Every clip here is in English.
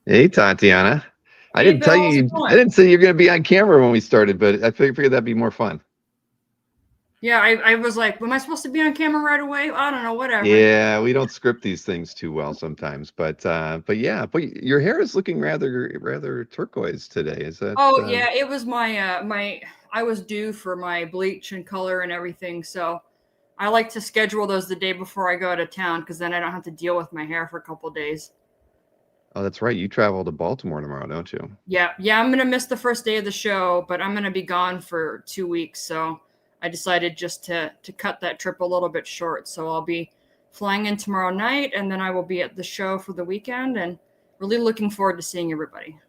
Hey, Tatiana. I Hey didn't tell Bill, how's it you. I going? didn't say you're going to be on camera when we started, but I figured that'd be more fun. Yeah, I was like, am I supposed to be on camera right away? I don't know, whatever. Yeah, we don't script these things too well sometimes, but yeah, but your hair is looking rather turquoise today. Is that Oh yeah, it was my I was due for my bleach and color and everything, so I like to schedule those the day before I go out of town because then I don't have to deal with my hair for a couple days. Oh, that's right. You travel to Baltimore tomorrow, don't you? Yeah, I'm gonna miss the first day of the show, but I'm gonna be gone for 2 weeks, so I decided just to cut that trip a little bit short. So I'll be flying in tomorrow night, and then I will be at the show for the weekend, and really looking forward to seeing everybody.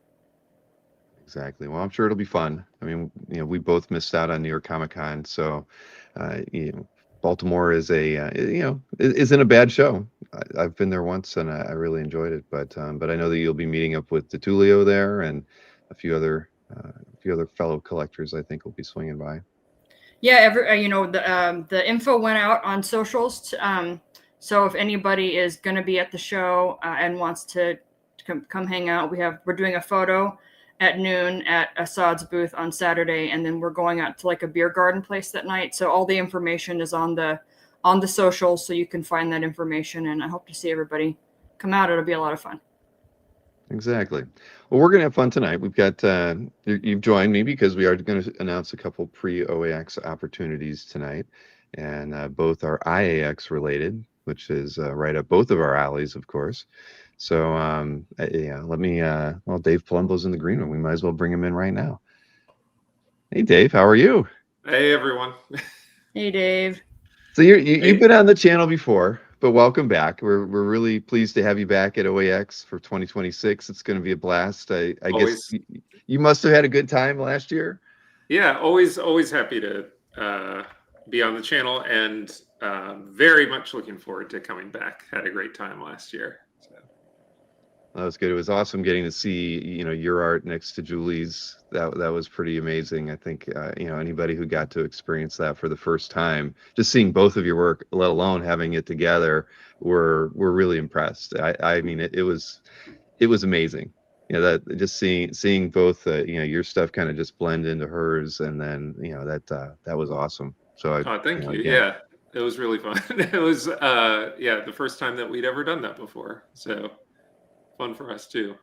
Exactly. Well, I'm sure it'll be fun. I mean, we both missed out on New York Comic Con, so Baltimore is isn't a bad show. I've been there once and I really enjoyed it, but I know that you'll be meeting up with DeTulio there and a few other fellow collectors. I think will be swinging by. Yeah, the info went out on socials. So if anybody is going to be at the show and wants to come hang out, we're doing a photo at noon at Assad's booth on Saturday, and then we're going out to like a beer garden place that night. So all the information is on the socials, so you can find that information. And I hope to see everybody come out. It'll be a lot of fun. Exactly. Well, we're going to have fun tonight. We've got you've joined me because we are going to announce a couple pre-OAX opportunities tonight, and both are IAX related, which is right up both of our alleys, of course. So yeah, let me. Well, Dave Palumbo's in the green room. We might as well bring him in right now. Hey, Dave, how are you? Hey everyone. Hey, Dave. So you've Hey. been on the channel before, but welcome back. We're really pleased to have you back at OAX for 2026. It's going to be a blast. I guess Always, you must have had a good time last year. yeah, always happy to be on the channel, and very much looking forward to coming back. Had a great time last year. So. That was good. It was awesome getting to see, your art next to Julie's. That was pretty amazing. I think, anybody who got to experience that for the first time, just seeing both of your work, let alone having it together, were really impressed. I mean, it was amazing. That just seeing both, your stuff kind of just blend into hers, and then that was awesome. So Oh, thank you. again. Yeah, it was really fun. It was yeah, the first time that we'd ever done that before. So fun for us too.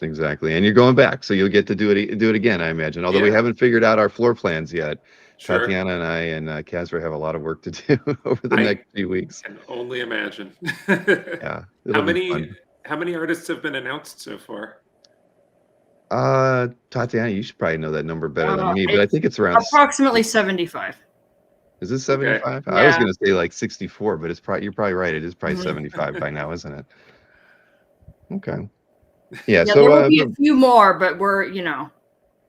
Exactly, and you're going back, so you'll get to do it again, I imagine. Although we Yeah, haven't figured out our floor plans yet. sure. Tatiana and I and Casper have a lot of work to do over the I next few weeks. can only imagine. Yeah, how it'll be many fun. how many artists have been announced so far? Tatiana, you should probably know that number better than me, but I It's think it's around. approximately 75. Is this Okay. 75? I was Yeah. gonna say like 64, but you're probably right. It is probably Mhm. 75 by now, isn't it? Okay. Yeah. Yeah, there So will be a few more, but we're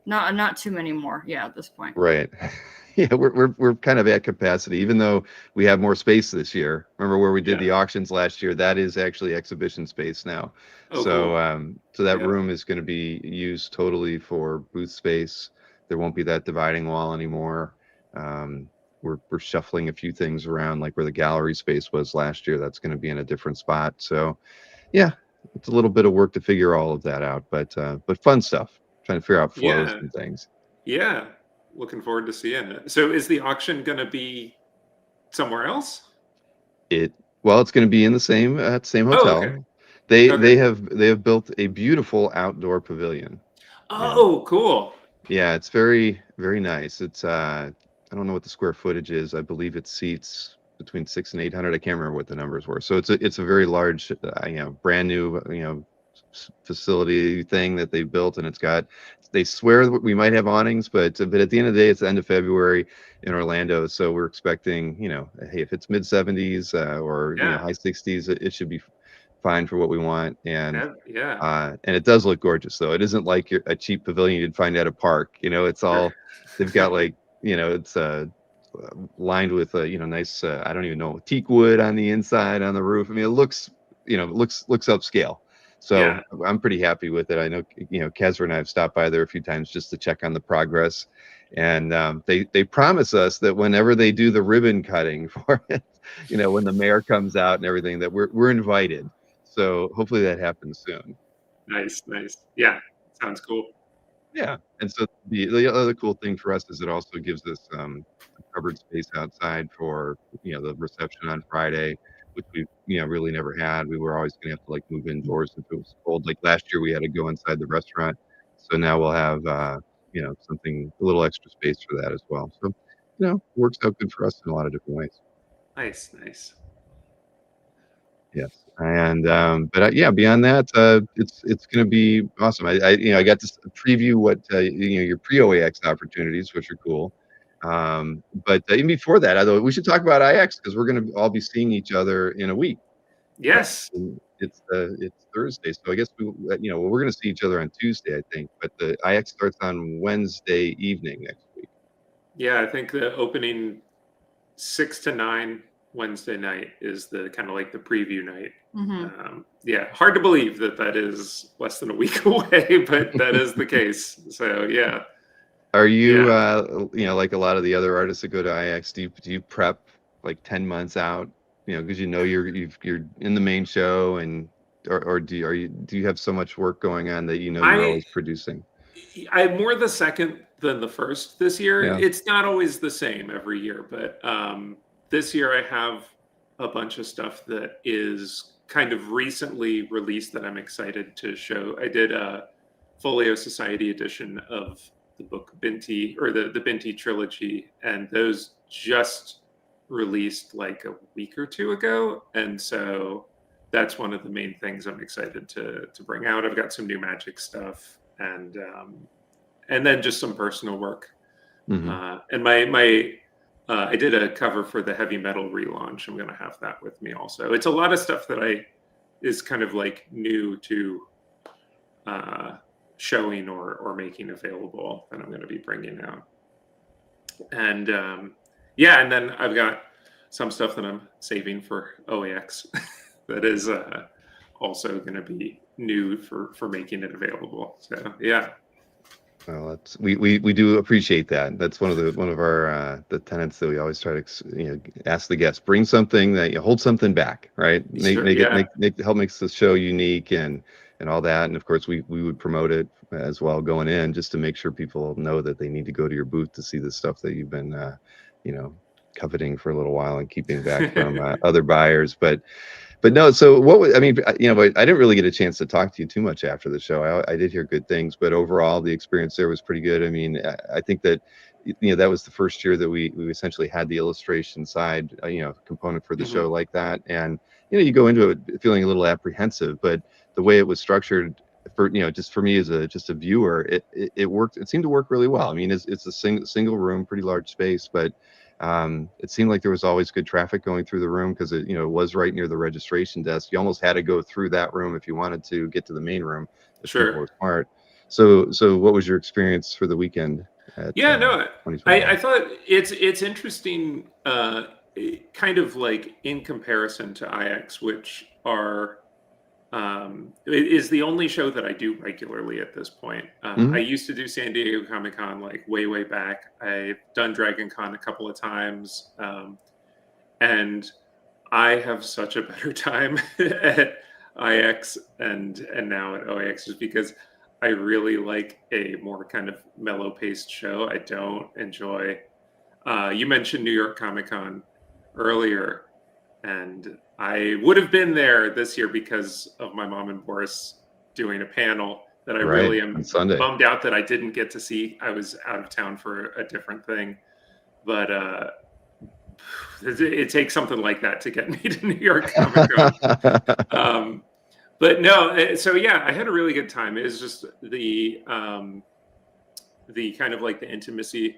not too many more. Yeah, at this point. right. Yeah, we're kind of at capacity, even though we have more space this year. Remember where we did Yeah. the auctions last year? That is actually exhibition space now. Oh, cool. So that Yeah. room is going to be used totally for booth space. There won't be that dividing wall anymore. We're shuffling a few things around, like where the gallery space was last year. That's going to be in a different spot. So, yeah, it's a little bit of work to figure all of that out, but fun stuff. Trying to figure out flows Yeah. and things. Yeah. Looking forward to seeing it. So is the auction going to be somewhere else? It well, it's going to be in the same Oh, okay. hotel. They Okay. they have built a beautiful outdoor pavilion. And Oh, cool. yeah, it's very nice. It's I don't know what the square footage is. I believe it seats between 6 and 800. I can't remember what the numbers were. So it's a very large brand new facility thing that they built, and they swear that we might have awnings, but at the end of the day, it's the end of February in Orlando, so we're expecting, hey, if it's mid 70s or Yeah. high 60s, it should be fine for what we want. Yeah. And it does look gorgeous, though. It isn't like a cheap pavilion you'd find at a park. It's Sure. all they've got, like, it's lined with nice, I don't even know, teak wood on the inside on the roof. I mean, it looks looks upscale. So Yeah. I'm pretty happy with it. I know, Kezra and I have stopped by there a few times just to check on the progress. And they promise us that whenever they do the ribbon cutting for it, when the mayor comes out and everything, that we're invited. So hopefully that happens soon. Nice. Yeah, sounds cool. Yeah, and so the other cool thing for us is it also gives us covered space outside for the reception on Friday, which we really never had. We were always gonna have to like move indoors if it was cold. Like last year, we had to go inside the restaurant, so now we'll have something a little extra space for that as well. So works out good for us in a lot of different ways. Nice. Yes, and but yeah, beyond that, it's going to be awesome. I got to preview what your pre-OAX opportunities, which are cool. But even before that, although we should talk about IX because we're going to all be seeing each other in a week. Yes. And it's Thursday, so I guess we're going to see each other on Tuesday, I think. But the IX starts on Wednesday evening next week. Yeah, I think the opening 6 to 9 Wednesday night is the kind of like the preview night. Yeah, hard to believe that is less than a week away, but that is the case. So yeah. Are you like a lot of the other artists that go to IX? Do you prep like 10 months out? Because you're in the main show, and or do you have so much work going on that you're always producing? I'm more the second than the first this year. Yeah. It's not always the same every year, but this year I have a bunch of stuff that is kind of recently released that I'm excited to show. I did a Folio Society edition of the book Binti, or the Binti trilogy, and those just released like a week or two ago. And so that's one of the main things I'm excited to bring out. I've got some new magic stuff, and then just some personal work. And my I did a cover for the heavy metal relaunch. I'm going to have that with me also. It's a lot of stuff that is kind of like new to showing or making available that I'm going to be bringing out. And and then I've got some stuff that I'm saving for OAX that is also going to be new for making it available. So yeah. Well, we do appreciate that. That's one of our the tenets that we always try to ask the guests: bring something that hold something back, right? Help makes the show unique and all that. And of course, we would promote it as well going in, just to make sure people know that they need to go to your booth to see the stuff that you've been coveting for a little while and keeping back from other buyers. But no, so but I didn't really get a chance to talk to you too much after the show. I did hear good things, but overall the experience there was pretty good. I mean, I think that that was the first year that we essentially had the illustration side component for the show like that, and you go into it feeling a little apprehensive, but the way it was structured for just for me as just a viewer, it worked. It seemed to work really well. I mean, it's a single room, pretty large space, but it seemed like there was always good traffic going through the room because it was right near the registration desk. You almost had to go through that room if you wanted to get to the main room if people were smart. So what was your experience for the weekend at I thought it's interesting, kind of like in comparison to IX, which is the only show that I do regularly at this point. I used to do San Diego Comic-Con like way back. I've done Dragon Con a couple of times, and I have such a better time at IX and now at OAX, just because I really like a more kind of mellow-paced show. I don't enjoy. You mentioned New York Comic-Con earlier, and I would have been there this year because of my mom and Boris doing a panel that I really am bummed out that I didn't get to see. I was out of town for a different thing, but it takes something like that to get me to New York Comic Con. But no, so yeah, I had a really good time. It was just the kind of like the intimacy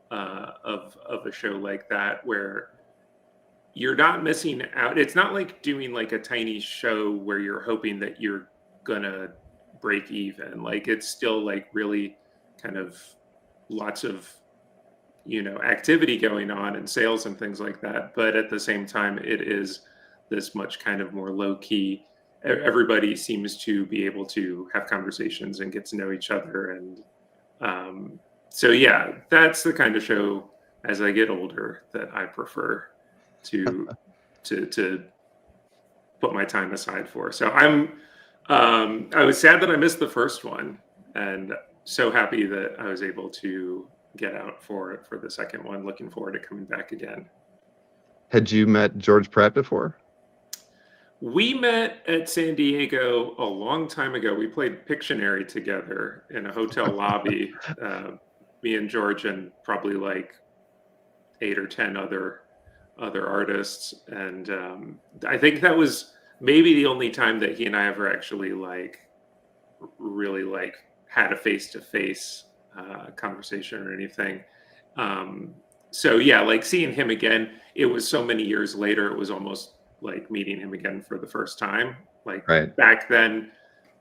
of a show like that, where you're not missing out. It's not like doing like a tiny show where you're hoping that you're gonna break even. Like it's still like really kind of lots of activity going on and sales and things like that. But at the same time, it is this much kind of more low key. Everybody seems to be able to have conversations and get to know each other. And so yeah, that's the kind of show as I get older that I prefer to put my time aside for. So I was sad that I missed the first one, and so happy that I was able to get out for the second one. Looking forward to coming back again. Had you met George Pratt before? We met at San Diego a long time ago. We played Pictionary together in a hotel lobby. Me and George and probably like 8 or 10 other artists, and I think that was maybe the only time that he and I ever actually like really like had a face-to-face conversation or anything. So yeah, like seeing him again, it was so many years later, it was almost like meeting him again for the first time. Like Right. back then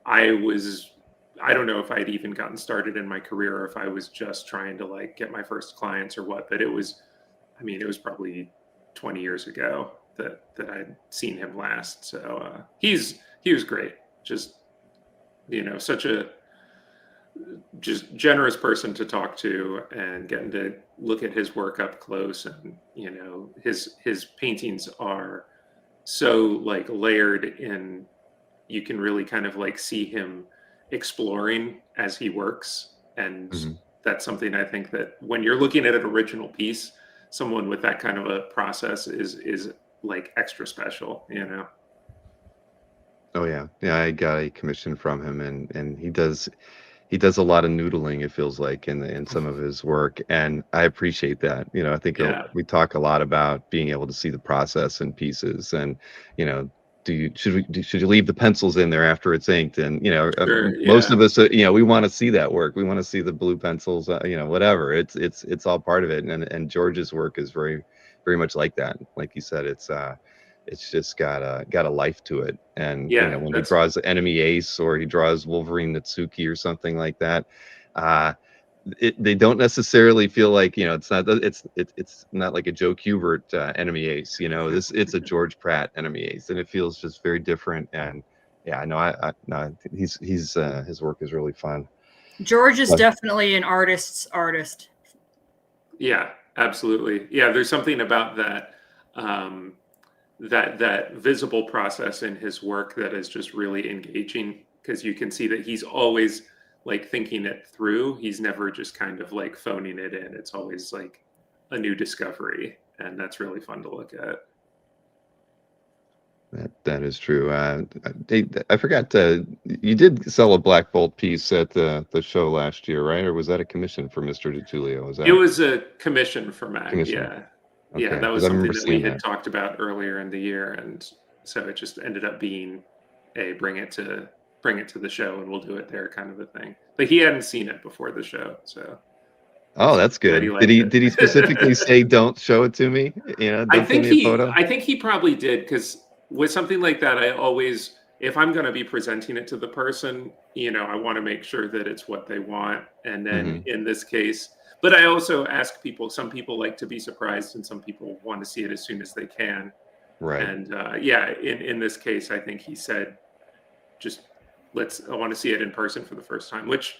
I don't know if I'd even gotten started in my career or if I was just trying to like get my first clients or what, but it was probably 20 years ago that I'd seen him last. So he was great. Just, such a just generous person to talk to, and getting to look at his work up close. And, his paintings are so like layered in, you can really kind of like see him exploring as he works. And that's something I think that when you're looking at an original piece, someone with that kind of a process is like extra special, Oh yeah. I got a commission from him, and he does a lot of noodling, it feels like, in some of his work, and I appreciate that. I think we talk a lot about being able to see the process in pieces, and should you leave the pencils in there after it's inked? And Sure, most of us, we want to see that work. We want to see the blue pencils, whatever. It's all part of it. And George's work is very, very much like that. Like you said, it's just got a life to it. And when he draws Enemy Ace, or he draws Wolverine Natsuki or something like that, they don't necessarily feel like, it's not like a Joe Kubert Enemy Ace. It's a George Pratt Enemy Ace, and it feels just very different. And yeah, no, his work is really fun. George is definitely an artist's artist. Yeah, absolutely. Yeah, there's something about that that visible process in his work that is just really engaging, because you can see that he's always like thinking it through. He's never just kind of like phoning it in. It's always like a new discovery, and that's really fun to look at. That is true. I forgot you did sell a Black Bolt piece at the show last year, right? Or was that a commission for Mr. DiTullio? It was a commission for Mag. Commission. Yeah. Okay. Yeah, that was something that we had that. talked about earlier in the year, and so it just ended up being bring it to the show and we'll do it there kind of a thing. But he hadn't seen it before the show, so. Oh, that's good. Did he specifically say don't show it to me? Don't send me a photo? I think he probably did, because with something like that, I always, if I'm going to be presenting it to the person, I want to make sure that it's what they want. And then in this case, but I also ask people, some people like to be surprised and some people want to see it as soon as they can. Right. And in this case, I think he said, I want to see it in person for the first time, which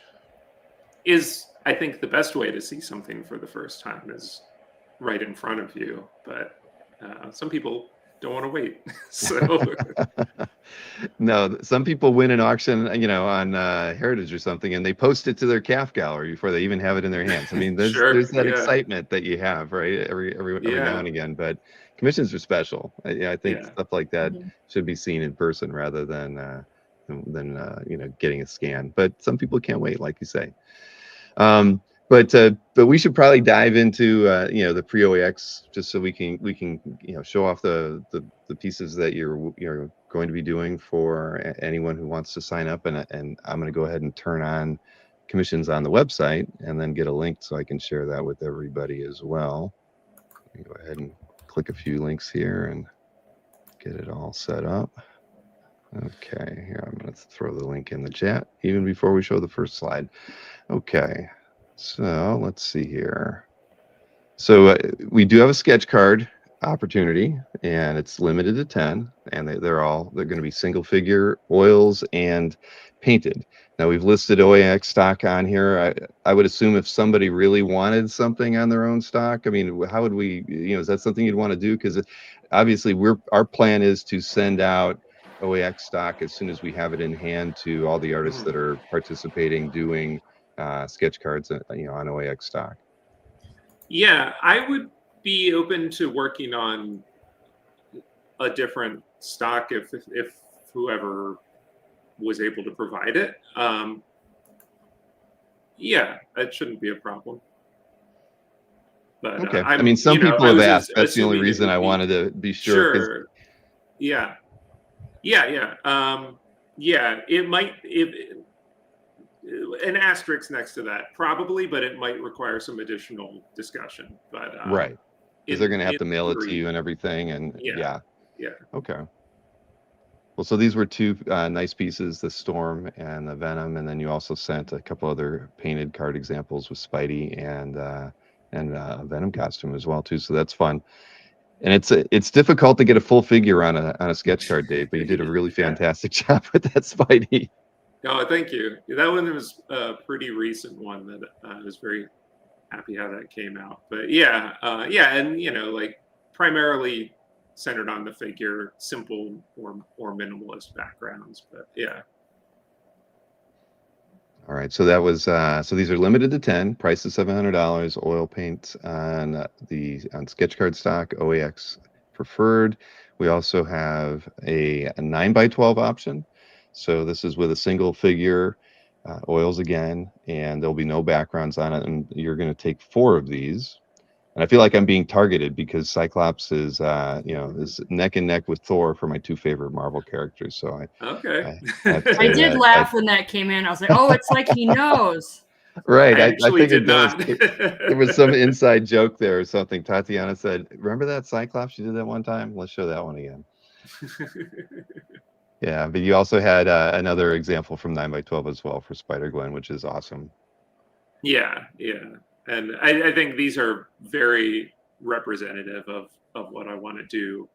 is, I think, the best way to see something for the first time is right in front of you. But some people don't want to wait. So no, some people win an auction, on Heritage or something, and they post it to their calf gallery before they even have it in their hands. I mean, there's that excitement that you have, right? Every now and again. But commissions are special. I think stuff like that should be seen in person rather than getting a scan. But some people can't wait, like you say. But we should probably dive into the Pre-OAX, just so we can show off the pieces that you're going to be doing for anyone who wants to sign up, and I'm going to go ahead and turn on commissions on the website and then get a link so I can share that with everybody as well. Let me go ahead and click a few links here and get it all set up. Okay, here I'm going to throw the link in the chat even before we show the first slide. Okay. So let's see here. So we do have a sketch card opportunity, and it's limited to 10, and they're going to be single figure oils and painted. Now we've listed OAX stock on here. I would assume if somebody really wanted something on their own stock, I mean, how would we, is that something you'd want to do? Because obviously our plan is to send out OAX stock as soon as we have it in hand to all the artists that are participating doing sketch cards, on OAX stock. Yeah, I would be open to working on a different stock if whoever was able to provide it. Yeah, that shouldn't be a problem. But okay. I mean, some people have asked. That's the only reason I wanted to be sure. Sure. Yeah. Yeah. It might. An asterisk next to that, probably, but it might require some additional discussion. But right, because they're going to have to mail it to you and everything, and yeah. Okay. Well, so these were two nice pieces, the Storm and the Venom, and then you also sent a couple other painted card examples with Spidey and a Venom costume as well too. So that's fun. And it's difficult to get a full figure on a sketch card, Dave, but you did a really fantastic job with that Spidey. Oh, thank you. That one was a pretty recent one that I was very happy how that came out. But and like primarily centered on the figure, simple or minimalist backgrounds. But yeah. All right, so that was so these are limited to 10, price is $700, oil paint on sketch card stock, OAX preferred. We also have a 9x12 option. So this is with a single figure, oils again, and there'll be no backgrounds on it. And you're going to take 4 of these. And I feel like I'm being targeted because Cyclops is, is neck and neck with Thor for my 2 favorite Marvel characters. So I did laugh when that came in. I was like, oh, it's like he knows. Right. I figured there was some inside joke there or something. Tatiana said, remember that Cyclops you did that one time? Let's show that one again. Yeah, but you also had another example from 9x12 as well for Spider-Gwen, which is awesome. Yeah. And I think these are very representative of what I want to do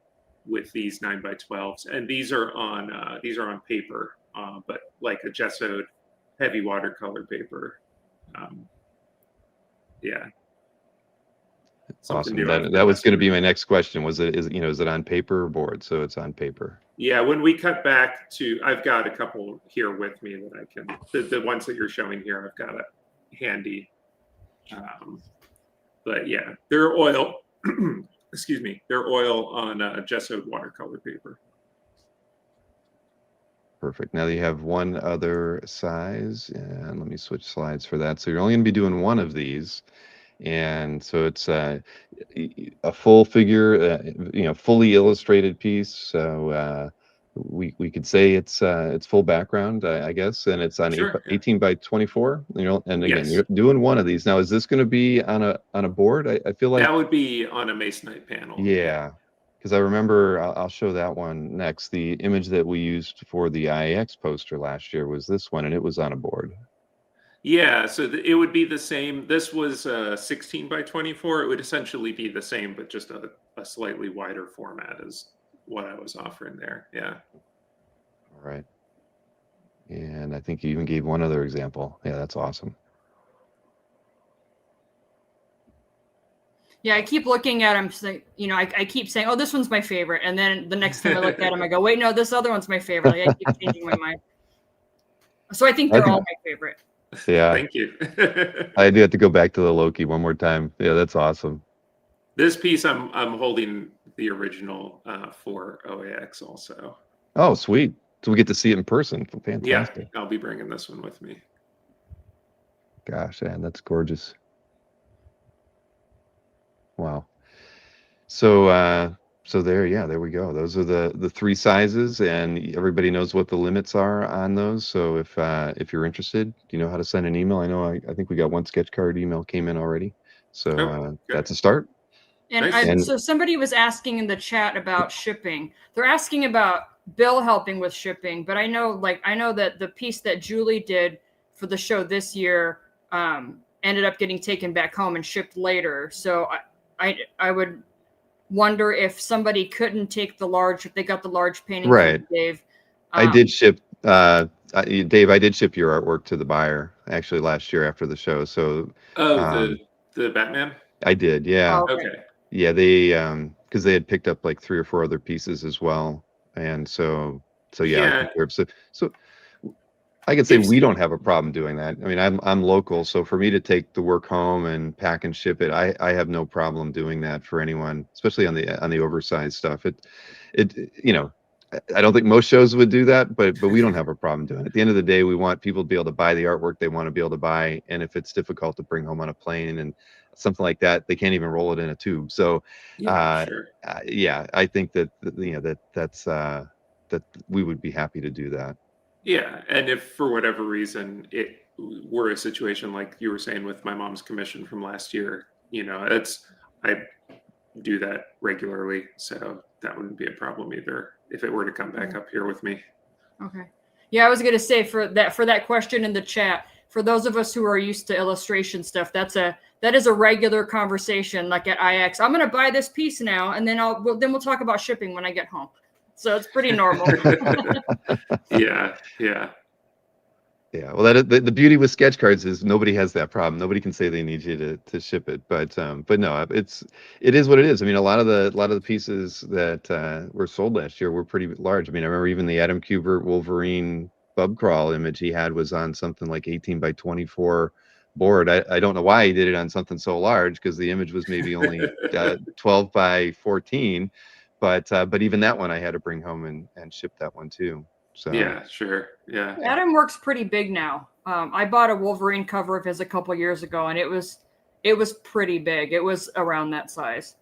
with these 9x12s. And these are on paper, but like a gessoed heavy watercolor paper. Yeah. Awesome. That was going to be my next question. Is it on paper or board? So it's on paper. Yeah, when we cut back to, I've got a couple here with me that I can, the ones that you're showing here, I've got it handy. But yeah, they're oil, excuse me, they're oil on gessoed watercolor paper. Perfect. Now you have one other size, and let me switch slides for that. So you're only going to be doing one of these. And so it's a full figure, fully illustrated piece. So we could say it's full background, I guess, and it's on 18x24. And again, you're doing one of these. Now, is this going to be on a board? I feel like that would be on a Masonite panel. Yeah, because I remember I'll show that one next. The image that we used for the IAX poster last year was this one, and it was on a board. Yeah, so it would be the same. This was 16x24. It would essentially be the same, but just a slightly wider format is what I was offering there. Yeah. All right. And I think you even gave one other example. Yeah, that's awesome. Yeah, I keep looking at him. I keep saying, "Oh, this one's my favorite," and then the next time I look at him, I go, "Wait, no, this other one's my favorite." Like, I keep changing my mind. So I think they're all my favorite. Yeah. Thank you. I do have to go back to the Loki one more time. Yeah, that's awesome. This piece, I'm holding the original for OAX also. Oh, sweet. So we get to see it in person. Fantastic. Yeah, I'll be bringing this one with me. Gosh, man, that's gorgeous. Wow. So there we go. Those are the 3 sizes, and everybody knows what the limits are on those. So if you're interested, you know how to send an email. I think we got one sketch card email came in already. So that's a start. And so somebody was asking in the chat about shipping. They're asking about Bill helping with shipping, but I know that the piece that Julie did for the show this year ended up getting taken back home and shipped later. So I would wonder if somebody couldn't take if they got the large painting from Dave. I did ship Dave, I did ship your artwork to the buyer actually last year after the show. So the Batman? I did, yeah. Oh, okay. Yeah, they because they had picked up like 3 or 4 other pieces as well. And so So yeah, I Yeah. think so I could say we don't have a problem doing that. I mean, I'm local, so for me to take the work home and pack and ship it, I have no problem doing that for anyone, especially on the oversized stuff. I don't think most shows would do that, but we don't have a problem doing it. At the end of the day, we want people to be able to buy the artwork they want to be able to buy, and if it's difficult to bring home on a plane and something like that, they can't even roll it in a tube. So, Yeah, sure. yeah, I think that that we would be happy to do that. Yeah, and if for whatever reason it were a situation like you were saying with my mom's commission from last year, it's I do that regularly, so that wouldn't be a problem either if it were to come back up here with me. Okay. Yeah, I was gonna say for that question in the chat, for those of us who are used to illustration stuff, that is a regular conversation. Like at IX, I'm gonna buy this piece now, and then we'll talk about shipping when I get home. So it's pretty normal. Yeah. Yeah, well, the beauty with sketch cards is nobody has that problem. Nobody can say they need you to ship it, but no, it is what it is. I mean, a lot of the pieces that were sold last year were pretty large. I mean, I remember even the Adam Kubert Wolverine Bub Crawl image he had was on something like 18 by 24 board. I don't know why he did it on something so large, because the image was maybe only 12 by 14, but even that one I had to bring home and ship that one too. So Yeah, sure. Yeah. Adam works pretty big now. I bought a Wolverine cover of his a couple years ago, and it was pretty big. It was around that size.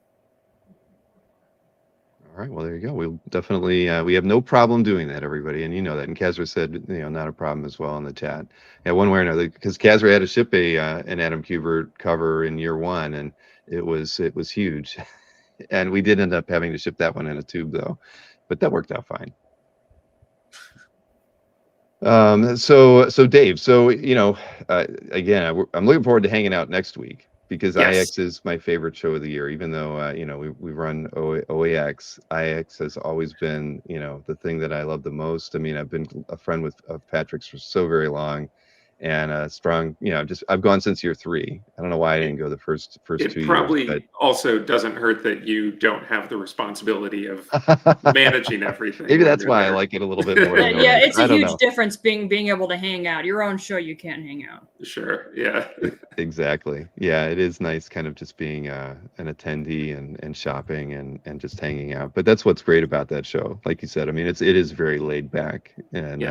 All right, well, there you go. We'll definitely we have no problem doing that, everybody, and you know that. And Kazra said, not a problem as well in the chat. Yeah, one way or another, because Kazra had to ship an Adam Kubert cover in year one, and it was huge, and we did end up having to ship that one in a tube though, but that worked out fine. So Dave, again, I'm looking forward to hanging out next week, because Yes. IX is my favorite show of the year. Even though we run OAX, IX has always been the thing that I love the most. I mean, I've been a friend of Patrick's for so very long, and strong. I've gone since year 3. I don't know why I didn't go the first 2 It years. probably But also doesn't hurt that you don't have the responsibility of managing everything. Maybe when that's you're why I there. like it a little bit more. Than Yeah, OAX. it's a I don't huge know. difference being able to hang out. Your own show, you can't hang out. Sure. Yeah. Exactly. Yeah, it is nice kind of just being an attendee and shopping and just hanging out. But that's what's great about that show. Like you said, I mean, it is very laid back, and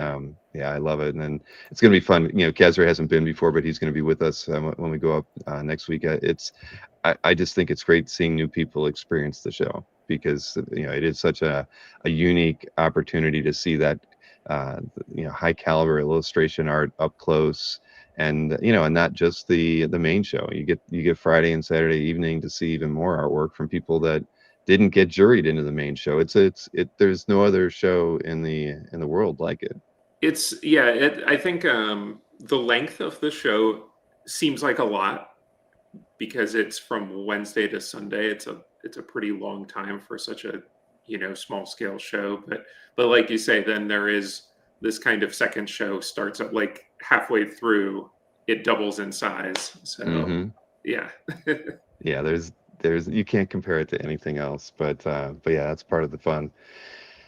I love it. And then it's going to be fun. Kazra hasn't been before, but he's going to be with us when we go up next week. I just think it's great seeing new people experience the show, because it is such a unique opportunity to see that high caliber illustration art up close. And and not just the main show. You get Friday and Saturday evening to see even more artwork from people that didn't get juried into the main show. There's no other show in the world like it. I think the length of the show seems like a lot, because it's from Wednesday to Sunday. It's a pretty long time for such a small scale show. But like you say, then there is this kind of second show starts up like halfway through. It doubles in size. So yeah. Yeah, there's you can't compare it to anything else. But yeah, that's part of the fun.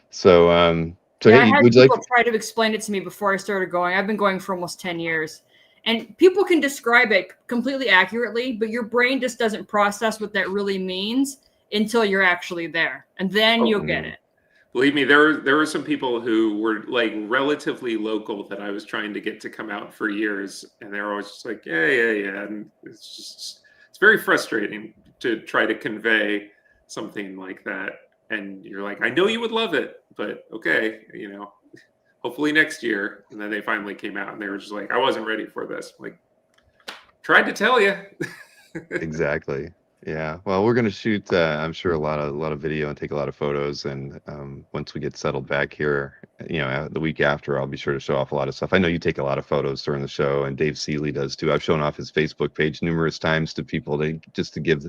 So I hey, had would you people like? try to explain it to me before I started going. I've been going for almost 10 years. And people can describe it completely accurately, but your brain just doesn't process what that really means until you're actually there. And then you'll get it. Believe me, there were some people who were like relatively local that I was trying to get to come out for years, and they're always just like, yeah. And it's very frustrating to try to convey something like that. And you're like, I know you would love it, but okay, hopefully next year. And then they finally came out, and they were just like, I wasn't ready for this. I'm like, tried to tell you. Exactly. Yeah. Well, we're going to shoot, I'm sure, a lot of video and take a lot of photos. And once we get settled back here, the week after, I'll be sure to show off a lot of stuff. I know you take a lot of photos during the show, and Dave Seeley does too. I've shown off his Facebook page numerous times to people just to give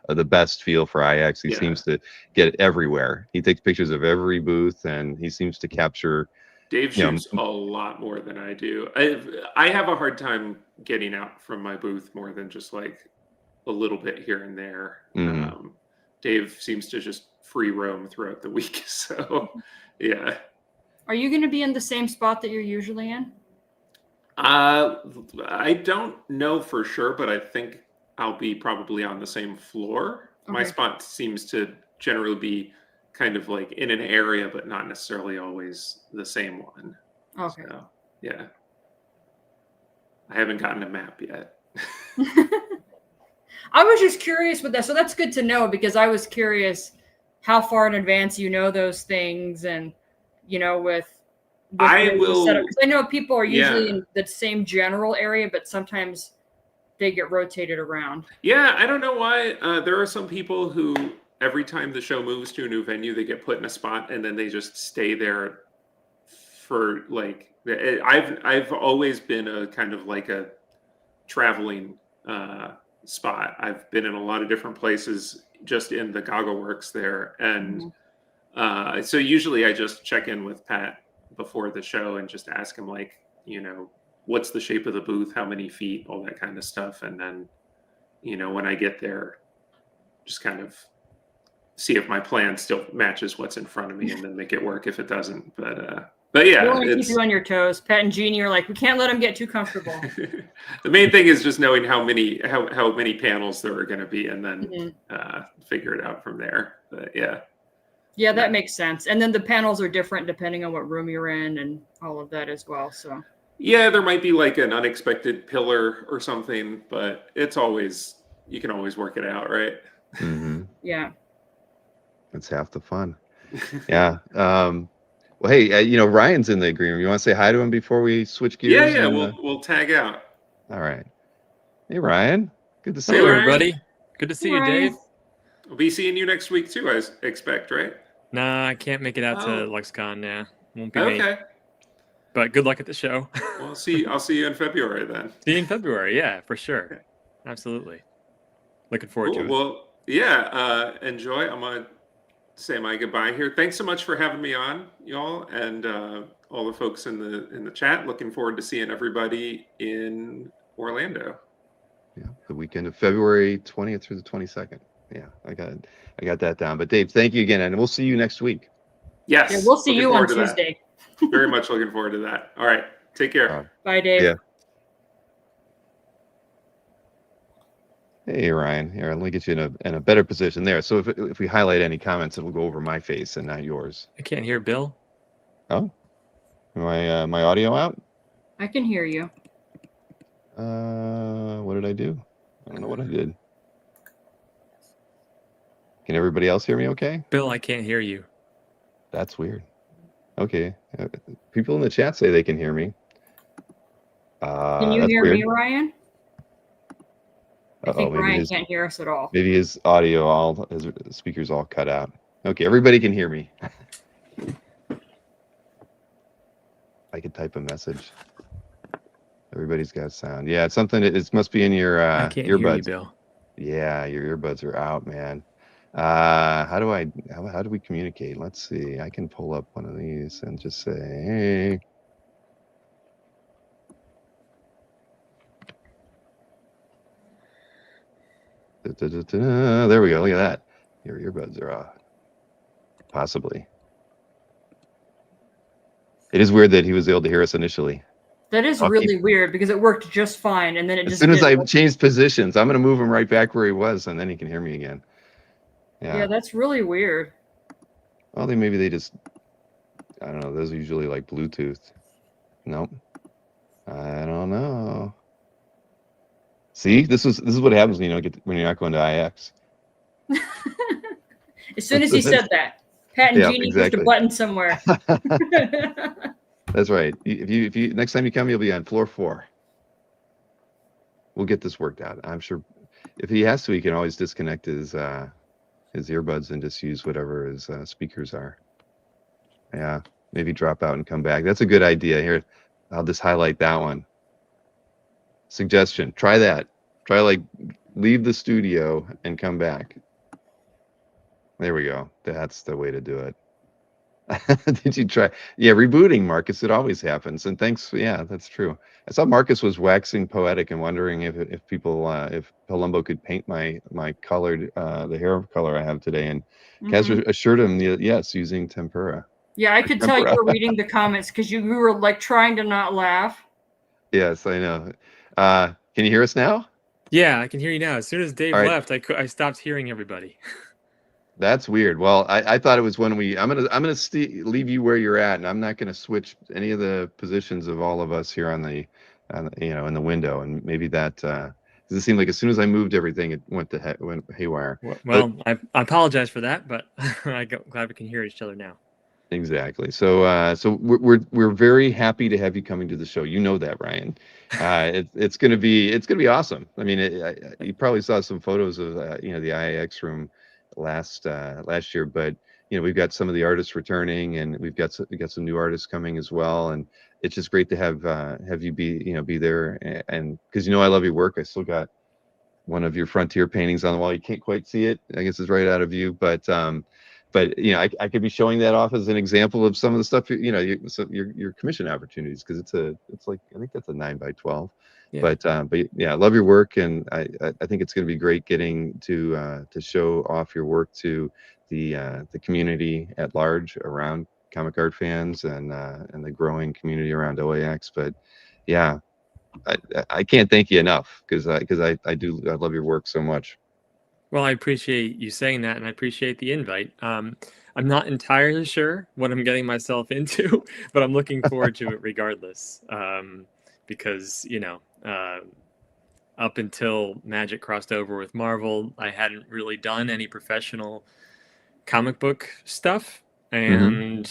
the best feel for IX. He seems to get it everywhere. He takes pictures of every booth, and he seems to capture. Dave shoots a lot more than I do. I have a hard time getting out from my booth more than just like a little bit here and there. Dave seems to just free roam throughout the week. So, yeah. Are you going to be in the same spot that you're usually in? I don't know for sure, but I think I'll be probably on the same floor. My Okay. spot seems to generally be kind of like in an area, but not necessarily always the same one. Okay. So, yeah. I haven't gotten a map yet. I was just curious with that. So that's good to know, because I was curious how far in advance you know those things, and with I the will. setup. 'Cause I know people are usually Yeah. in the same general area, but sometimes they get rotated around. Yeah, I don't know why. There are some people who every time the show moves to a new venue, they get put in a spot and then they just stay there for like. I've always been a kind of like a traveling spot. I've been in a lot of different places just in the Goggle Works there, and so usually I just check in with Pat before the show and just ask him like, what's the shape of the booth, how many feet, all that kind of stuff, and then when I get there, just kind of see if my plan still matches what's in front of me and then make it work if it doesn't. But yeah, We want to keep you on your toes. Pat and Jeannie are like, we can't let them get too comfortable. the main thing is just knowing how many panels there are going to be, and then figure it out from there. But yeah, that makes sense. And then the panels are different depending on what room you're in and all of that as well. So yeah, there might be like an unexpected pillar or something, but you can always work it out, right? Mm-hmm. Yeah. That's half the fun. Yeah. Well, hey, Ryan's in the green room. You want to say hi to him before we switch gears? Yeah. We'll tag out. All right. Hey, Ryan. Good to see you. Hello, everybody. Good to see you, Ryan. Dave. We'll be seeing you next week too, I expect, right? Nah, I can't make it out to Oh. LexCon. Yeah, won't be me. Okay. But good luck at the show. Well, I'll see you in February then. See you in February. Yeah, for sure. Absolutely. Looking forward to it. Well, yeah. Enjoy. I'm gonna say my goodbye here. Thanks so much for having me on, y'all, and all the folks in the chat. Looking forward to seeing everybody in Orlando. Yeah, the weekend of February 20th through the 22nd. Yeah, I got that down. But Dave, thank you again, and we'll see you next week. Yes. Yeah, we'll see looking you on forward to that. Tuesday. Very much looking forward to that. All right. Take care. Bye, Dave. Yeah. Hey, Ryan. Here, let me get you in a better position there. So if we highlight any comments, it'll go over my face and not yours. I can't hear Bill. Oh, am my audio out? I can hear you. What did I do? I don't know what I did. Can everybody else hear me okay? Bill, I can't hear you. That's weird. Okay. People in the chat say they can hear me. Can you that's hear weird. me, Ryan? I think maybe Ryan can't hear us at all. Maybe his audio, his speakers all cut out. Okay, everybody can hear me. I could type a message. Everybody's got sound. Yeah, it's something. It must be in your I can't earbuds. hear you, Bill. Yeah, your earbuds are out, man. How do we communicate? Let's see. I can pull up one of these and just say, hey. There we go. Look at that. Your earbuds are off. Possibly. It is weird that he was able to hear us initially. That is really weird, because it worked just fine, and then it As just soon as I didn't. changed positions, I'm going to move him right back where he was, and then he can hear me again. Yeah, that's really weird. Well, maybe they just, I don't know. Those are usually like Bluetooth. Nope. I don't know. See, this is what happens when when you're not going to IX. As soon as he said that, Pat and Jeannie pushed a button somewhere. That's right. If you next time you come, you'll be on floor 4. We'll get this worked out. I'm sure. If he has to, he can always disconnect his earbuds and just use whatever his speakers are. Yeah, maybe drop out and come back. That's a good idea. Here, I'll just highlight that one. Suggestion: try that. Try leave the studio and come back. There we go. That's the way to do it. Did you try? Yeah, rebooting, Marcus. It always happens. And thanks. Yeah, that's true. I saw Marcus was waxing poetic and wondering if people, if Palumbo could paint my colored, the hair color I have today. And Kaz assured him, yes, using tempera. Yeah, I could tell you were reading the comments because you were like trying to not laugh. Yes, I know. Can you hear us now? Yeah, I can hear you now. As soon as Dave All right. left, I stopped hearing everybody. That's weird. Well, I thought it was when I'm gonna leave you where you're at, and I'm not gonna switch any of the positions of all of us here in the window, and maybe that does it seem like as soon as I moved everything, it went haywire. Well, I apologize for that, but I'm glad we can hear each other now. Exactly. So we're very happy to have you coming to the show. You know that, Ryan. It's gonna be awesome. I mean, you probably saw some photos of the IAX room last year, but we've got some of the artists returning, and we got some new artists coming as well, and it's just great to have you be there, and because I love your work. I still got one of your frontier paintings on the wall. You can't quite see it. I guess it's right out of view, but I could be showing that off as an example of some of the stuff your commission opportunities, because it's like, I think that's a 9x12. Yeah. But yeah, I love your work, and I think it's going to be great getting to show off your work to the community at large around comic art fans, and the growing community around OAX. But yeah, I can't thank you enough, because I love your work so much. Well, I appreciate you saying that, and I appreciate the invite. I'm not entirely sure what I'm getting myself into, but I'm looking forward to it regardless. Because up until Magic crossed over with Marvel, I hadn't really done any professional comic book stuff, and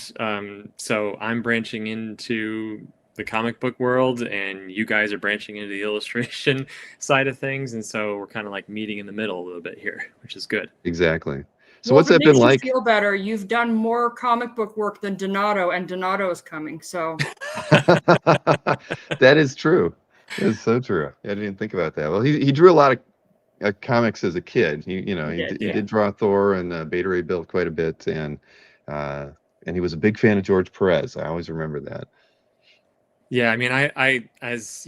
so I'm branching into the comic book world, and you guys are branching into the illustration side of things, and so we're kind of like meeting in the middle a little bit here, which is good. Exactly. So well, what's that been like? Feel better. You've done more comic book work than Donato, and Donato is coming. So that is true. That's so true. I didn't think about that. Well, he drew a lot of comics as a kid. He did draw Thor and Beta Ray Bill quite a bit, and he was a big fan of George Perez. I always remember that. Yeah, I mean, I as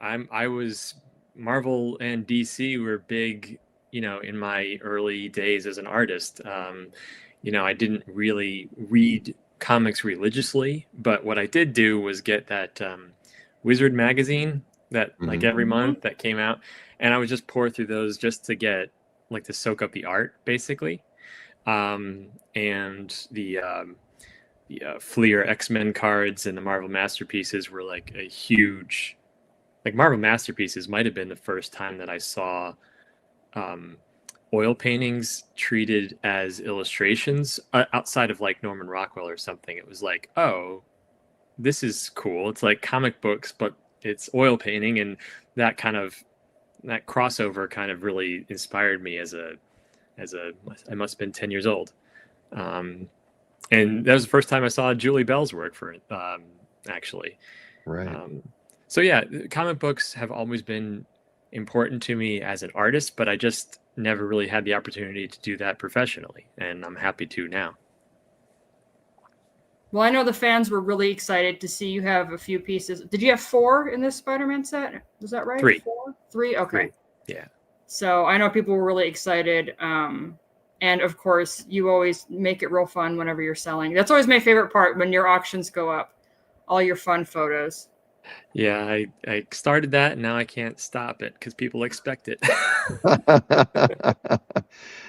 I was Marvel and DC were big, in my early days as an artist. I didn't really read comics religiously, but what I did do was get that Wizard magazine that like every month that came out, and I would just pour through those just to get to soak up the art, basically. And the Fleer X-Men cards and the Marvel Masterpieces were like a huge, Marvel Masterpieces might have been the first time that I saw oil paintings treated as illustrations outside of like Norman Rockwell or something. It was like, oh, this is cool. It's like comic books, but it's oil painting, and that crossover kind of really inspired me as I must have been 10 years old. And that was the first time I saw Julie Bell's work for it, actually. Right. So yeah, comic books have always been important to me as an artist, but I just never really had the opportunity to do that professionally, and I'm happy to now. Well, I know the fans were really excited to see you have a few pieces. Did you have 4 in this Spider-Man set? Is that right? 3. 4? 3? Okay. 3. Yeah. So I know people were really excited. And of course, you always make it real fun whenever you're selling. That's always my favorite part, when your auctions go up, all your fun photos. Yeah, I started that, and now I can't stop it because people expect it.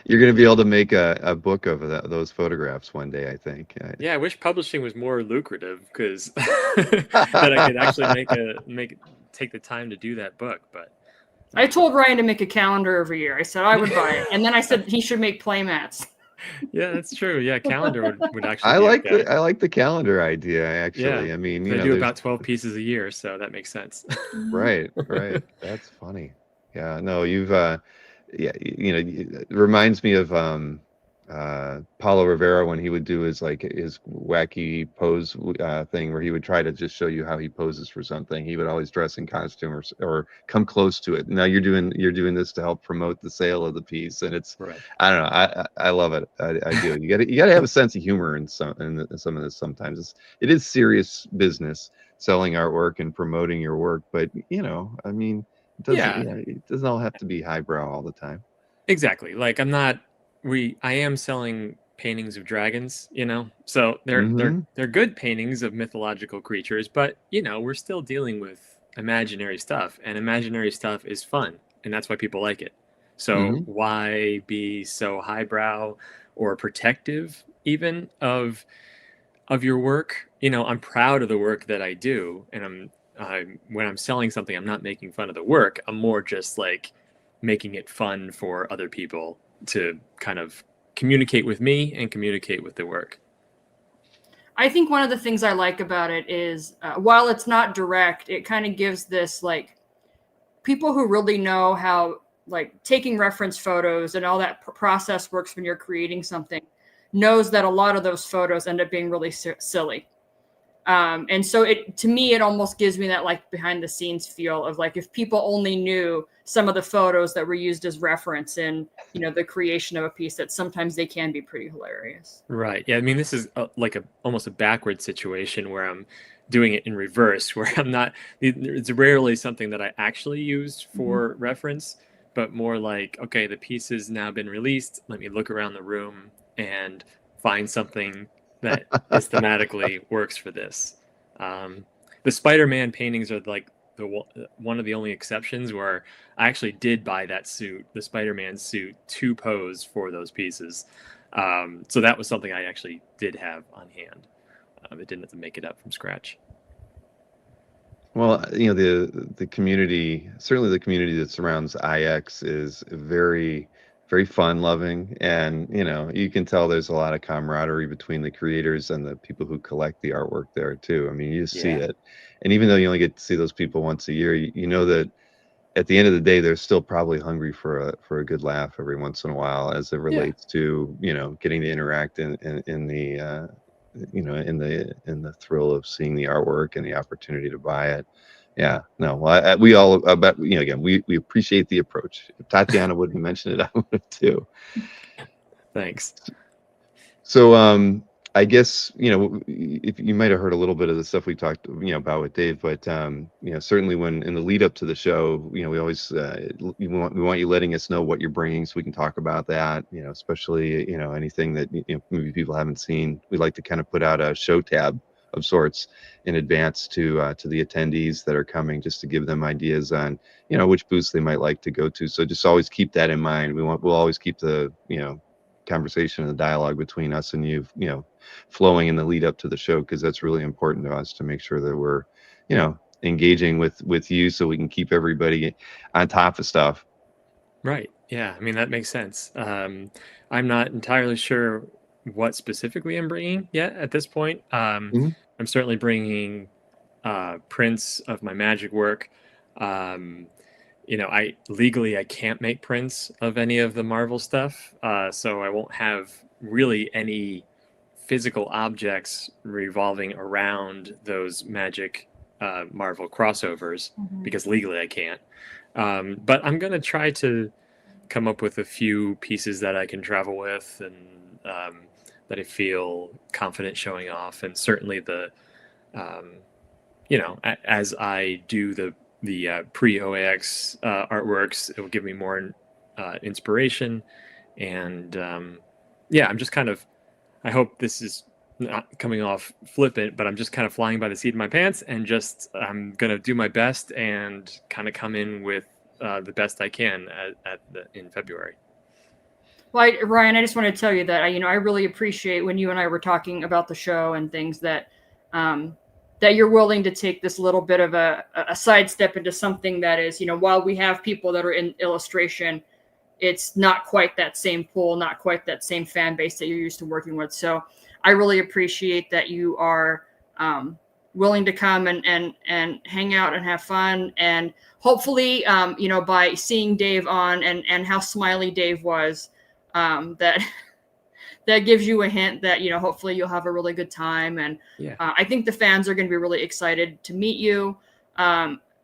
You're going to be able to make a book of those photographs one day, I think. Yeah, I wish publishing was more lucrative, because that I could actually take the time to do that book. But I told Ryan to make a calendar every year. I said I would buy it, and then I said he should make playmats. Yeah, that's true. Yeah, calendar would actually. I like the calendur idea, actually. Yeah, I mean, they do about 12 pieces a year, so that makes sense. Right. That's funny. Yeah. No, you've it reminds me of Paulo Rivera, when he would do his wacky pose thing, where he would try to just show you how he poses for something. He would always dress in costume or come close to it. Now you're doing this to help promote the sale of the piece, and it's right. I don't know. I love it. I do. You got to have a sense of humor in some of this. Sometimes it is serious business, selling artwork and promoting your work, but I mean, it doesn't all have to be highbrow all the time. Exactly. Like I am selling paintings of dragons, you know. So they're good paintings of mythological creatures, but you know, we're still dealing with imaginary stuff, and imaginary stuff is fun, and that's why people like it. So why be so highbrow or protective even of your work? You know, I'm proud of the work that I do, and I'm when I'm selling something, I'm not making fun of the work. I'm more just like making it fun for other people to kind of communicate with me and communicate with the work. I think one of the things I like about it is while it's not direct, it kind of gives this like people who really know how like taking reference photos and all that process works when you're creating something knows that a lot of those photos end up being really silly. And so it, to me, it almost gives me that like behind the scenes feel of like, if people only knew some of the photos that were used as reference in, you know, the creation of a piece, that sometimes they can be pretty hilarious. Right. Yeah. I mean, this is like almost a backward situation where I'm doing it in reverse, where I'm not, it's rarely something that I actually used for reference, but more like, okay, the piece has now been released. Let me look around the room and find something that is thematically works for this. The Spider-Man paintings are like one of the only exceptions where I actually did buy that suit, the Spider-Man suit, to pose for those pieces. So that was something I actually did have on hand. I didn't have to make it up from scratch. Well, you know, the community, certainly the community that surrounds IX is very, very fun loving. And, you know, you can tell there's a lot of camaraderie between the creators and the people who collect the artwork there too. I mean, you just see it. And even though you only get to see those people once a year, you know that at the end of the day, they're still probably hungry for a good laugh every once in a while, as it relates to, you know, getting to interact in the you know, in the thrill of seeing the artwork and the opportunity to buy it. Yeah, no, well, we all about, you know, again, we appreciate the approach. If Tatiana wouldn't mention it, I would have too. Thanks. So I guess, you know, if you might have heard a little bit of the stuff we talked, you know, about with Dave, but you know, certainly when in the lead up to the show, you know, we always we want you letting us know what you're bringing so we can talk about that, you know, especially, you know, anything that, you know, maybe people haven't seen. We like to kind of put out a show tab of sorts in advance to the attendees that are coming, just to give them ideas on, you know, which booths they might like to go to. So just always keep that in mind. We'll always keep the, you know, conversation and the dialogue between us and you know, flowing in the lead up to the show, because that's really important to us to make sure that we're, you know, engaging with you so we can keep everybody on top of stuff. Right. Yeah. I mean, that makes sense. I'm not entirely sure what specifically I'm bringing yet at this point. I'm certainly bringing prints of my magic work. You know, I can't make prints of any of the Marvel stuff, so I won't have really any physical objects revolving around those magic Marvel crossovers, because legally I can't. But I'm gonna try to come up with a few pieces that I can travel with and that I feel confident showing off, and certainly the you know, as I do the pre-OAX artworks, it will give me more inspiration. And yeah, I'm just kind of, I hope this is not coming off flippant, but I'm just kind of flying by the seat of my pants, and just I'm going to do my best and kind of come in with the best I can in February. Well, Ryan, I just want to tell you that I really appreciate when you and I were talking about the show and things that that you're willing to take this little bit of a sidestep into something that is, you know, while we have people that are in illustration, it's not quite that same pool, not quite that same fan base that you're used to working with. So I really appreciate that you are willing to come and hang out and have fun. And hopefully, you know, by seeing Dave on and how smiley Dave was, that gives you a hint that, you know, hopefully you'll have a really good time. And I think the fans are going to be really excited to meet you,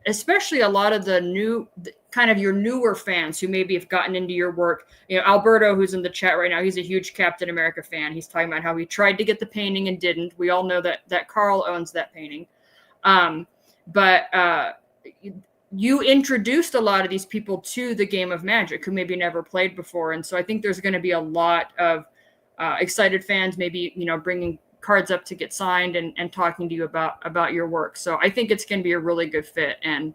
especially a lot of the kind of your newer fans who maybe have gotten into your work. You know, Alberto, who's in the chat right now, he's a huge Captain America fan. He's talking about how he tried to get the painting and didn't. We all know that Carl owns that painting. But you introduced a lot of these people to the game of Magic who maybe never played before. And so I think there's going to be a lot of excited fans, maybe, bringing cards up to get signed and talking to you about your work. So I think it's going to be a really good fit, and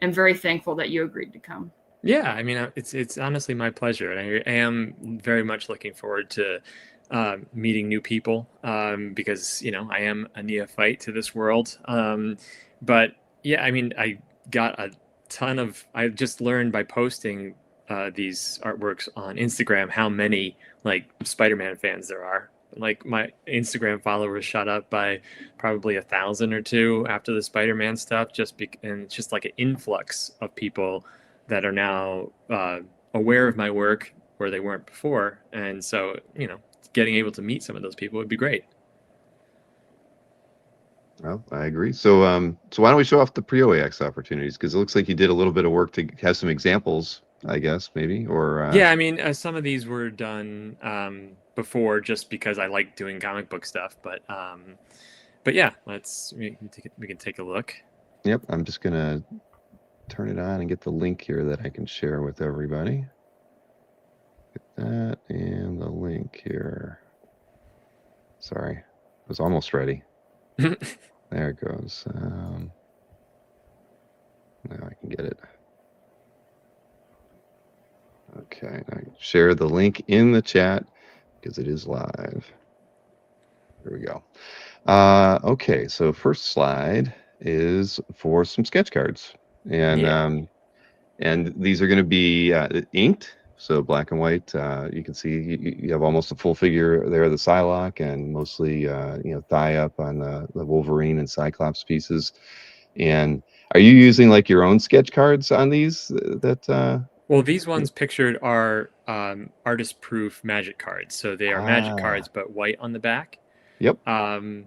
I'm very thankful that you agreed to come. Yeah, I mean, it's honestly my pleasure, and I am very much looking forward to meeting new people, because I am a neophyte to this world. But yeah, I mean, I just learned by posting these artworks on Instagram how many like Spider-Man fans there are. Like my Instagram followers shot up by probably 1,000 or 2 after the Spider-Man stuff, and it's just like an influx of people that are now aware of my work where they weren't before. And so, getting able to meet some of those people would be great. Well, I agree. So, so why don't we show off the pre-OAX opportunities? Because it looks like you did a little bit of work to have some examples, I guess, maybe, or yeah, I mean, some of these were done before, just because I like doing comic book stuff. But yeah, we can take a look. Yep, I'm just gonna turn it on and get the link here that I can share with everybody. Get that and the link here. Sorry, I was almost ready. There it goes. Now I can get it. Okay, I share the link in the chat because it is live. Here we go. Okay, so first slide is for some sketch cards, and and these are going to be inked, so black and white. You can see you have almost a full figure there of the Psylocke, and mostly thigh up on the Wolverine and Cyclops pieces. And are you using like your own sketch cards on these? Well, these ones pictured are artist proof magic cards, so they are magic cards but white on the back. Yep. And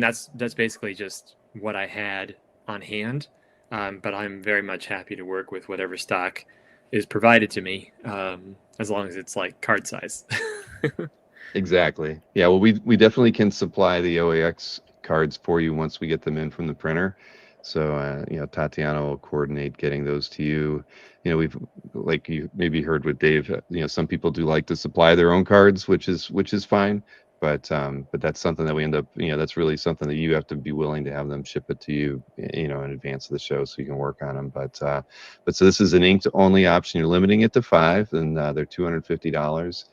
that's basically just what I had on hand. But I'm very much happy to work with whatever stock is provided to me, as long as it's like card size. Exactly. Yeah. Well, we definitely can supply the OAX cards for you once we get them in from the printer. So Tatiana will coordinate getting those to you. We've, like you maybe heard with Dave, some people do like to supply their own cards, which is fine. But that's something that we end up, that's really something that you have to be willing to have them ship it to you, in advance of the show so you can work on them. But so this is an inked only option. You're limiting it to 5, and they're $250.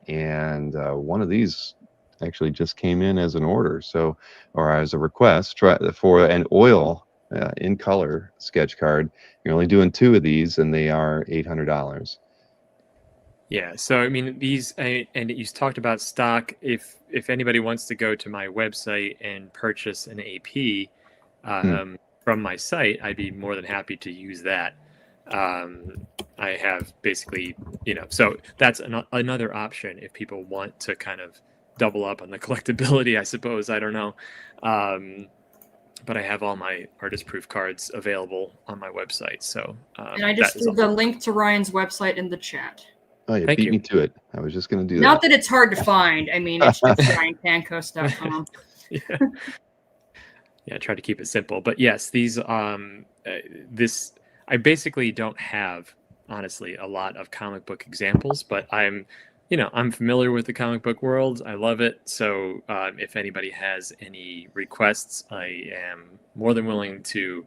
And one of these actually just came in as an order, or as a request for an oil in color sketch card. You're only doing 2 of these, and they are $800. Yeah, so I mean, and you talked about stock. If anybody wants to go to my website and purchase an AP from my site, I'd be more than happy to use that. I have basically, so that's another option if people want to kind of double up on the collectability, I suppose. I don't know. But I have all my artist proof cards available on my website. So and I just threw the link to Ryan's website in the chat. Oh, you beat me to it. I was just going to do Not that it's hard to find. I mean, it's just ryanpancoast.com. Yeah, I try to keep it simple. But yes, these I basically don't have, honestly, a lot of comic book examples, but I'm familiar with the comic book world. I love it. So if anybody has any requests, I am more than willing to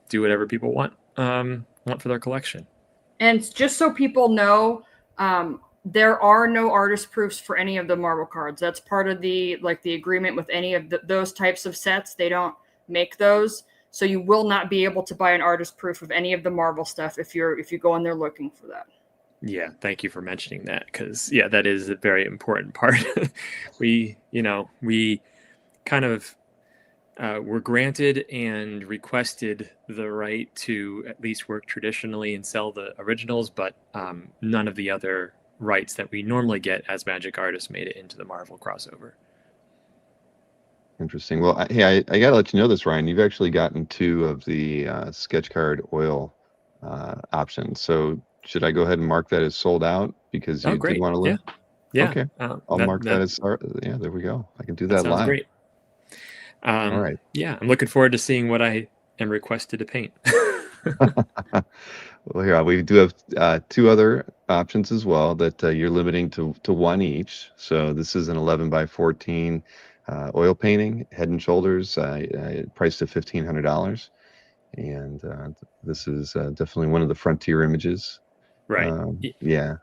do whatever people want for their collection. And just so people know, there are no artist proofs for any of the Marvel cards. That's part of the agreement with any of those types of sets. They don't make those, so you will not be able to buy an artist proof of any of the Marvel stuff if you go in there looking for that. Yeah, thank you for mentioning that, because that is a very important part. We kind of were granted and requested the right to at least work traditionally and sell the originals, but none of the other rights that we normally get as magic artists made it into the Marvel crossover. Interesting. Well, hey, I got to let you know this, Ryan. You've actually gotten 2 of the sketch card oil options. So should I go ahead and mark that as sold out because you did want to look? Yeah. Okay. I'll mark that as yeah. There we go. I can do that sounds live. Great. All right. Yeah, I'm looking forward to seeing what I am requested to paint. Well, here we do have 2 other options as well that you're limiting to one each. So this is an 11 by 14 oil painting, head and shoulders, priced at $1,500. And this is definitely one of the frontier images. Right. Yeah.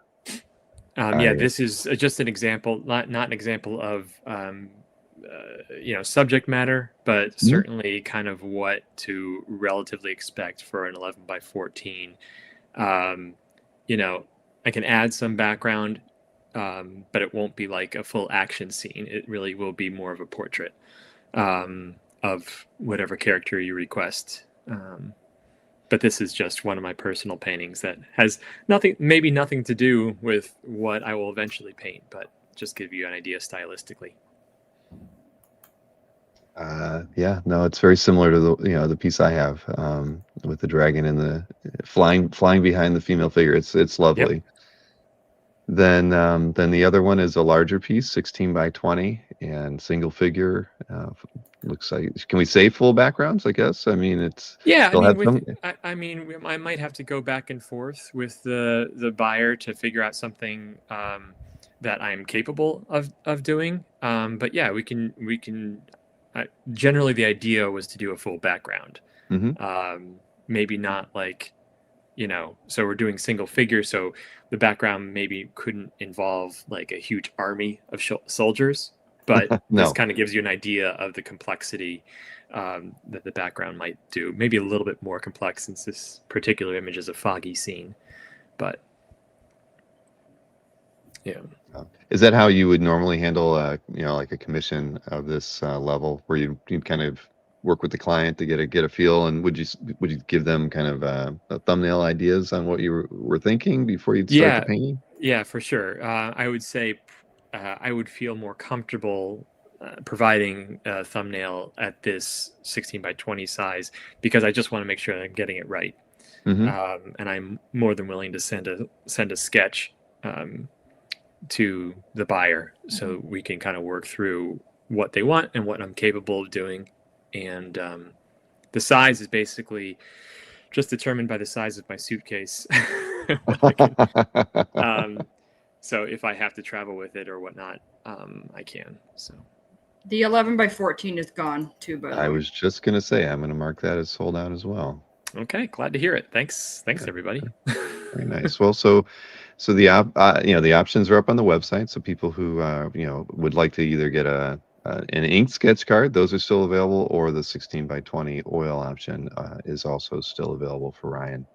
Yeah, this is just an example, not an example of subject matter, but certainly kind of what to relatively expect for an 11 by 14. I can add some background, but it won't be like a full action scene. It really will be more of a portrait of whatever character you request. But this is just one of my personal paintings that has maybe nothing to do with what I will eventually paint, but just give you an idea stylistically. Yeah, no, it's very similar to the piece I have with the dragon and the flying behind the female figure. It's lovely. Yep. Then the other one is a larger piece, 16 by 20 and single figure. Looks like, can we say full backgrounds? I guess. I mean, it's I might have to go back and forth with the buyer to figure out something that I'm capable of doing. But yeah, we can. Generally, the idea was to do a full background. Maybe not like, so we're doing single figure, so the background maybe couldn't involve like a huge army of soldiers, but no. This kind of gives you an idea of the complexity that the background might do. Maybe a little bit more complex since this particular image is a foggy scene, but yeah. Is that how you would normally handle, like a commission of this level, where you kind of work with the client to get a feel, and would you give them kind of a thumbnail ideas on what you were thinking before you'd start the painting? Yeah, for sure. I would say I would feel more comfortable providing a thumbnail at this 16 by 20 size, because I just want to make sure that I'm getting it right. And I'm more than willing to send a sketch to the buyer so we can kind of work through what they want and what I'm capable of doing. And the size is basically just determined by the size of my suitcase. So if I have to travel with it or whatnot, I can. So the 11 by 14 is gone too, but I was just gonna say, I'm gonna mark that as sold out as well. Okay, glad to hear it. Thanks everybody. Very nice. Well, so the the options are up on the website. So people who would like to either get an ink sketch card, those are still available, or the 16 by 20 oil option is also still available for Ryan.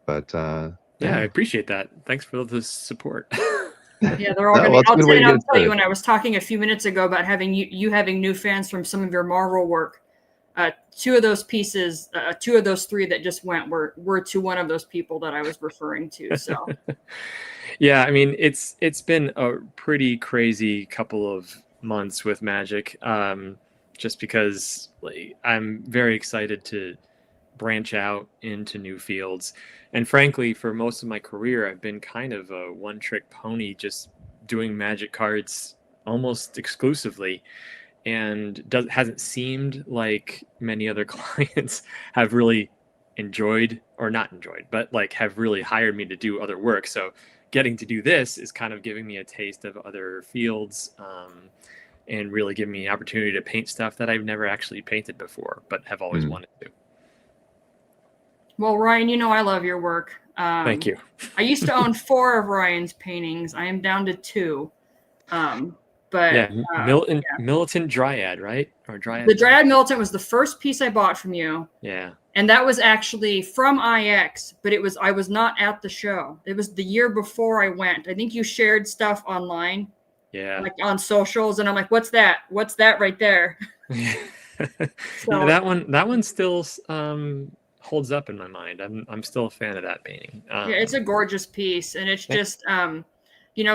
But yeah, I appreciate that. Thanks for the support. Yeah, they're all going to be. I'll tell you, when I was talking a few minutes ago about having you having new fans from some of your Marvel work, two of those pieces, two of those three that just went were to one of those people that I was referring to. So yeah, I mean, it's been a pretty crazy couple of months with Magic, just because I'm very excited to branch out into new fields. And frankly, for most of my career, I've been kind of a one-trick pony, just doing Magic cards almost exclusively. And hasn't seemed like many other clients have really enjoyed, or not enjoyed, but like have really hired me to do other work. So getting to do this is kind of giving me a taste of other fields, and really giving me an opportunity to paint stuff that I've never actually painted before, but have always wanted to. Well, Ryan, I love your work. Thank you. I used to own 4 of Ryan's paintings. I am down to 2. But yeah, Militant Dryad, right? Or Dryad. The Dryad Militant was the first piece I bought from you. Yeah. And that was actually from IX, but I was not at the show. It was the year before I went. I think you shared stuff online. Yeah. Like on socials, and I'm like, "What's that? What's that right there?" So, that one still holds up in my mind. I'm still a fan of that painting. Yeah, it's a gorgeous piece, and it's just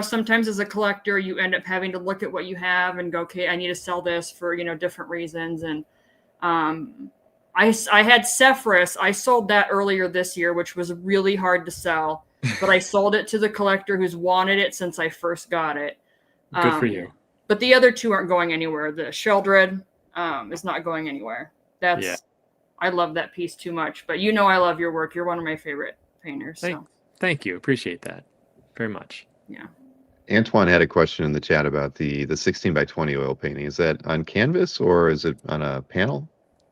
sometimes as a collector, you end up having to look at what you have and go, okay, I need to sell this for, different reasons. And I had Sephirus. I sold that earlier this year, which was really hard to sell, but I sold it to the collector who's wanted it since I first got it. Good for you. But the other 2 aren't going anywhere. The Sheldred is not going anywhere. I love that piece too much, but I love your work. You're one of my favorite painters. Thank you. Appreciate that. very much. Yeah. Antoine had a question in the chat about the 16 by 20 oil painting. Is that on canvas or is it on a panel?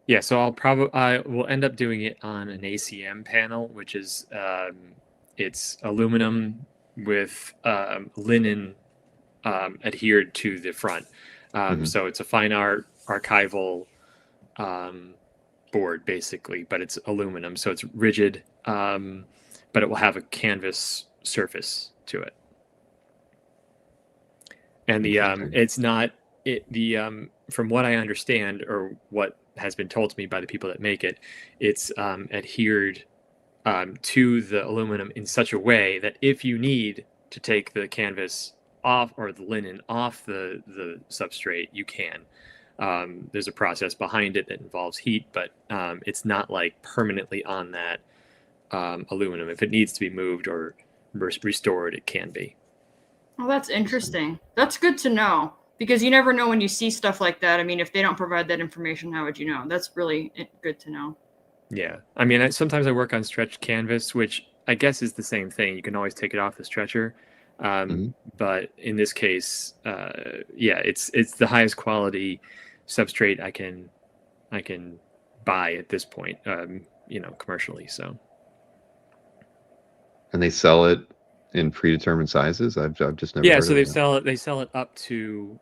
Yeah, so I will end up doing it on an ACM panel, which is it's aluminum with linen adhered to the front. So it's a fine art archival board basically, but it's aluminum, so it's rigid, but it will have a canvas surface to it. And the it's not it the from what I understand, or what has been told to me by the people that make it, it's adhered to the aluminum in such a way that if you need to take the canvas off or the linen off the substrate, you can. There's a process behind it that involves heat, but it's not like permanently on that aluminum. If it needs to be moved or restored, it can be. Oh, that's interesting. That's good to know, because you never know when you see stuff like that. I mean, if they don't provide that information, how would you know? That's really good to know. Yeah. I mean, sometimes I work on stretched canvas, which I guess is the same thing. You can always take it off the stretcher. But in this case, yeah, it's the highest quality substrate I can buy at this point, commercially. So. And they sell it in predetermined sizes. I've just never. Yeah, heard so of they sell it up to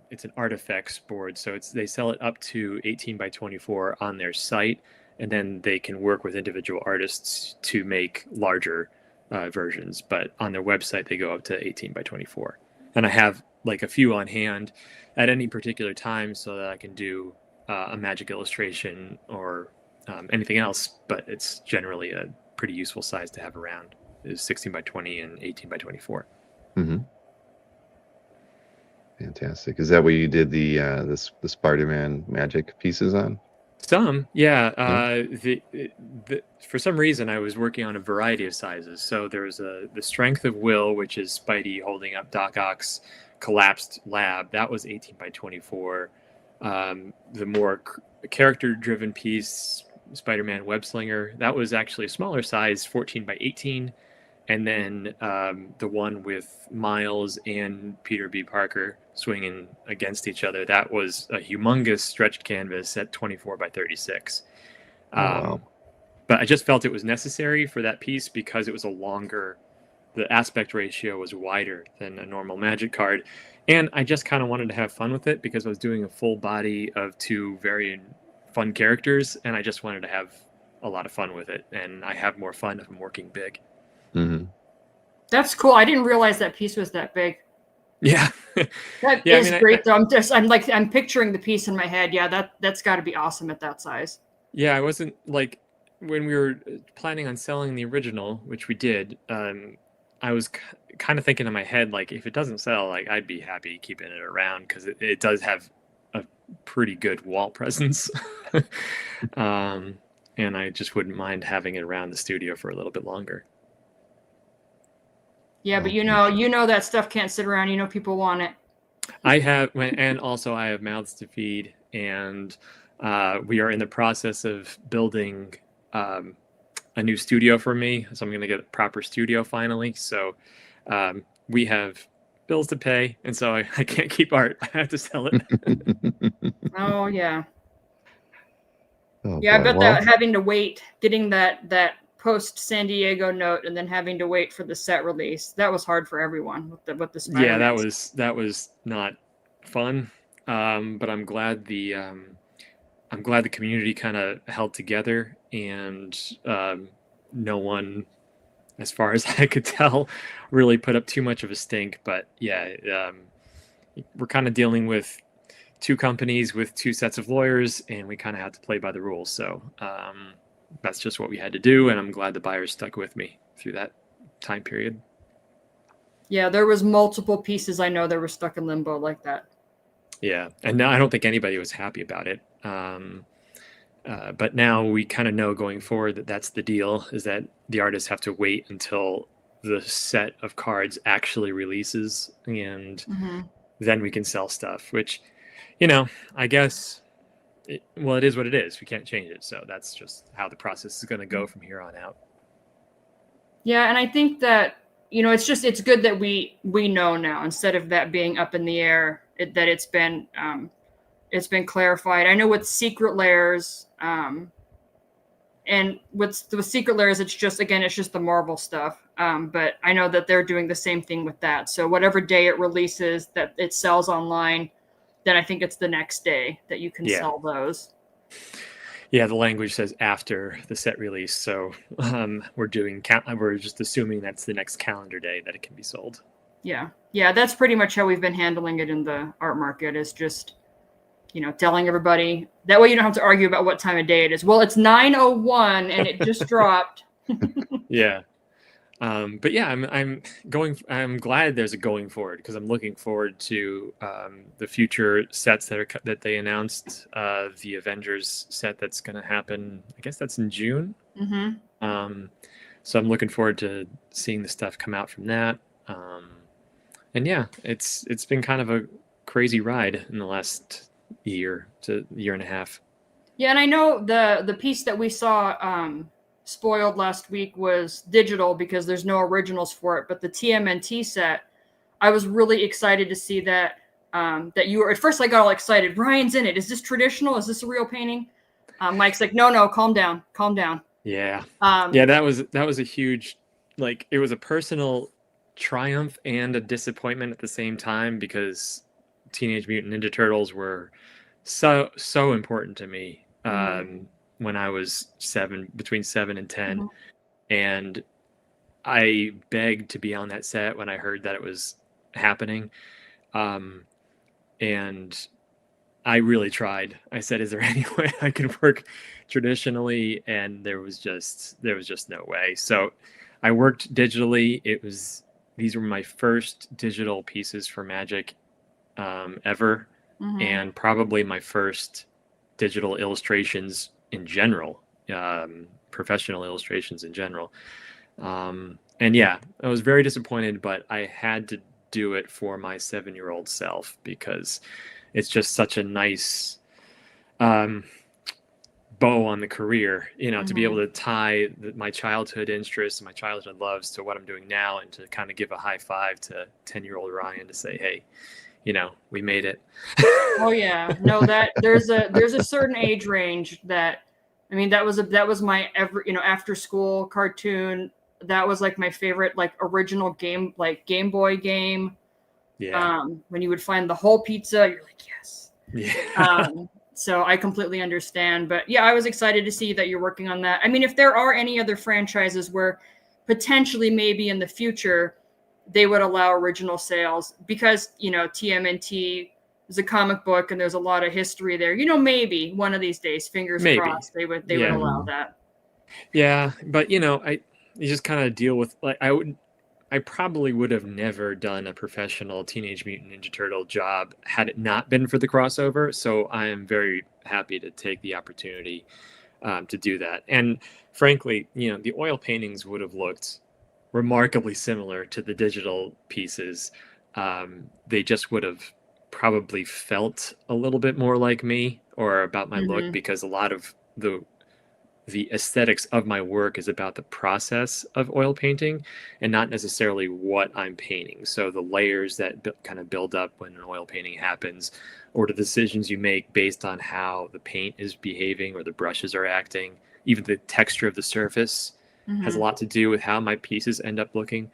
it's an artifacts board, so they sell it up to 18 by 24 on their site, and then they can work with individual artists to make larger versions. But on their website, they go up to 18 by 24, and I have like a few on hand at any particular time, so that I can do a magic illustration or anything else. But it's generally a pretty useful size to have around. Is 16 by 20 and 18 by 24. Fantastic. Is that what you did the Spider-Man magic pieces on? Some, yeah. For some reason, I was working on a variety of sizes. So there was the Strength of Will, which is Spidey holding up Doc Ock's collapsed lab. That was 18 by 24. The more character-driven piece, Spider-Man Web Slinger, that was actually a smaller size, 14 by 18. And then the one with Miles and Peter B. Parker swinging against each other, that was a humongous stretched canvas at 24 by 36. Wow. But I just felt it was necessary for that piece because it was a longer, the aspect ratio was wider than a normal Magic card. And I just kind of wanted to have fun with it because I was doing a full body of two very fun characters, and I just wanted to have a lot of fun with it. And I have more fun if I'm working big. That's cool. I didn't realize that piece was that big. Yeah. That is great though. I'm picturing the piece in my head. Yeah, that's got to be awesome at that size. Yeah, I wasn't like, when we were planning on selling the original, which we did, I was kind of thinking in my head, like, if it doesn't sell, like, I'd be happy keeping it around because it does have a pretty good wall presence. And I just wouldn't mind having it around the studio for a little bit longer. Yeah, but you know that stuff can't sit around. You know people want it. And also I have mouths to feed, and we are in the process of building a new studio for me. So I'm going to get a proper studio finally. So we have bills to pay, and so I can't keep art. I have to sell it. Oh yeah. Oh, yeah, boy. I bet that having to wait, getting that post San Diego note, and then having to wait for the set release, that was hard for everyone with the Spider-Man. Yeah, that was not fun. But I'm glad the community kind of held together, and no one, as far as I could tell, really put up too much of a stink. But yeah, we're kind of dealing with two companies with two sets of lawyers, and we kind of had to play by the rules. So that's just what we had to do, and I'm glad the buyers stuck with me through that time period. Yeah, there was multiple pieces I know that were stuck in limbo like that. Yeah, and now I don't think anybody was happy about it. But now we kind of know going forward that that's the deal, is that the artists have to wait until the set of cards actually releases, and then we can sell stuff, which, I guess, it is what it is. We can't change it. So that's just how the process is going to go from here on out. Yeah, and I think that it's good that we know now, instead of that being up in the air, that it's been clarified. I know with secret layers, and with secret layers, it's just the Marvel stuff. But I know that they're doing the same thing with that. So whatever day it releases, that it sells online, then I think it's the next day that you can sell those. Yeah, the language says after the set release, so we're just assuming that's the next calendar day that it can be sold. Yeah, that's pretty much how we've been handling it in the art market, is just telling everybody. That way you don't have to argue about what time of day it is. Well, it's 9:01 and it just dropped. Yeah. But yeah, I'm glad there's a going forward, because I'm looking forward to the future sets that they announced. The Avengers set that's going to happen, I guess that's in June. Mm-hmm. So I'm looking forward to seeing the stuff come out from that. And yeah, it's been kind of a crazy ride in the last year to year and a half. Yeah, and I know the piece that we saw spoiled last week was digital because there's no originals for it, but the TMNT set, I was really excited to see that you were. At first I got all excited. Ryan's in it. Is this traditional? Is this a real painting? Mike's like, no, calm down. Yeah. That was a huge, it was a personal triumph and a disappointment at the same time, because Teenage Mutant Ninja Turtles were so important to me when I was between 7 and 10. Mm-hmm. And I begged to be on that set when I heard that it was happening. And I really tried. I said, is there any way I could work traditionally? And there was just no way. So I worked digitally. These were my first digital pieces for Magic ever, and probably my first digital illustrations in general, professional illustrations in general. And yeah, I was very disappointed, but I had to do it for my 7-year-old self, because it's just such a nice bow on the career, to be able to tie my childhood interests and my childhood loves to what I'm doing now, and to kind of give a high five to 10-year-old Ryan to say, hey, we made it. Oh yeah, no, that there's a certain age range that, that was my after school cartoon. That was my favorite original game, Game Boy game. Yeah. When you would find the whole pizza, you're like, yes. Yeah. So I completely understand, but yeah, I was excited to see that you're working on that. If there are any other franchises where potentially maybe in the future they would allow original sales, because TMNT is a comic book and there's a lot of history there. Maybe one of these days, fingers crossed, they would allow that. Yeah, but you just kind of deal with I probably would have never done a professional Teenage Mutant Ninja Turtle job had it not been for the crossover. So I am very happy to take the opportunity to do that. And frankly, the oil paintings would have looked remarkably similar to the digital pieces. They just would have probably felt a little bit more like me, or about my look, because a lot of the aesthetics of my work is about the process of oil painting and not necessarily what I'm painting. So the layers that kind of build up when an oil painting happens, or the decisions you make based on how the paint is behaving or the brushes are acting, even the texture of the surface has a lot to do with how my pieces end up looking.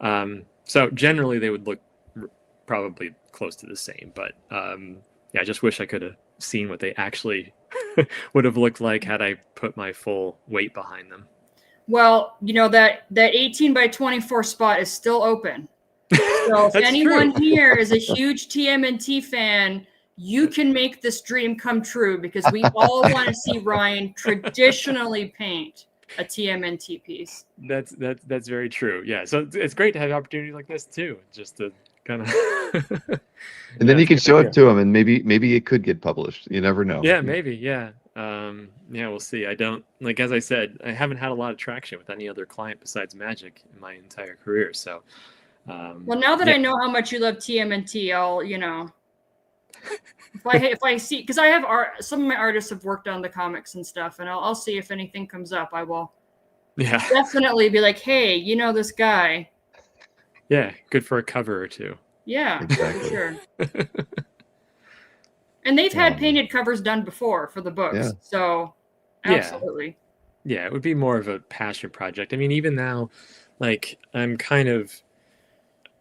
So generally they would look probably close to the same, but I just wish I could have seen what they actually would have looked like had I put my full weight behind them. Well, that 18 by 24 spot is still open. So if anyone here is a huge TMNT fan, you can make this dream come true, because we all want to see Ryan traditionally paint a TMNT piece. That's very true. Yeah. So it's great to have opportunities like this too, just to kind of and then you can show it to him, and maybe it could get published. You never know. Yeah, maybe. Yeah. We'll see. I don't, as I said, I haven't had a lot of traction with any other client besides Magic in my entire career. So well, now that I know how much you love TMNT, I'll if I see, because I have some of my artists have worked on the comics and stuff, and I'll see if anything comes up. I will definitely be like, hey, this guy. Yeah, good for a cover or two. Yeah, Exactly. for sure. And they've had Oh, painted covers done before for the books. Yeah. So absolutely. Yeah, it would be more of a passion project. I mean, even now, like I'm kind of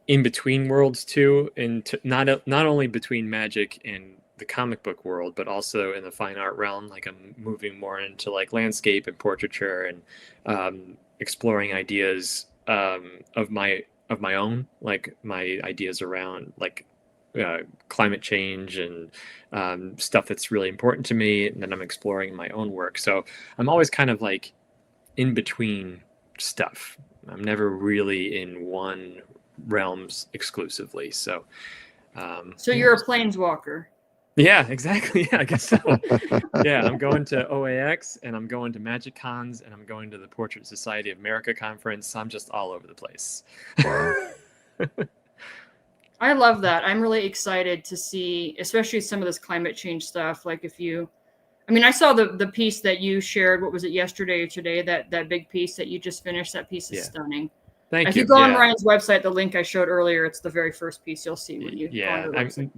in between worlds too, and not only between magic and the comic book world, but also in the fine art realm. Like I'm moving more into like landscape and portraiture, and exploring ideas of my own, like my ideas around like climate change and stuff that's really important to me, and then I'm exploring in my own work. So I'm always kind of like in between stuff. I'm never really in one realms exclusively. So So you're a planeswalker. yeah, exactly. Yeah, I guess so. Yeah, I'm going to OAX, and I'm going to Magic Cons, and I'm going to the Portrait Society of America conference. I'm just all over the place. Wow. I love that. I'm really excited to see, especially some of this climate change stuff. Like I mean, I saw the piece that you shared. What was it, yesterday or today? That big piece that you just finished. That piece is stunning. Thank if you. you go on Yeah. Ryan's website, the link I showed earlier, it's the very first piece you'll see when you go on Yeah, the website.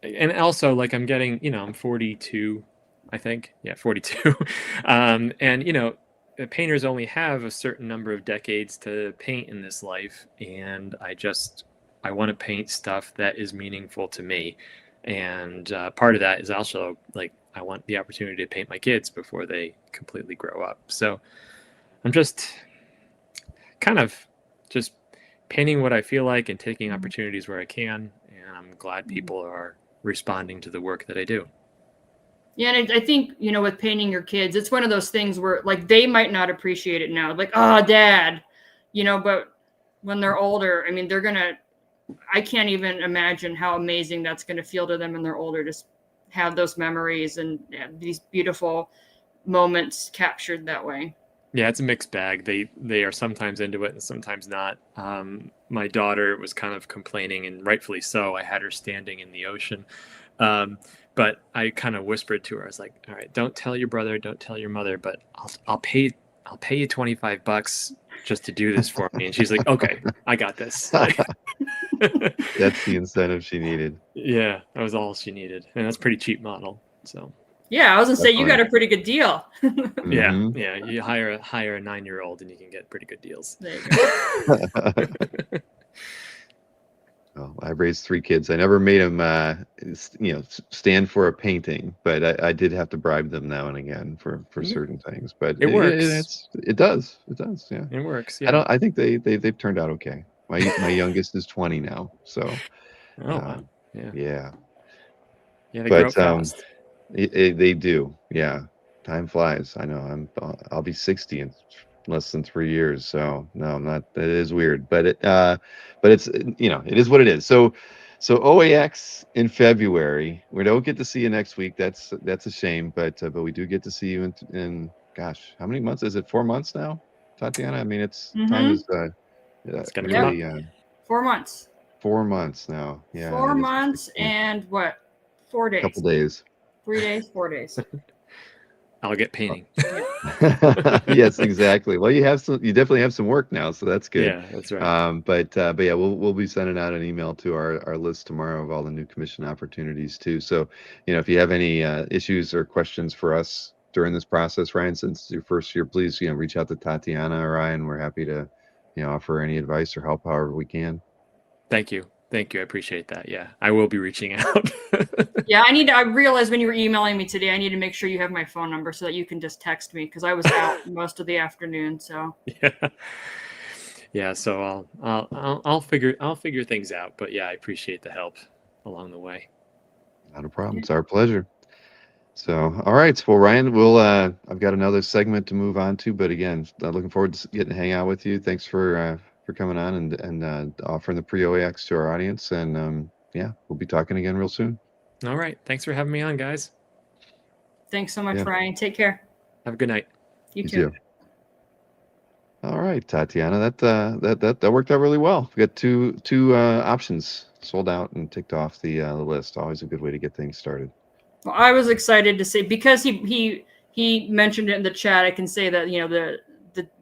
and also like I'm getting, I'm 42, I think. Yeah, 42. And painters only have a certain number of decades to paint in this life, and I want to paint stuff that is meaningful to me. And part of that is also like I want the opportunity to paint my kids before they completely grow up. So I'm just kind of just painting what I feel like and taking opportunities where I can. And I'm glad people are responding to the work that I do. Yeah, and I think, with painting your kids, it's one of those things where like they might not appreciate it now. Like, oh, Dad, but when they're older, I mean, I can't even imagine how amazing that's going to feel to them when they're older, just have those memories and these beautiful moments captured that way. Yeah, it's a mixed bag. They are sometimes into it and sometimes not. My daughter was kind of complaining, and rightfully so. I had her standing in the ocean, but I kind of whispered to her. I was like, "All right, don't tell your brother, don't tell your mother, but I'll pay you $25 just to do this for me." And she's like, "Okay, I got this." That's the incentive she needed. Yeah, that was all she needed, and that's a pretty cheap model. So. Yeah, I was gonna say you got a pretty good deal. Yeah, Mhm. yeah. You hire a 9-year-old, and you can get pretty good deals. There you go. Well, I raised 3 kids. I never made them, stand for a painting, but I did have to bribe them now and again for certain things. But It works. It does. Yeah. It works. Yeah. I think they've turned out okay. My youngest is 20 now, so Oh wow. Yeah. yeah. Yeah. They grow up But fast. they do. Yeah, time flies. I know. I'll be 60 in less than 3 years. So no, I'm not. That is weird, but it's it is what it is. So OAX in February. We don't get to see you next week. That's a shame. But we do get to see you in gosh, how many months is it? 4 months now, Tatiana. I mean, time is It's gonna really come up. 4 months. 4 months now. Yeah, 4 it is months and what? 4 days. couple days. 3 days, 4 days. I'll get painting. Yes, exactly. Well, you definitely have some work now, so that's good. Yeah, that's right. But yeah, we'll be sending out an email to our list tomorrow of all the new commission opportunities too. So, if you have any issues or questions for us during this process, Ryan, since it's your first year, please, reach out to Tatiana or Ryan. We're happy to, offer any advice or help however we can. Thank you. I appreciate that. Yeah, I will be reaching out. Yeah, I realized when you were emailing me today, I need to make sure you have my phone number so that you can just text me because I was out most of the afternoon. So yeah. So I'll figure things out. But yeah, I appreciate the help along the way. Not a problem. It's our pleasure. So, all right. Well, Ryan, I've got another segment to move on to, but again, looking forward to getting to hang out with you. Thanks for coming on and offering the Pre-OAX to our audience. And yeah, we'll be talking again real soon. All right. Thanks for having me on, guys. Thanks so much, Yeah. Ryan. Take care. Have a good night. You too. All right, Tatiana, that worked out really well. We got two options sold out and ticked off the list. Always a good way to get things started. Well, I was excited to say because he mentioned it in the chat. I can say that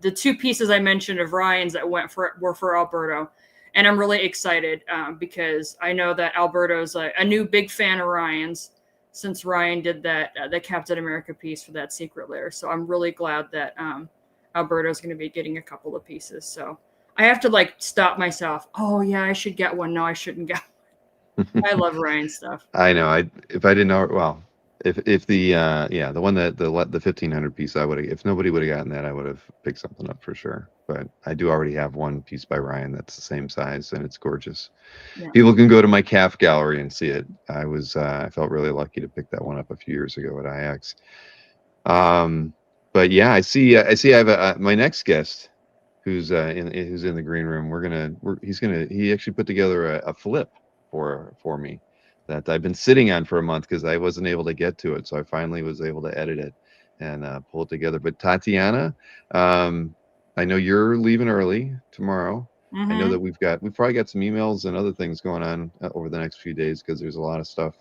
the 2 pieces I mentioned of Ryan's that were for Alberto, And I'm really excited because I know that Alberto's a new big fan of Ryan's since Ryan did that the Captain America piece for that Secret Lair. So I'm really glad that Alberto's going to be getting a couple of pieces. So I have to like stop myself. Oh yeah, I should get one. No, I shouldn't get one. I love Ryan stuff. I know. If I didn't know, well, if the the one that the 1500 piece, I would have, if nobody would have gotten that, I would have picked something up for sure. But I do already have one piece by Ryan that's the same size and it's gorgeous. Yeah. People can go to my calf gallery and see it. I felt really lucky to pick that one up a few years ago at IX. But yeah, I see I have my next guest who's in the green room. He actually put together a flip for me that I've been sitting on for a month because I wasn't able to get to it. So I finally was able to edit it and pull it together. But Tatiana, I know you're leaving early tomorrow. Mm-hmm. I know that we've probably got some emails and other things going on over the next few days because there's a lot of stuff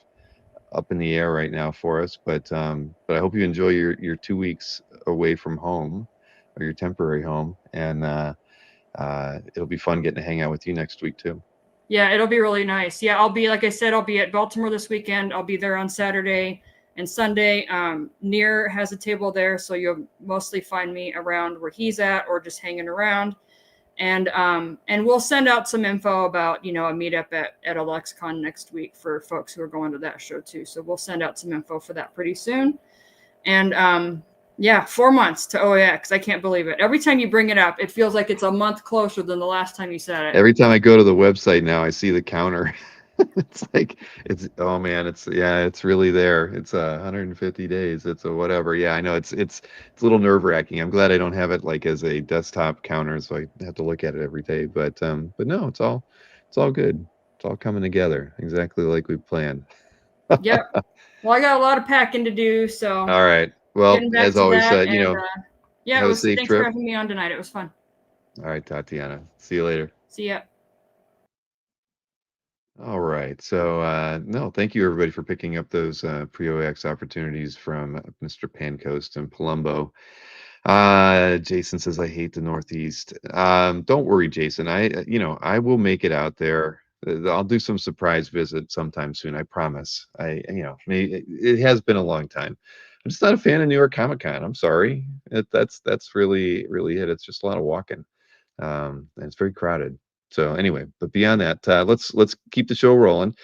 up in the air right now for us. But I hope you enjoy your 2 weeks away from home or your temporary home, and it'll be fun getting to hang out with you next week too. Yeah, it'll be really nice. Yeah, like I said, I'll be at Baltimore this weekend. I'll be there on Saturday and Sunday. Near has a table there, so you'll mostly find me around where he's at or just hanging around. And we'll send out some info about, a meetup at AlexCon next week for folks who are going to that show too. So we'll send out some info for that pretty soon. And 4 months to OAX. I can't believe it. Every time you bring it up, it feels like it's a month closer than the last time you said it. Every time I go to the website now, I see the counter. Oh man, it's really there. It's 150 days. It's a whatever. Yeah, I know it's a little nerve wracking. I'm glad I don't have it like as a desktop counter, so I have to look at it every day. But no, it's all good. It's all coming together exactly like we planned. Yep. Well, I got a lot of packing to do, so. All right. Well, as always, have a safe thanks trip. for having me on tonight. It was fun. All right, Tatiana. See you later. See ya. All right. So, no, thank you everybody for picking up those pre-OAX opportunities from Mr. Pancoast and Palumbo. Jason says, I hate the Northeast. Don't worry, Jason. I will make it out there. I'll do some surprise visit sometime soon. I promise. It has been a long time. I'm just not a fan of New York Comic Con. I'm sorry. That's really, really it. It's just a lot of walking. And it's very crowded. So anyway, but beyond that, let's keep the show rolling.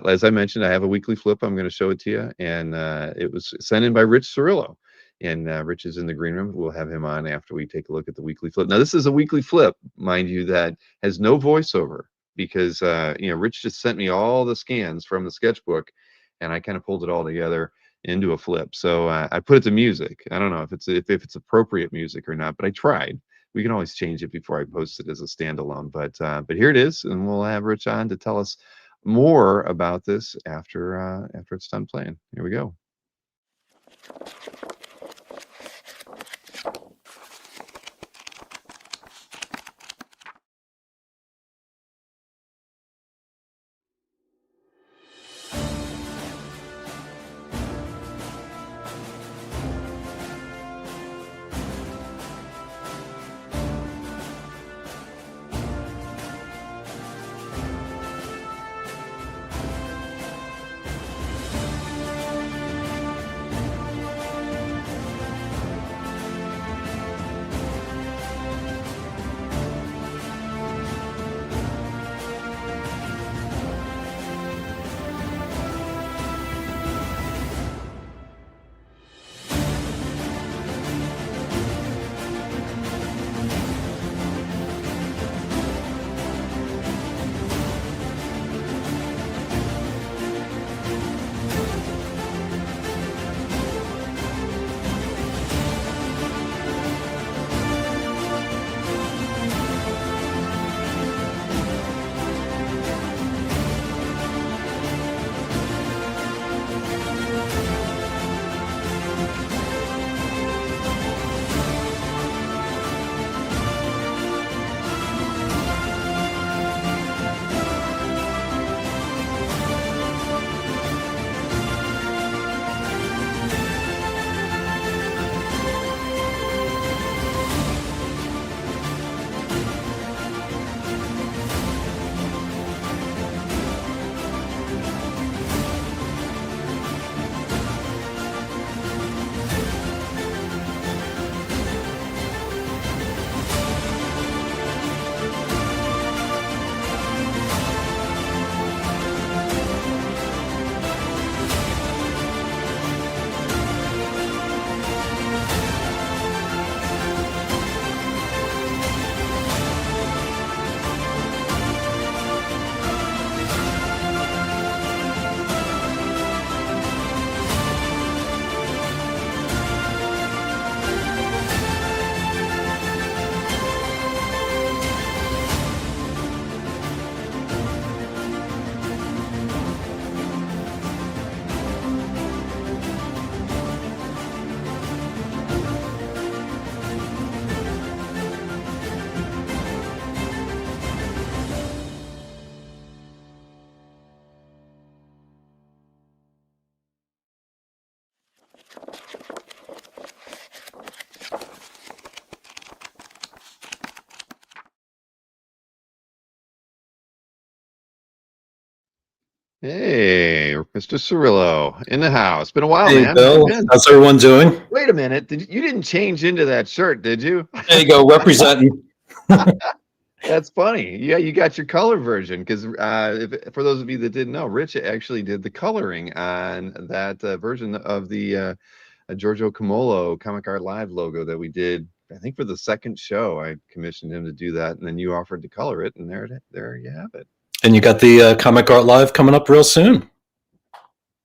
As I mentioned, I have a weekly flip. I'm going to show it to you, and it was sent in by Rich Cirillo, and Rich is in the green room. We'll have him on after we take a look at the weekly flip. Now, this is a weekly flip, mind you, that has no voiceover because Rich just sent me all the scans from the sketchbook, and I kind of pulled it all together into a flip. So I put it to music. I don't know if it's appropriate music or not, but I tried. We can always change it before I post it as a standalone, but here it is, and we'll have Rich on to tell us more about this after it's done playing. Here we go. Hey, Mr. Cirillo in the house. Been a while, Hey, man. How you Bill. been? How's everyone doing? Wait a minute. You didn't change into that shirt, did you? There you go, representing. That's funny. Yeah, you got your color version because for those of you that didn't know, Rich actually did the coloring on that version of the Giorgio Camolo Comic Art Live logo that we did. I think for the second show, I commissioned him to do that, and then you offered to color it, and there you have it. And you got the Comic Art Live coming up real soon.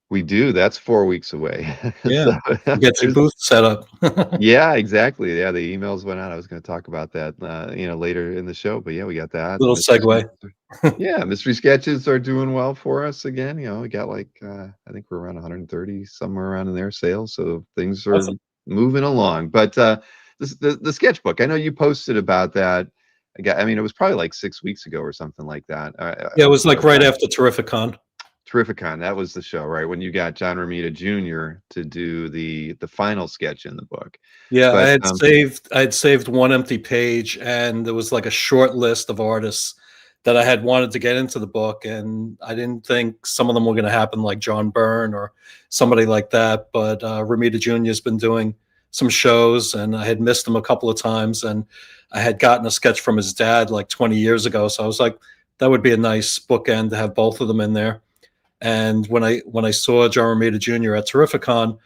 We do. That's 4 weeks away. Yeah, So, get your booth set up. yeah, exactly. Yeah, the emails went out. I was going to talk about that, later in the show, but yeah, we got that. Little segue. Yeah, mystery sketches are doing well for us again. We got like I think we're around 130, somewhere around in their sales, so things are Awesome. moving along. But the sketchbook, I know you posted about that. I mean, it was probably like 6 weeks ago or something like that. Yeah, it was like right after Terrificon. Terrificon, that was the show, right? When you got John Romita Jr. to do the final sketch in the book. Yeah, But I had saved one empty page, and there was like a short list of artists that I had wanted to get into the book, and I didn't think some of them were going to happen, like John Byrne or somebody like that. But Romita Jr. has been doing some shows, and I had missed him a couple of times, and I had gotten a sketch from his dad like 20 years ago, so I was like, that would be a nice bookend to have both of them in there. And when I saw John Romita Jr. at Terrificon,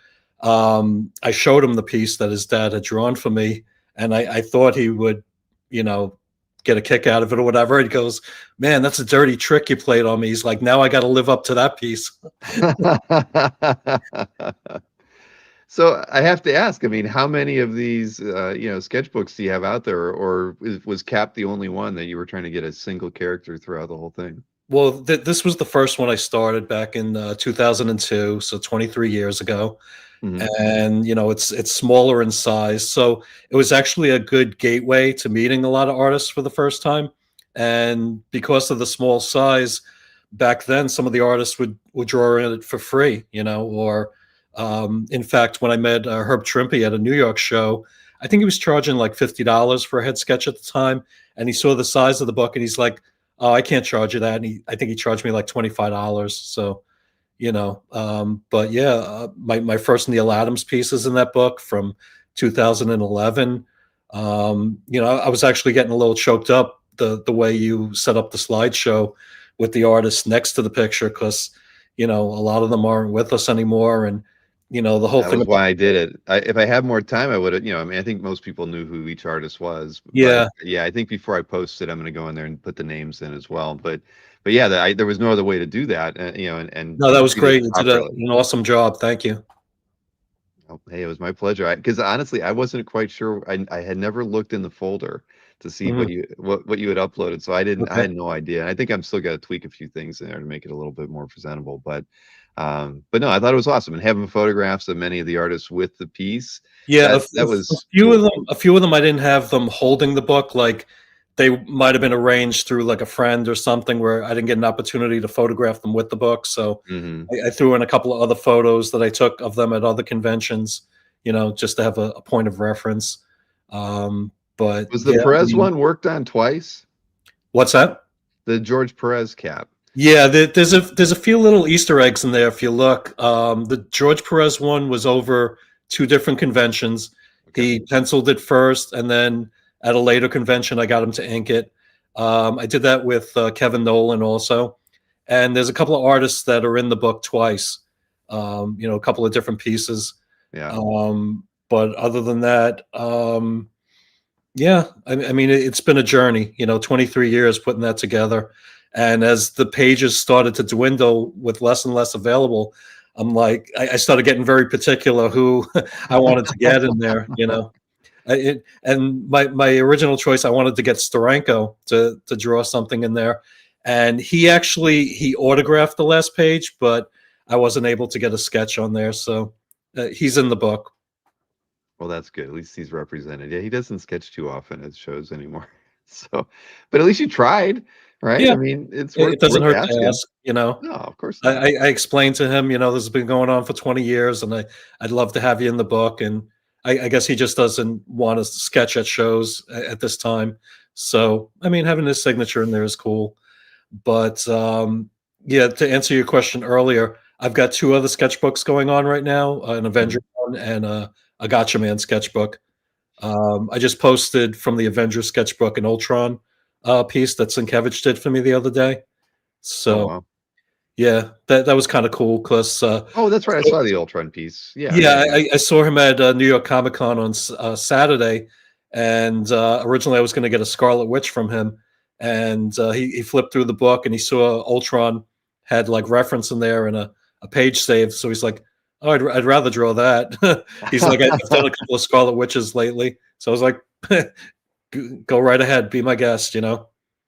I showed him the piece that his dad had drawn for me, and I thought he would, get a kick out of it or whatever. He goes, "Man, that's a dirty trick you played on me." He's like, "Now I got to live up to that piece." So I have to ask, I mean, how many of these, sketchbooks do you have out there, or was Cap the only one that you were trying to get a single character throughout the whole thing? Well, this was the first one I started back in 2002, so 23 years ago. Mhm. And it's smaller in size, so it was actually a good gateway to meeting a lot of artists for the first time. And because of the small size, back then some of the artists would draw in it for free, or in fact, when I met Herb Trimpe at a New York show, I think he was charging like $50 for a head sketch at the time, and he saw the size of the book and he's like, "Oh, I can't charge you that." And I think he charged me like $25. So but yeah, my first Neil Adams pieces in that book from 2011. I was actually getting a little choked up the way you set up the slideshow with the artists next to the picture, because a lot of them aren't with us anymore, and the whole That thing was about, why I did it. If I had more time, I would have, I mean, I think most people knew who each artist was, but yeah. yeah, I think before I posted, I'm going to go in there and put the names in as well. But yeah, there was no other way to do that, and No, that was treat it great. You did properly. an awesome job. Thank you. Oh, hey, it was my pleasure. Because honestly, I wasn't quite sure. I had never looked in the folder to see Mhm. what you had uploaded, so I didn't. I Okay. had no idea. I think I'm still got to tweak a few things in there to make it a little bit more presentable. But no, I thought it was awesome, and having photographs of many of the artists with the piece, Yeah, that was few cool. of them. A few of them, I didn't have them holding the book. Like they might have been arranged through like a friend or something, where I didn't get an opportunity to photograph them with the book. So Hmm. I threw in a couple of other photos that I took of them at other conventions, just to have a point of reference. But Was the yeah, I Perez mean, one worked on twice? what's that? The George Perez cap. Yeah, there's a few little Easter eggs in there if you look. The George Perez one was over two different conventions. Okay. He penciled it first, and then at a later convention, I got him to ink it. I did that with Kevin Nolan also, and there's a couple of artists that are in the book twice. A couple of different pieces. Yeah. But other than that, yeah, I mean, it's been a journey. 23 years putting that together. And as the pages started to dwindle with less and less available, I'm like, I started getting very particular who I wanted to get in there. And my original choice, I wanted to get Steranko to draw something in there, and he autographed the last page, but I wasn't able to get a sketch on there, so he's in the book. Well, that's good. At least he's represented. Yeah, he doesn't sketch too often at shows anymore. So, but at least you tried, right? Yeah, I mean, it's it doesn't worth hurt to asking. ask. No, of course I, not. I I explained to him, this has been going on for 20 years, and I'd love to have you in the book. And I guess he just doesn't want to sketch at shows at this time. So, I mean, having his signature in there is cool. But Yeah, to answer your question earlier, I've got two other sketchbooks going on right now, an Avenger one and a Gotcha Man sketchbook. I just posted from the Avenger sketchbook an Ultron piece that Sienkiewicz did for me the other day. Oh So wow. yeah, that was kind of cool because Oh, that's right. I saw the Ultron piece. Yeah, yeah, yeah, yeah. I saw him at New York Comic Con on Saturday, and originally I was going to get a Scarlet Witch from him, and he flipped through the book and he saw Ultron had like reference in there and a page saved, so he's like, "Oh, I'd rather draw that." He's like, "I've done a couple of Scarlet Witches lately," so I was like, "Go right ahead, be my guest," you know.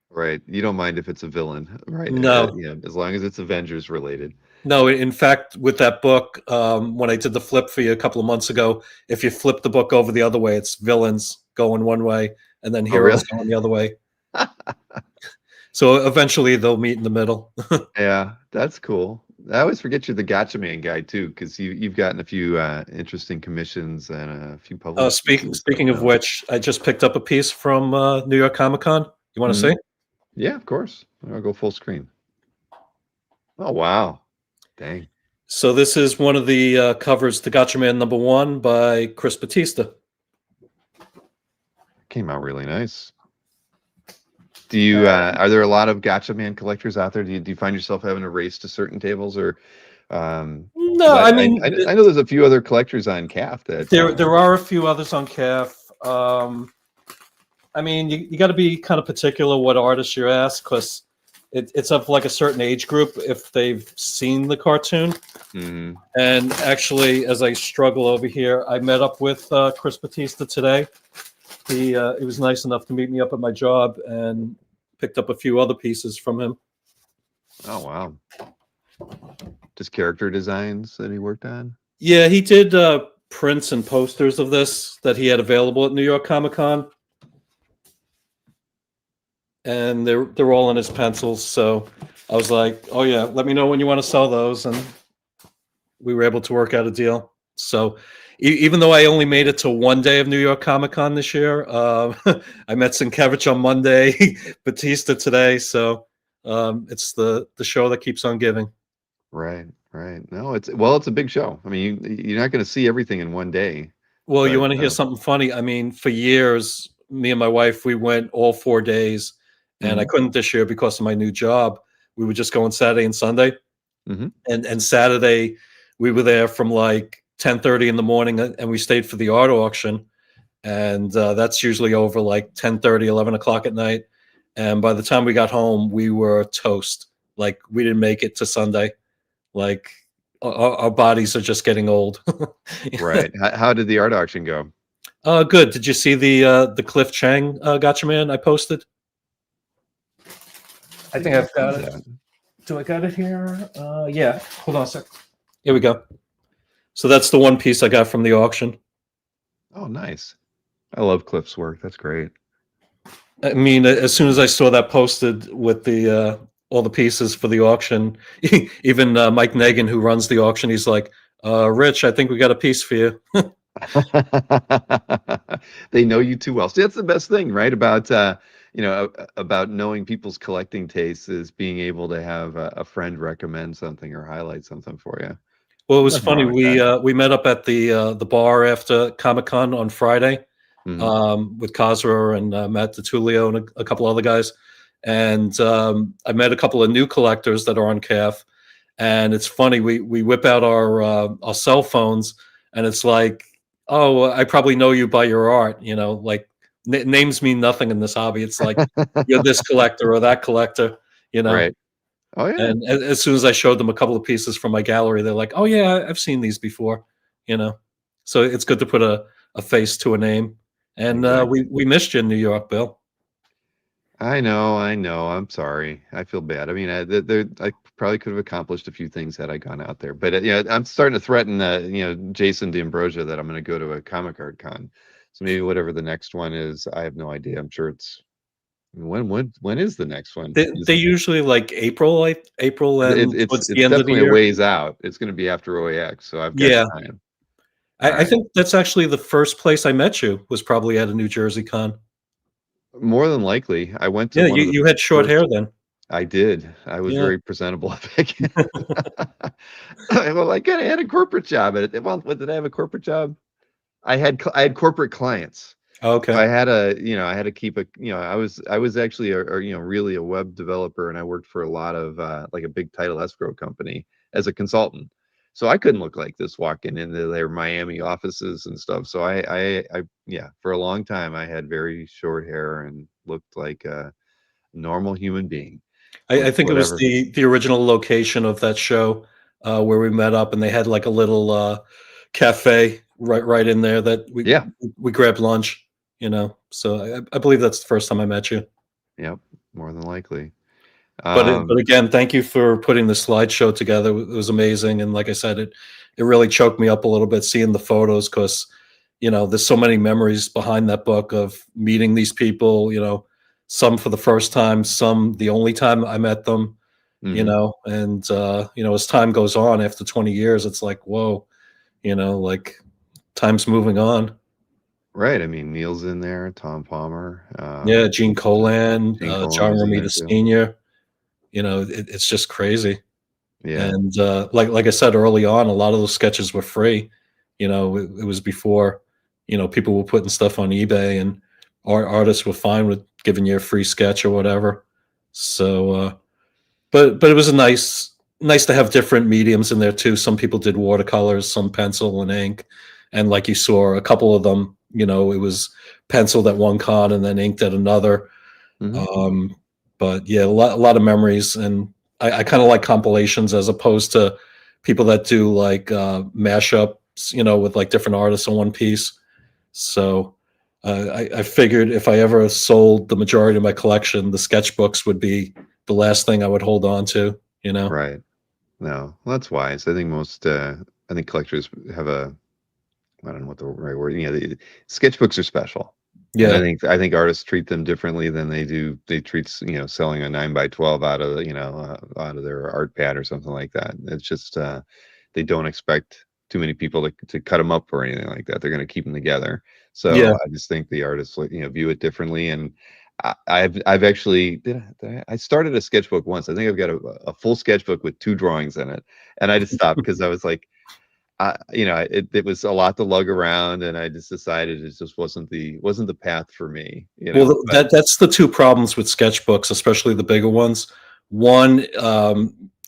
Right. You don't mind if it's a villain, right? No, You know, as long as it's Avengers related. no, in fact, with that book, when I did the flip for you a couple of months ago, if you flip the book over the other way, it's villains going one way and then Oh, really? heroes going the other way. So eventually they'll meet in the middle. Yeah, that's cool. I always forget you're the Gotcha Man guy too, because you've gotten a few interesting commissions and a few published pieces. Speaking of which, I just picked up a piece from New York Comic Con. You want to see? Yeah, of course. I'll go full screen. Oh wow, dang! So this is one of the covers to Gotcha Man #1 by Chris Batista. Came out really nice. Do you are there a lot of Gotcha Man collectors out there? Do you find yourself having to race to certain tables, or No, 'cause I mean I know there's a few other collectors on CAF that there are a few others on CAF. I mean, you got to be kind of particular what artists you ask because it's of like a certain age group if they've seen the cartoon. Mhm. And actually, as I struggle over here, I met up with Chris Batista today. He was nice enough to meet me up at my job and picked up a few other pieces from him. Oh wow, just character designs that he worked on. Yeah, he did prints and posters of this that he had available at New York Comic Con. And they're all in his pencils. So I was like, "Oh yeah, let me know when you want to sell those," and we were able to work out a deal. So even though I only made it to one day of New York Comic Con this year, I met Sienkiewicz on Monday, Batista today. So it's the show that keeps on giving. Right, right. No, it's a big show. I mean, you're not going to see everything in one day, Well, you but want to hear something funny? I mean, for years, me and my wife, we went all 4 days, and I mhm, couldn't this year because of my new job. We would just go on Saturday and Sunday. mhm. And Saturday we were there from like 10:30 in the morning and we stayed for the art auction, and that's usually over like 10:30, 11 o'clock at night, and by the time we got home we were toast. Like we didn't make it to Sunday. Like our bodies are just getting old. Right. How did the art auction go? Good. Did you see the Cliff Chang Gotcha Man I posted? I think I've got it. Do I got it here? Yeah. Hold on a sec. Here we go. So that's the one piece I got from the auction. Oh, nice. I love Cliff's work. That's great. I mean, as soon as I saw that posted with the all the pieces for the auction, even Mike Negan, who runs the auction, he's like, "Rich, I think we got a piece for you." They know you too well. See, that's the best thing, right? About about knowing people's collecting tastes is being able to have a friend recommend something or highlight something for you. Well, it was Nothing wrong funny. with that. We met up at the bar after Comic Con on Friday Mhm. with Kazra and Matt DiTullio and a couple other guys, and I met a couple of new collectors that are on CAF. And it's funny, we whip out our cell phones, and it's like, "Oh, I probably know you by your art," you know, like names mean nothing in this hobby. It's like you're this collector or that collector, you know. Right. Oh yeah. And as soon as I showed them a couple of pieces from my gallery, they're like, "Oh yeah, I've seen these before," you know. So it's good to put a face to a name. And Exactly. we missed you in New York, Bill. I know. I know. I'm sorry. I feel bad. I mean, I probably could have accomplished a few things had I gone out there. But yeah, I'm starting to threaten, Jason D'Ambrosia that I'm going to go to a comic art con. So maybe whatever the next one is, I have no idea. I'm sure it's when is the next one? They usually like April, April and towards the It's end of the definitely a year. ways out. It's going to be after OAX, so I've got Yeah, time. All I right. think that's actually the first place I met you was probably at a New Jersey con. More than likely, I went to Yeah, one of the you had short first. hair then. I did. I was Yeah. very presentable back then. Well, I kind of had a corporate job. Well, did I have a corporate job? I had corporate clients. Okay. I had a, I had to keep a, I was actually really a web developer, and I worked for a lot of like a big title escrow company as a consultant. So I couldn't look like this walking into their Miami offices and stuff. So yeah, for a long time I had very short hair and looked like a normal human being I with think it was whatever. the original location of that show where we met up, and they had like a little cafe right in there that Yeah. we grabbed lunch. So I believe that's the first time I met you. Yep. More than likely. But again, thank you for putting the slideshow together. It was amazing, and like I said, it really choked me up a little bit seeing the photos because there's so many memories behind that book of meeting these people. Some for the first time, some the only time I met them. mhm. And as time goes on, after 20 years, it's like whoa, like time's moving on. Right. I mean, Neil's in there, Tom Palmer, Yeah, Gene Colan, Gene Colan John was in there Romita too. Sr. It's just crazy. Yeah. And like I said early on, a lot of those sketches were free. It was before people were putting stuff on eBay, and artists were fine with giving you a free sketch or whatever. So, but it was nice to have different mediums in there too. Some people did watercolors, some pencil and ink, and like you saw, a couple of them, it was penciled at one con and then inked at another. Mhm. But yeah, a lot of memories, and I kind of like compilations as opposed to people that do like mashups, with like different artists in one piece. So I figured if I ever sold the majority of my collection, the sketchbooks would be the last thing I would hold on to. Right. No, well, that's wise. I think I think collectors have I don't know what the right word. The sketchbooks are special, and Yeah, I think artists treat them differently than they treat selling a 9 by 12 out of their art pad or something like that. It's just they don't expect too many people to cut them up or anything like that. They're going to keep them together. So yeah. I just think the artists view it differently. And I've actually I started a sketchbook once. I think I've got a full sketchbook with 2 drawings in it, and I just stopped because I was like, it was a lot to lug around, and I just decided it just wasn't the path for me. Well, But that's the two problems with sketchbooks, especially the bigger ones. One,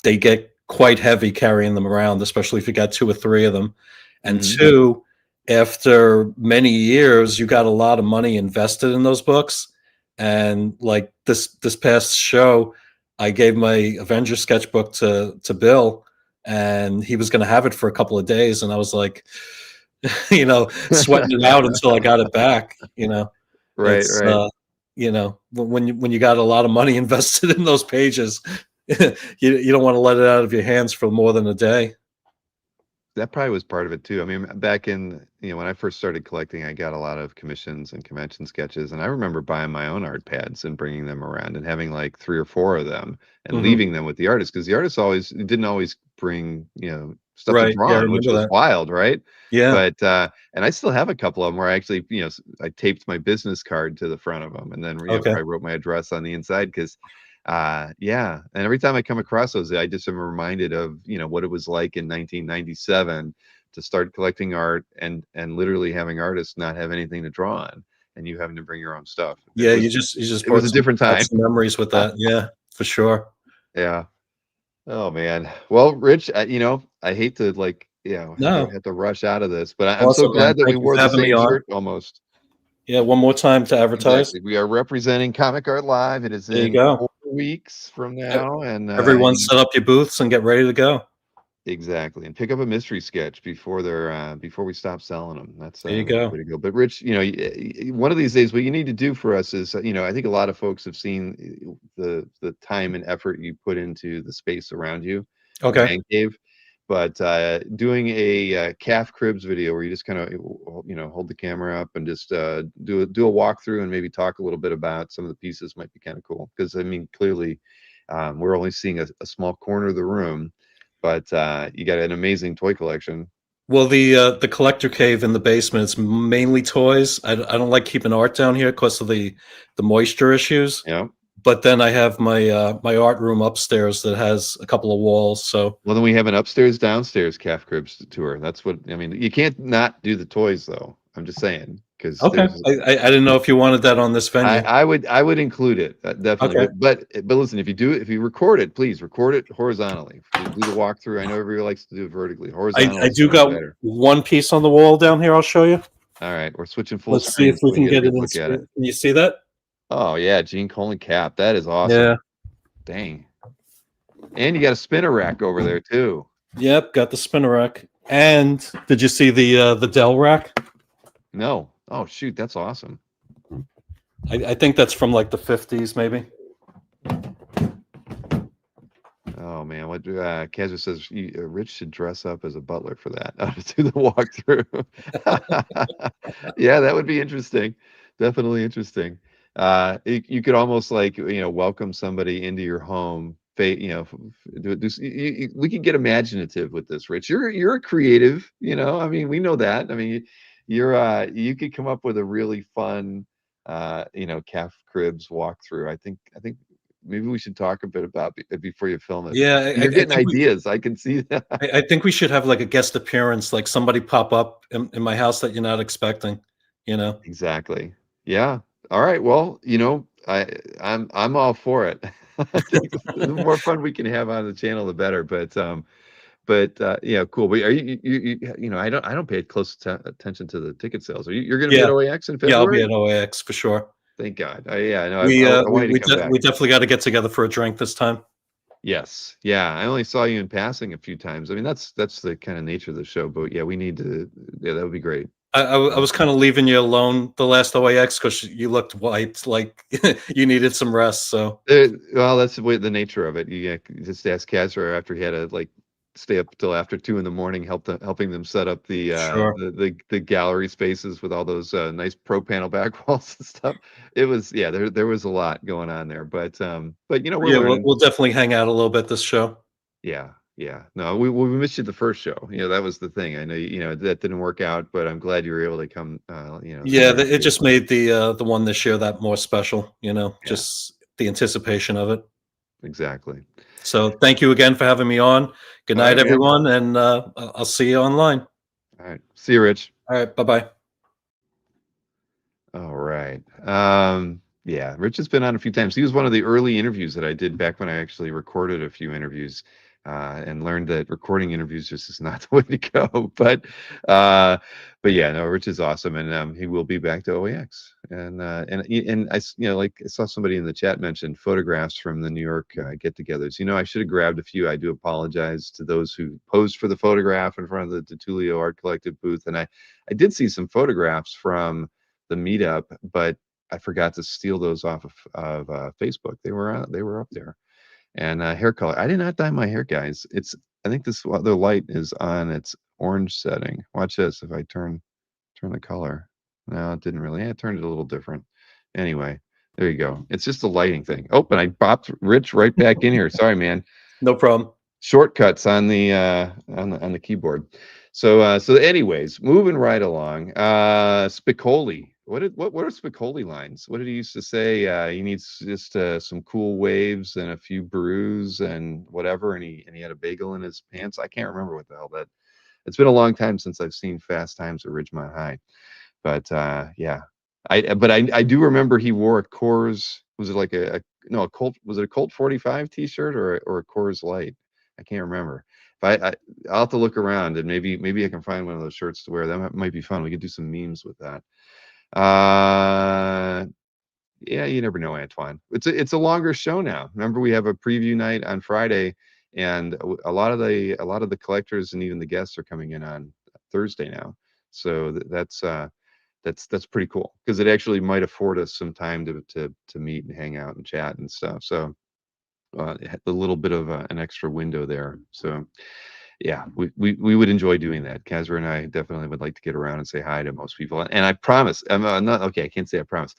they get quite heavy carrying them around, especially if you got 2 or 3 of them. And mhm. two, after many years, you got a lot of money invested in those books. And like this past show, I gave my Avengers sketchbook to Bill, and he was going to have it for a couple of days, and I was like, sweating it out until I got it back. Right, It's right. when you got a lot of money invested in those pages, you don't want to let it out of your hands for more than a day. That probably was part of it too. I mean, back in, when I first started collecting, I got a lot of commissions and convention sketches, and I remember buying my own art pads and bringing them around and having like 3 or 4 of them and Hmm. leaving them with the artist, because the artists always didn't always bring, stuff to Right. draw Yeah, I on, which remember was that. wild, right? Yeah. But and I still have a couple of them where I actually, I taped my business card to the front of them, and then Okay. I wrote my address on the inside, because yeah, and every time I come across those, I just am reminded of what it was like in 1997 to start collecting art, and literally having artists not have anything to draw on, and you having to bring your own stuff. Yeah, you just It was brought a different back time. some memories with that. Yeah, for sure. Yeah. Oh man. Well, Rich, I hate to No, have to rush out of this, but I'm so awesome, man. glad that we Thank you wore for the having me same on. shirt almost. Yeah, one more time to advertise. Exactly. We are representing Comic Art Live. It is There you in go. 4 weeks from E- now, and Everyone set up your booths and get ready to go. exactly, and pick up a mystery sketch before we stop selling them. There you That's the go. way to go. But Rich, one of these days, what you need to do for us is, I think a lot of folks have seen the time and effort you put into the space around you, the Okay. man cave. But doing a calf cribs video where you just kind of hold the camera up and just do a walkthrough and maybe talk a little bit about some of the pieces might be kind of cool, because I mean, clearly we're only seeing a small corner of the room, but you got an amazing toy collection. Well, the collector cave in the basement is mainly toys. I don't like keeping art down here because of the moisture issues. Yeah. but then I have my art room upstairs that has a couple of walls. So Well, then we have an upstairs, downstairs calf cribs tour. That's what I mean. You can't not do the toys, though. I'm just saying because okay, there's. I didn't know if you wanted that on this venue. I would include it definitely, Okay, but listen, if you record it, please record it horizontally. Do the walkthrough. I know everybody likes to do it vertically. Horizontal I is do so much got better. one piece on the wall down here. I'll show you. All right, we're switching full Let's see screen if so we we can can get a get it good in look at it. screen. Can you see that? Oh yeah, Gene Colan cap. That is awesome. Yeah. Dang. And you got a spinner rack over there too. Yep, got the spinner rack. And did you see the Dell rack? No. Oh shoot, that's awesome. I think that's from like the 50s, maybe. Oh man, what Kazra says Rich should dress up as a butler for that to do the walkthrough. Yeah, that would be interesting. Definitely interesting. You could almost like welcome somebody into your home. We can get imaginative with this, Rich. You're a creative. I mean, we know that. I mean, you could come up with a really fun calf cribs walkthrough. I think maybe we should talk a bit about it before you film it. Yeah, You're getting ideas. I can see that. I think we should have like a guest appearance, like somebody pop up in my house that you're not expecting. Exactly. Yeah. All right. Well, I'm all for it. I think the more fun we can have on the channel, the better. But yeah, cool. But are I don't pay close attention to the ticket sales. You're going to be Yeah, at OAX in yeah, I'll be February? at OAX for sure. Thank God. Yeah, I know. We I we wanted to we, come back. we definitely got to get together for a drink this time. Yes. Yeah. I only saw you in passing a few times. I mean, that's the kind of nature of the show. But yeah, we need to. Yeah, that would be great. I was kind of leaving you alone the last OAX because you looked white, like you needed some rest. So Well, that's the nature of it. You just ask Kazra after he had to like stay up till after 2 in the morning, helping them set up sure. the gallery spaces with all those nice pro panel back walls and stuff. It was there was a lot going on there, but we're Yeah, we'll, learning. we'll definitely hang out a little bit this show. Yeah, yeah. No, we missed you the first show. That was the thing. I know that didn't work out, but I'm glad you were able to come. Yeah, Here. it just made the one this year that more special. Yeah. Just the anticipation of it. Exactly. So thank you again for having me on. Good All night, right, man. everyone, and I'll see you online. All right. See you, Rich. All right, bye-bye. All right. Yeah, Rich has been on a few times. He was one of the early interviews that I did back when I actually recorded a few interviews, and learned that recording interviews just is not the way to go. But yeah, no, Rich is awesome, and he will be back to OAX. And I saw somebody in the chat mention photographs from the New York get-togethers. I should have grabbed a few. I do apologize to those who posed for the photograph in front of the Tullio Art Collective booth, and I did see some photographs from the meetup, but I forgot to steal those off of Facebook. They were up there. And hair color. I did not dye my hair, guys. I think this the light is on its orange setting. Watch this. If I turn the color. No, it didn't really. It turned it a little different. Anyway, there you go. It's just a lighting thing. Oh, and I popped Rich right back in here. Sorry, man. No problem. Shortcuts on the keyboard. So anyways, moving right along. Spicoli. What are Spicoli lines? What did he used to say? He needs just some cool waves and a few brews and whatever, and he had a bagel in his pants. I can't remember what the hell that. It's been a long time since I've seen Fast Times at Ridgemont High, but yeah, I do remember he wore a Coors. Was it like a Colt? Was it a Colt 45 T-shirt or a Coors Light? I can't remember. I'll have to look around and maybe I can find one of those shirts to wear. That might be fun. We could do some memes with that. Yeah, you never know, Antoine. It's a longer show now. Remember, we have a preview night on Friday, and a lot of the collectors and even the guests are coming in on Thursday now. So that's pretty cool because it actually might afford us some time to meet and hang out and chat and stuff. So a little bit of an extra window there. So yeah, we would enjoy doing that. Kazra and I definitely would like to get around and say hi to most people. And I promise, I'm not okay. I can't say I promise.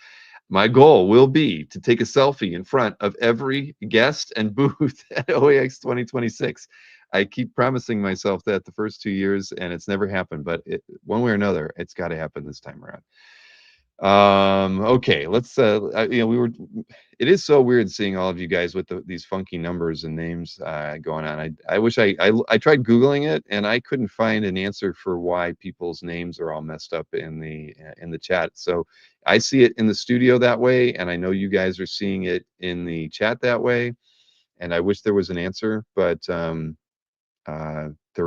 My goal will be to take a selfie in front of every guest and booth at OAX 2026. I keep promising myself that the first 2 years, and it's never happened. But one way or another, it's got to happen this time around. Okay, let's we were, it is so weird seeing all of you guys with these funky numbers and names going on. I wish I tried Googling it and I couldn't find an answer for why people's names are all messed up in the chat. So I see it in the studio that way, and I know you guys are seeing it in the chat that way, and I wish there was an answer, but there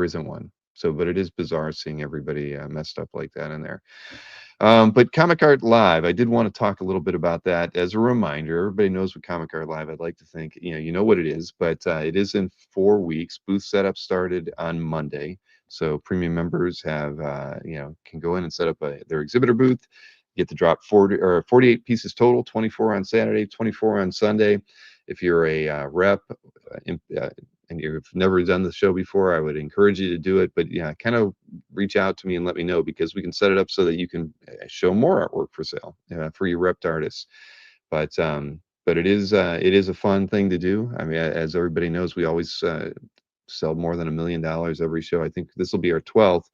isn't one. So, but it is bizarre seeing everybody messed up like that in there. But Comic Art Live, I did want to talk a little bit about that as a reminder. Everybody knows what Comic Art Live, I'd like to think, you know what it is, but it is in 4 weeks. Booth setup started on Monday. So premium members have, can go in and set up their exhibitor booth, get to drop 48 pieces total, 24 on Saturday, 24 on Sunday. If you're a rep, and you've never done the show before, I would encourage you to do it. But yeah, kind of reach out to me and let me know, because we can set it up so that you can show more artwork for sale for your repped artists. But it is a fun thing to do. I mean, as everybody knows, we always sell more than $1 million every show. I think this will be our 12th.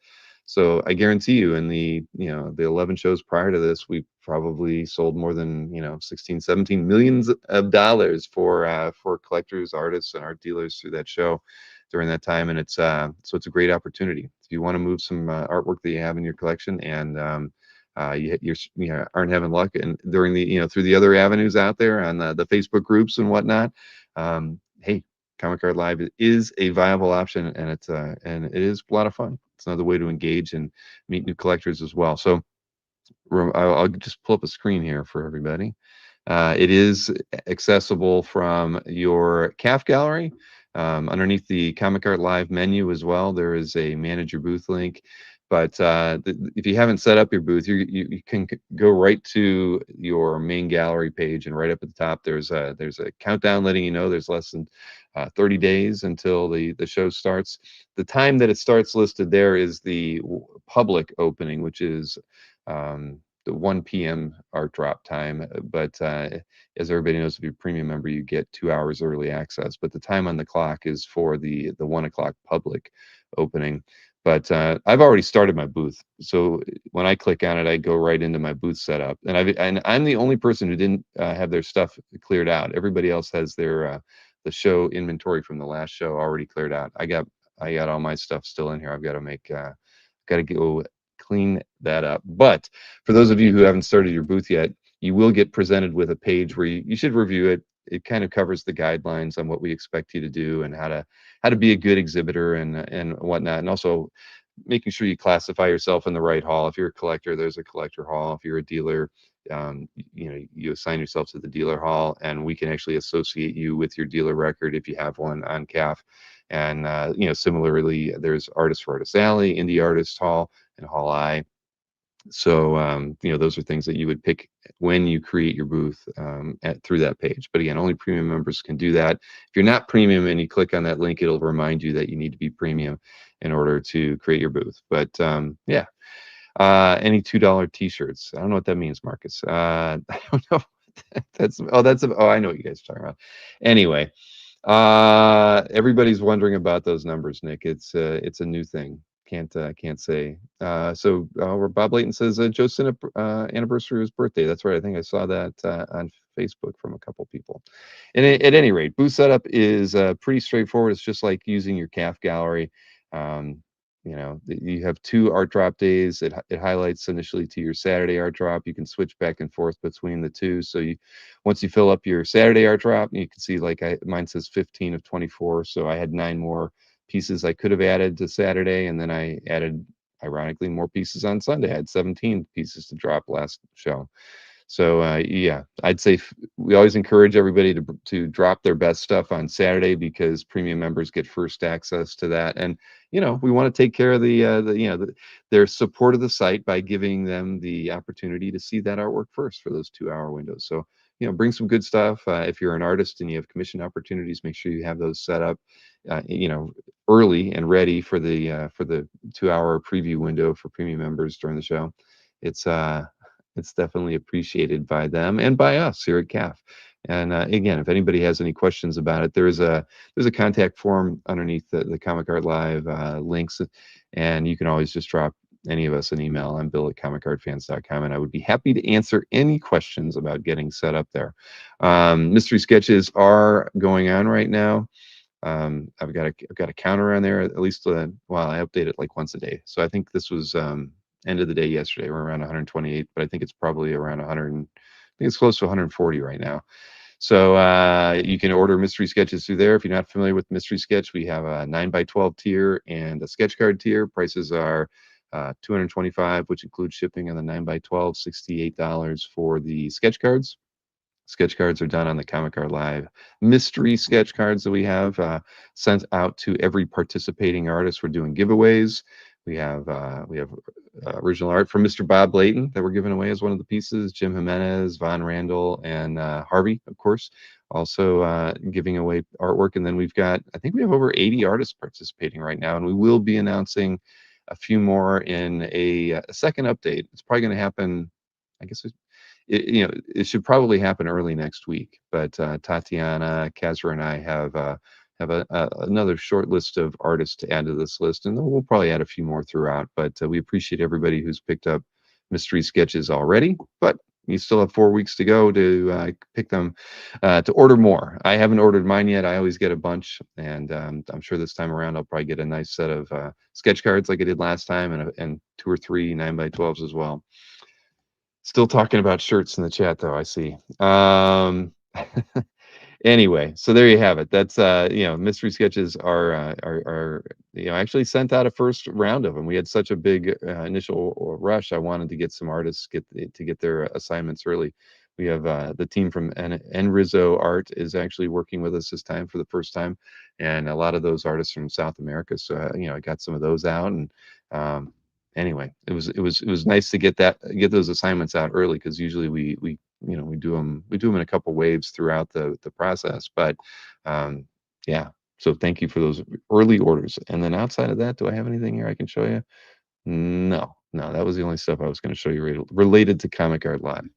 So I guarantee you, in the the 11 shows prior to this, we probably sold more than 16, 17 millions of dollars for collectors, artists, and art dealers through that show during that time. And it's so it's a great opportunity if you want to move some artwork that you have in your collection, and you aren't having luck, and during the through the other avenues out there on the Facebook groups and whatnot. Hey, Comic Art Live is a viable option, and it is a lot of fun. It's another way to engage and meet new collectors as well. So I'll just pull up a screen here for everybody. It is accessible from your CAF gallery. Underneath the Comic Art Live menu as well, there is a manage your booth link. But if you haven't set up your booth, you can go right to your main gallery page, and right up at the top there's a countdown letting you know there's less than 30 days until the show starts. The time that it starts listed there is the public opening, which is the 1 p.m. art drop time. But as everybody knows, if you're a premium member, you get 2 hours early access. But the time on the clock is for the 1 o'clock public opening. But I've already started my booth, so when I click on it, I go right into my booth setup. And I'm the only person who didn't have their stuff cleared out. Everybody else has their the show inventory from the last show already cleared out. I got all my stuff still in here. I've got to go clean that up. But for those of you who haven't started your booth yet, you will get presented with a page where you should review it. It kind of covers the guidelines on what we expect you to do, and how to be a good exhibitor and whatnot, and also making sure you classify yourself in the right hall. If you're a collector, there's a collector hall. If you're a dealer, you assign yourself to the dealer hall, and we can actually associate you with your dealer record if you have one on CAF. And similarly, there's Artists for Artists Alley, Indie Artist Hall, and Hall I. So those are things that you would pick when you create your booth through that page. But again, only premium members can do that. If you're not premium and you click on that link, it'll remind you that you need to be premium in order to create your booth. But yeah, any $2 t-shirts. I don't know what that means, Marcus. I don't know. I know what you guys are talking about. Anyway, everybody's wondering about those numbers, Nick. It's a new thing. Can't say. So where Bob Layton says Joe's anniversary of his birthday. That's right. I think I saw that on Facebook from a couple people. And at any rate, booth setup is pretty straightforward. It's just like using your CAF gallery. You have 2 art drop days. It highlights initially to your Saturday art drop. You can switch back and forth between the two. So once you fill up your Saturday art drop, you can see mine says 15 of 24. So I had 9 more pieces I could have added to Saturday, and then I added, ironically, more pieces on Sunday. I had 17 pieces to drop last show. So yeah, I'd say we always encourage everybody to drop their best stuff on Saturday, because premium members get first access to that. And we want to take care of their support of the site by giving them the opportunity to see that artwork first for those 2-hour windows. So bring some good stuff. If you're an artist and you have commission opportunities, make sure you have those set up early and ready for the 2-hour preview window for premium members during the show. It's definitely appreciated by them and by us here at CAF. And again, if anybody has any questions about it, there's a contact form underneath the Comic Art Live links, and you can always just drop any of us an email. I'm bill@comicartfans.com, and I would be happy to answer any questions about getting set up there. Mystery sketches are going on right now. I've got a counter on there, at least, well, I update it like once a day. So I think this was end of the day yesterday. We're around 128, but I think it's probably around 100. I think it's close to 140 right now. So you can order mystery sketches through there. If you're not familiar with mystery sketch, we have a 9x12 tier and a sketch card tier. Prices are $225, which includes shipping on the 9x12, $68 for the sketch cards. Sketch cards are done on the Comic Art Live mystery sketch cards that we have sent out to every participating artist. We're doing giveaways. We have original art from Mr. Bob Layton that we're giving away as one of the pieces. Jim Jimenez, Von Randall, and Harvey, of course, also giving away artwork. And then we've got, I think we have over 80 artists participating right now, and we will be announcing a few more in a second update. It's probably going to happen, I guess it should probably happen early next week. But Tatiana, Kazra, and I have another short list of artists to add to this list, and we'll probably add a few more throughout. But we appreciate everybody who's picked up mystery sketches already. But you still have 4 weeks to go to pick them, to order more. I haven't ordered mine yet. I always get a bunch, and I'm sure this time around I'll probably get a nice set of sketch cards like I did last time, and 2 or 3 9x12s as well. Still talking about shirts in the chat, though, I see. Anyway, so there you have it. That's mystery sketches are actually sent out a first round of them. We had such a big initial rush. I wanted to get some artists to get their assignments early. We have the team from Enrizo Art is actually working with us this time for the first time, and a lot of those artists from South America. So I got some of those out, and anyway, it was nice to get those assignments out early, because usually we do them in a couple waves throughout the process. But yeah, so thank you for those early orders. And then outside of that, do I have anything here I can show you? No, that was the only stuff I was going to show you related to Comic Art Live.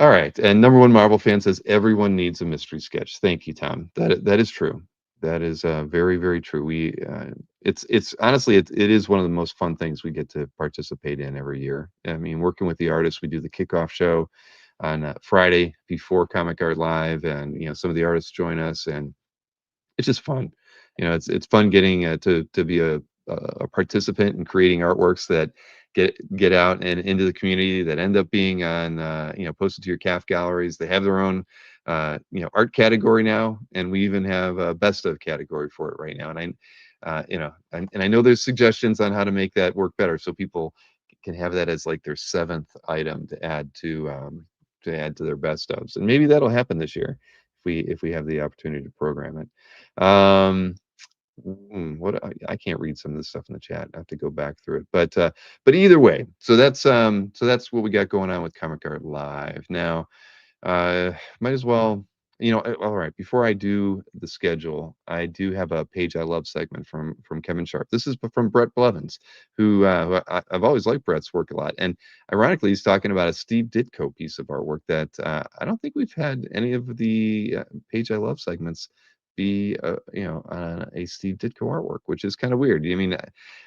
All right, and number one Marvel fan says everyone needs a mystery sketch. Thank you, Tom. That is true. That is very, very true. We it's honestly it is one of the most fun things we get to participate in every year. I mean, working with the artists, we do the kickoff show on Friday before Comic Art Live, and some of the artists join us, and it's just fun. It's fun getting to be a participant in creating artworks that get out and into the community, that end up being on posted to your CAF galleries. They have their own art category now, and we even have a best of category for it right now. And I know there's suggestions on how to make that work better, so people can have that as like their 7th item to add to their best ofs. And maybe that'll happen this year if we have the opportunity to program it. What I can't read some of this stuff in the chat. I have to go back through it. But either way, so that's what we got going on with Comic Art Live now. Might as well, all right, before I do the schedule, I do have a Page I Love segment from Kevin Sharp. This is from Brett Blevins, who I've always liked Brett's work a lot. And ironically, he's talking about a Steve Ditko piece of artwork that I don't think we've had any of the Page I Love segments be on a Steve Ditko artwork, which is kind of weird. I mean,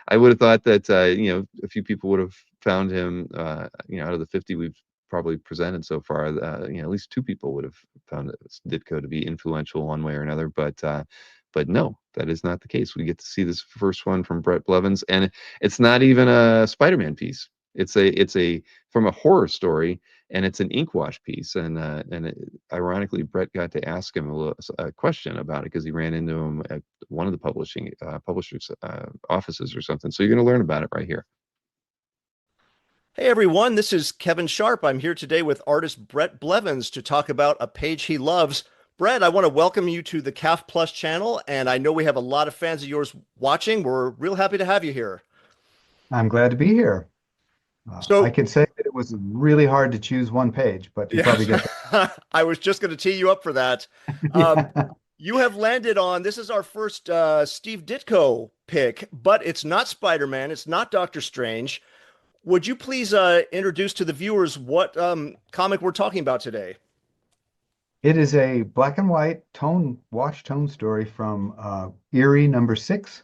I would have thought that a few people would have found him out of the 50 we've probably presented so far, at least 2 people would have found Ditko to be influential one way or another. But no, that is not the case. We get to see this first one from Brett Blevins, and it's not even a Spider-Man piece. It's from a horror story, and it's an ink wash piece. And ironically, Brett got to ask him a question about it, because he ran into him at one of the publishers' offices or something. So you're going to learn about it right here. Hey everyone, this is Kevin Sharp. I'm here today with artist Brett Blevins to talk about a page he loves. Brett, I want to welcome you to the CAF Plus channel, and I know we have a lot of fans of yours watching. We're real happy to have you here. I'm glad to be here. So I can say that it was really hard to choose one page, but you probably get that. I was just going to tee you up for that. Yeah. You have landed on, this is our first Steve Ditko pick, but it's not Spider-Man, it's not Doctor Strange. Would you please introduce to the viewers what comic we're talking about today? It is a black and white wash tone story from Eerie #6,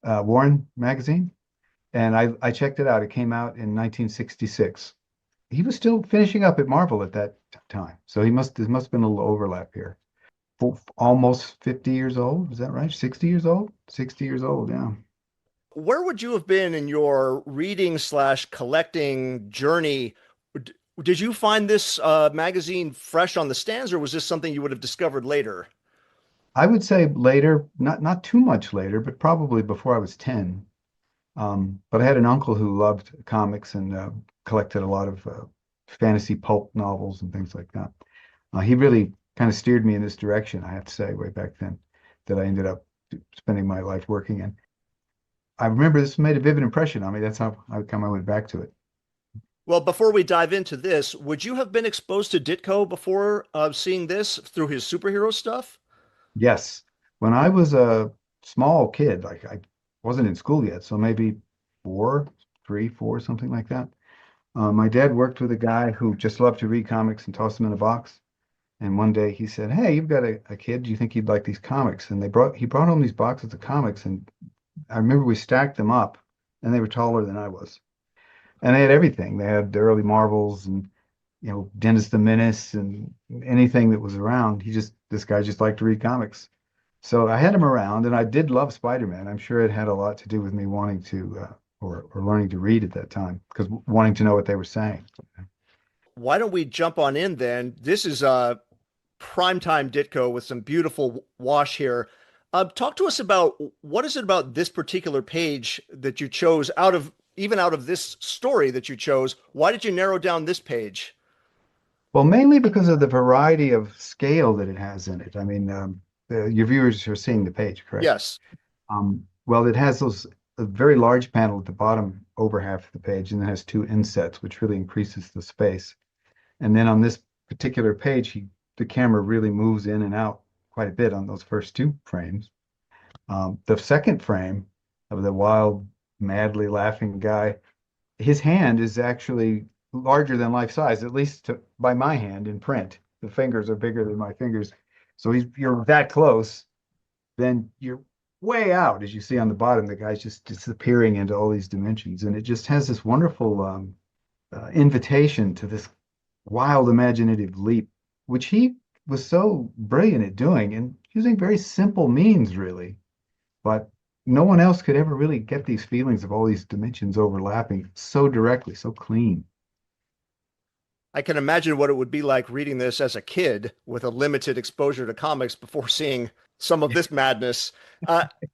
Warren magazine. And I checked it out. It came out in 1966. He was still finishing up at Marvel at that time. So there must have been a little overlap here. Almost 50 years old. Is that right? 60 years old? 60 years old, yeah. Where would you have been in your reading slash collecting journey? Did you find this magazine fresh on the stands, or was this something you would have discovered later? I would say later, not too much later, but probably before I was 10. But I had an uncle who loved comics and collected a lot of fantasy pulp novels and things like that. He really kind of steered me in this direction, I have to say, way back then, that I ended up spending my life working in. I remember this made a vivid impression on me. That's how I went back to it. Well, before we dive into this, would you have been exposed to Ditko before seeing this through his superhero stuff? Yes. When I was a small kid, like I wasn't in school yet, so maybe 4, something like that. My dad worked with a guy who just loved to read comics and toss them in a box. And one day he said, "Hey, you've got a kid. Do you think he'd like these comics?" And he brought home these boxes of comics, and I remember we stacked them up, and they were taller than I was. And they had everything. They had the early Marvels and Dennis the Menace and anything that was around. This guy just liked to read comics. So I had him around, and I did love Spider-Man. I'm sure it had a lot to do with me wanting to or learning to read at that time, because wanting to know what they were saying. Why don't we jump on in then? This is primetime Ditko with some beautiful wash here. Talk to us about what is it about this particular page that you chose out of this story that you chose? Why did you narrow down this page? Well, mainly because of the variety of scale that it has in it. I mean, your viewers are seeing the page, correct? Yes. Well, it has a very large panel at the bottom over half of the page, and it has two insets, which really increases the space. And then on this particular page, the camera really moves in and out quite a bit on those first two frames. The second frame of the wild, madly laughing guy, his hand is actually larger than life size, at least by my hand in print. The fingers are bigger than my fingers. So you're that close, then you're way out. As you see on the bottom, the guy's just disappearing into all these dimensions. And it just has this wonderful invitation to this wild imaginative leap, which he was so brilliant at doing and using very simple means, really. But no one else could ever really get these feelings of all these dimensions overlapping so directly, so clean. I can imagine what it would be like reading this as a kid with a limited exposure to comics before seeing some of this madness.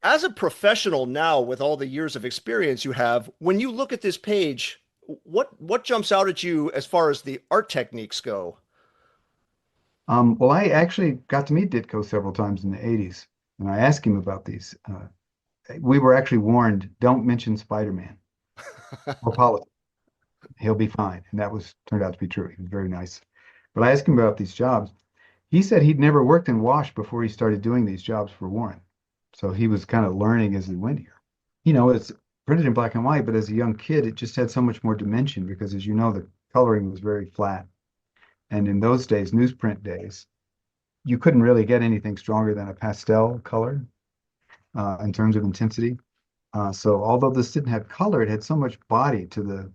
As a professional now, with all the years of experience you have, when you look at this page, what jumps out at you as far as the art techniques go? Well, I actually got to meet Ditko several times in the 80s, and I asked him about these. We were actually warned, don't mention Spider-Man or politics. He'll be fine. And that turned out to be true. He was very nice. But I asked him about these jobs. He said he'd never worked in wash before he started doing these jobs for Warren. So he was kind of learning as he went here. It's printed in black and white, but as a young kid, it just had so much more dimension because, as you know, the coloring was very flat. And in those days, newsprint days, you couldn't really get anything stronger than a pastel color in terms of intensity. So although this didn't have color, it had so much body to the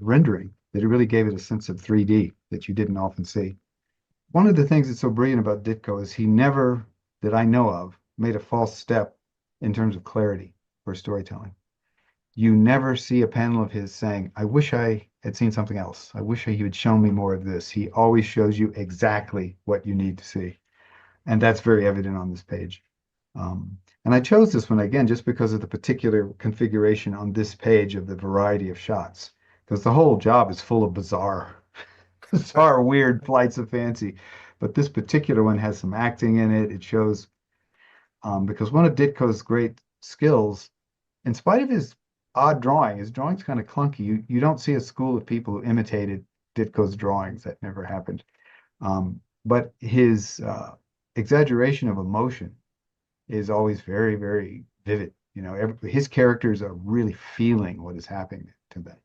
rendering that it really gave it a sense of 3D that you didn't often see. One of the things that's so brilliant about Ditko is he never, that I know of, made a false step in terms of clarity for storytelling. You never see a panel of his saying, "I wish I had seen something else. I wish he had shown me more of this." He always shows you exactly what you need to see. And that's very evident on this page. And I chose this one again just because of the particular configuration on this page of the variety of shots, because the whole job is full of bizarre, weird flights of fancy. But this particular one has some acting in it. It shows, because one of Ditko's great skills, in spite of his odd drawing, his drawing's kind of clunky. You don't see a school of people who imitated Ditko's drawings. That never happened. But his exaggeration of emotion is always very, very vivid. His characters are really feeling what is happening to them.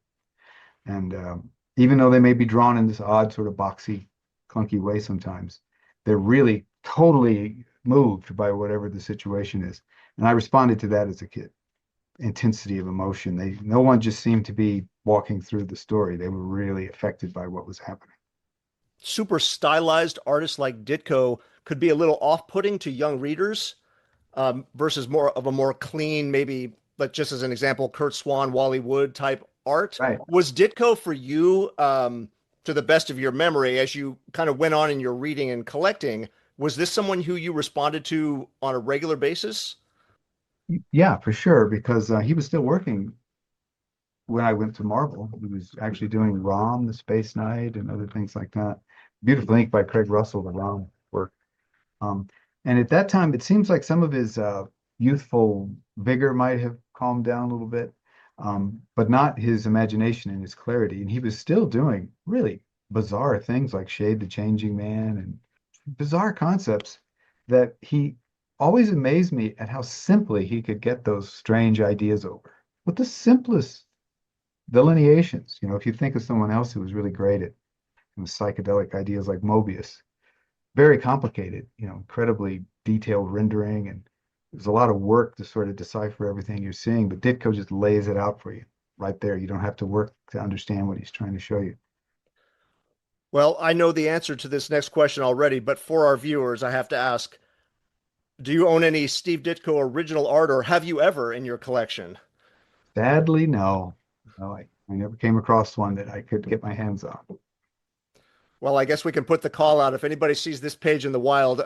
And even though they may be drawn in this odd sort of boxy, clunky way sometimes, they're really totally moved by whatever the situation is. And I responded to that as a kid. intensity of emotion. No one just seemed to be walking through the story. They were really affected by what was happening. Super stylized artists like Ditko could be a little off-putting to young readers, versus more of a more clean, maybe, but just as an example, Kurt Swan, Wally Wood type art. Right. Was Ditko for you, to the best of your memory, as you kind of went on in your reading and collecting, was this someone who you responded to on a regular basis? Yeah, for sure, because he was still working when I went to Marvel. He was actually doing ROM, the Space Knight, and other things like that. Beautiful ink by Craig Russell, the ROM work. Um, and at that time, it seems like some of his youthful vigor might have calmed down a little bit, but not his imagination and his clarity. And he was still doing really bizarre things like Shade the Changing Man and bizarre concepts that he always amazed me at how simply he could get those strange ideas over. With the simplest delineations, if you think of someone else who was really great at psychedelic ideas like Mobius, very complicated, incredibly detailed rendering, and there's a lot of work to sort of decipher everything you're seeing, but Ditko just lays it out for you right there. You don't have to work to understand what he's trying to show you. Well, I know the answer to this next question already, but for our viewers, I have to ask, do you own any Steve Ditko original art, or have you ever in your collection? Sadly, no. No, I never came across one that I could get my hands on. Well, I guess we can put the call out. If anybody sees this page in the wild,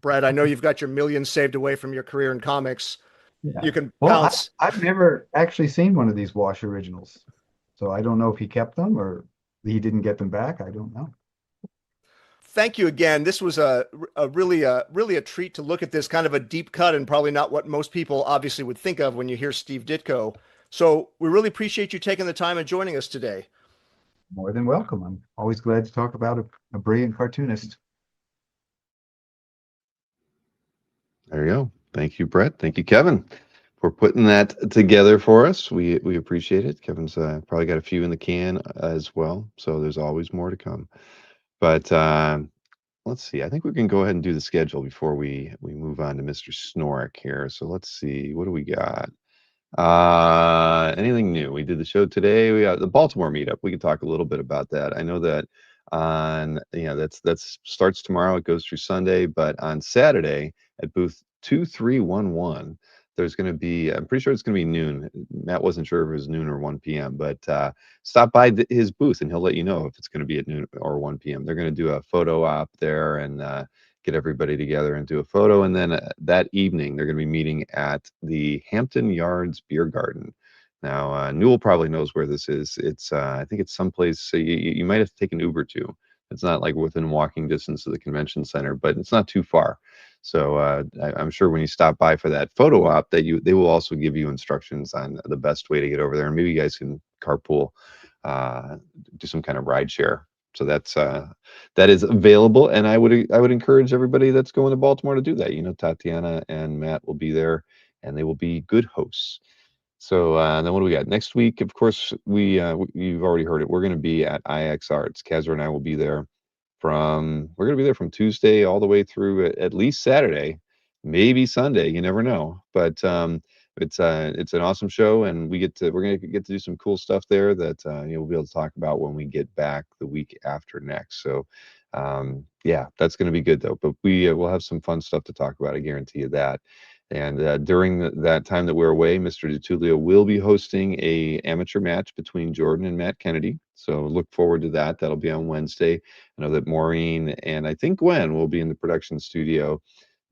Brad, I know you've got your millions saved away from your career in comics. Yeah. You can Well, pounce. I've never actually seen one of these Wash originals, so I don't know if he kept them or he didn't get them back. I don't know. Thank you again. This was a really a treat to look at this kind of a deep cut, and probably not what most people obviously would think of when you hear Steve Ditko. So we really appreciate you taking the time and joining us today. More than welcome. I'm always glad to talk about a brilliant cartoonist. There you go. Thank you, Brett. Thank you, Kevin, for putting that together for us. We appreciate it. Kevin's probably got a few in the can as well, so there's always more to come. But let's see. I think we can go ahead and do the schedule before we move on to Mr. Snorek here. So let's see. What do we got? Anything new? We did the show today. We got the Baltimore meetup. We can talk a little bit about that. I know that on that's starts tomorrow. It goes through Sunday, but on Saturday at booth 2311, there's going to be, I'm pretty sure it's going to be noon. Matt wasn't sure if it was noon or 1 p.m., but stop by his booth and he'll let you know if it's going to be at noon or 1 p.m. They're going to do a photo op there and get everybody together and do a photo. And then that evening, they're going to be meeting at the Hampton Yards Beer Garden. Now, Newell probably knows where this is. It's, I think it's someplace, so you might have to take an Uber to. It's not like within walking distance of the convention center, but it's not too far. So I'm sure when you stop by for that photo op, that they will also give you instructions on the best way to get over there. And maybe you guys can carpool, do some kind of ride share. So that is available, and I would encourage everybody that's going to Baltimore to do that. Tatiana and Matt will be there, and they will be good hosts. So then what do we got next week? Of course, you've already heard it. We're going to be at IX Arts. Kazra and I will be there we're going to be there from Tuesday all the way through at least Saturday, maybe Sunday. You never know. But it's an awesome show, and we're going to get to do some cool stuff there that we'll be able to talk about when we get back the week after next. So yeah, that's going to be good though. But we'll have some fun stuff to talk about. I guarantee you that. And during that time that we're away, Mr. DiTullio will be hosting a amateur match between Jordan and Matt Kennedy. So look forward to that. That'll be on Wednesday. I know that Maureen and I think Gwen will be in the production studio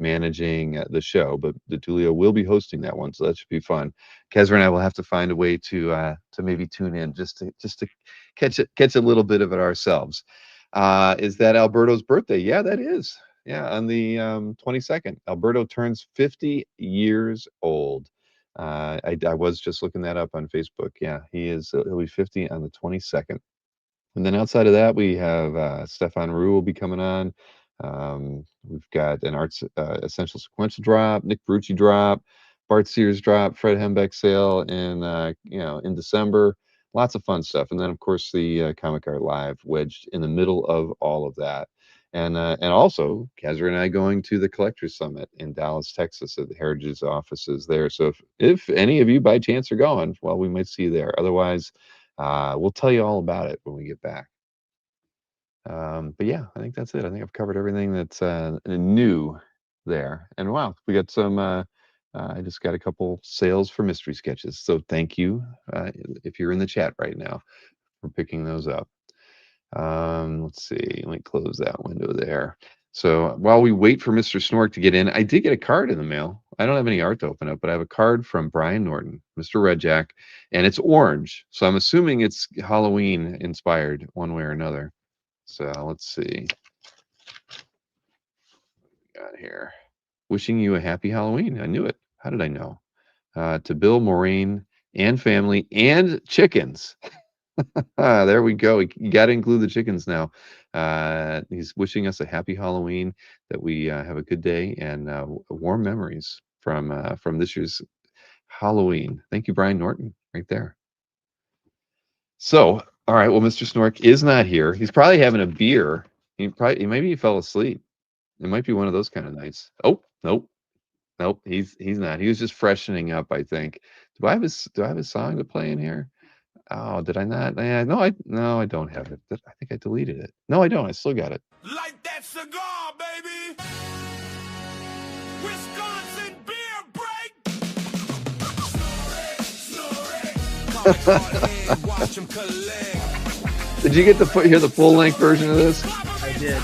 managing the show, but DiTullio will be hosting that one, so that should be fun. Kezra and I will have to find a way to maybe tune in just to catch a little bit of it ourselves. Is that Alberto's birthday? Yeah, that is. Yeah, on the 22nd. Alberto turns 50 years old. I was just looking that up on Facebook. Yeah, he'll be 50 on the 22nd. And then outside of that, we have Stefan Rue will be coming on. We've got an Arts Essential Sequential drop, Nick Brucci drop, Bart Sears drop, Fred Hembeck sale in December. Lots of fun stuff. And then, of course, the Comic Art Live wedged in the middle of all of that. And also Kezra and I going to the Collectors Summit in Dallas, Texas, at the Heritage offices there. So if any of you by chance are going, well, we might see you there. Otherwise, we'll tell you all about it when we get back. But yeah, I think that's it. I think I've covered everything that's new there. And wow, we got some. I just got a couple sales for mystery sketches. So thank you if you're in the chat right now for picking those up. Let's see. Let me close that window there. So while we wait for Mr. Snork to get in, I did get a card in the mail. I don't have any art to open up, but I have a card from Brian Norton, Mr. Redjack, and it's orange. So I'm assuming it's Halloween inspired one way or another. So let's see. What we got here. Wishing you a happy Halloween. I knew it. How did I know? To Bill, Maureen, and family, and chickens. There we go. You got to include the chickens now. He's wishing us a happy Halloween, that we have a good day and warm memories from this year's Halloween. Thank you, Brian Norton, right there. So, all right. Well, Mr. Snork is not here. He's probably having a beer. Maybe he fell asleep. It might be one of those kind of nights. Oh, nope. Nope, he's not. He was just freshening up, I think. Do I have a song to play in here? Oh, did I not? Yeah, no, I don't have it. I think I deleted it. No, I don't. I still got it. Light that cigar, baby. Wisconsin beer break. Watch 'em collect. Did you get to hear the full length version of this? I did.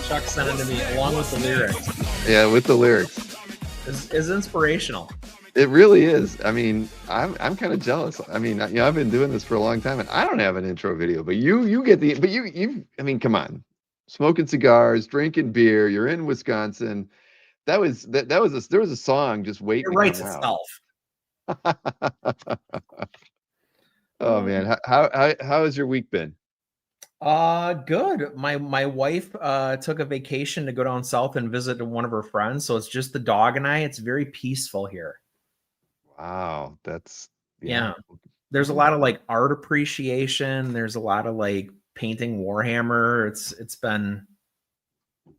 Chuck sent it to me along with the lyrics. Yeah, with the lyrics. It's inspirational. It really is. I mean, I'm kind of jealous. I mean, I've been doing this for a long time, and I don't have an intro video. But you get the. But you. I mean, come on, smoking cigars, drinking beer. You're in Wisconsin. There was a song just waiting. It writes itself. Oh man, how has your week been? Good. My wife took a vacation to go down south and visit one of her friends, so it's just the dog and I. It's very peaceful here. Wow, that's yeah. There's a lot of like art appreciation. There's a lot of like painting Warhammer. It's been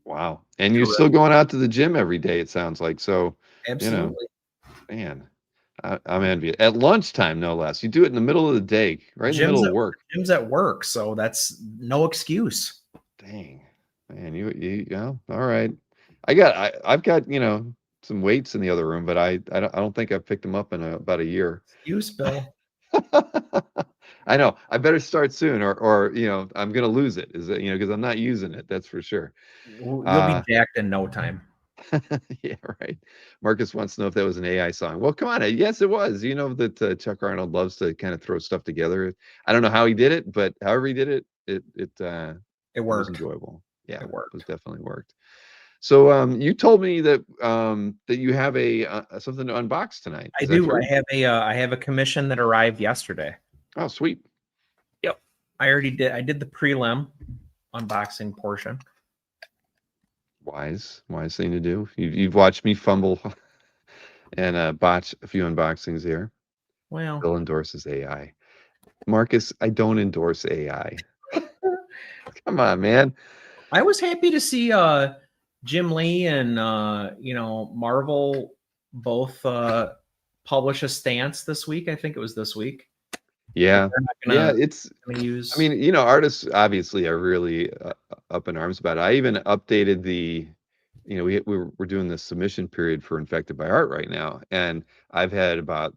wow. And you're still going out to the gym every day, it sounds like. So absolutely, man, I'm envious. At lunchtime, no less. You do it in the middle of the day, right in the middle of work. Gym's at work, so that's no excuse. Dang, man, you all right. I've got some weights in the other room, but I don't think I've picked them up in about a year. Excuse, Bill. I know. I better start soon, or I'm gonna lose it. Is it because I'm not using it? That's for sure. You'll be jacked in no time. Yeah, right. Marcus wants to know if that was an AI song. Well, come on. Yes, it was. You know that Chuck Arnold loves to kind of throw stuff together. I don't know how he did it, but however he did it, it worked. It was enjoyable. Yeah, it worked. It definitely worked. So you told me that that you have something to unbox tonight. I do. I have a commission that arrived yesterday. Oh, sweet. Yep. I did the prelim unboxing portion. Wise thing to do. You've watched me fumble and botch a few unboxings here. Well, Bill endorses AI. Marcus, I don't endorse AI. Come on, man. I was happy to see Jim Lee and Marvel both publish a stance this week. I think it was this week. Yeah, it's. Use... I mean, artists obviously are really up in arms about it. I even updated the. We're doing the submission period for Infected by Art right now, and I've had about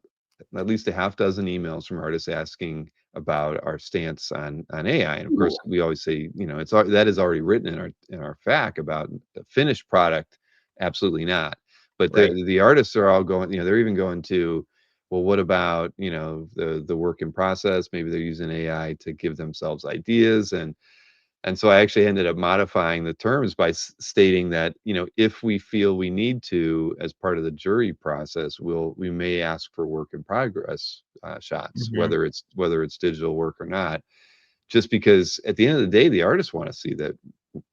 at least a half dozen emails from artists asking about our stance on AI. And of course, we always say, that is already written in our FAQ about the finished product. Absolutely not. But right. the artists are all going. They're even going to. Well, what about the work in process? Maybe they're using AI to give themselves ideas, and so I actually ended up modifying the terms by stating that if we feel we need to, as part of the jury process, we may ask for work in progress shots, whether it's digital work or not, just because at the end of the day, the artists want to see that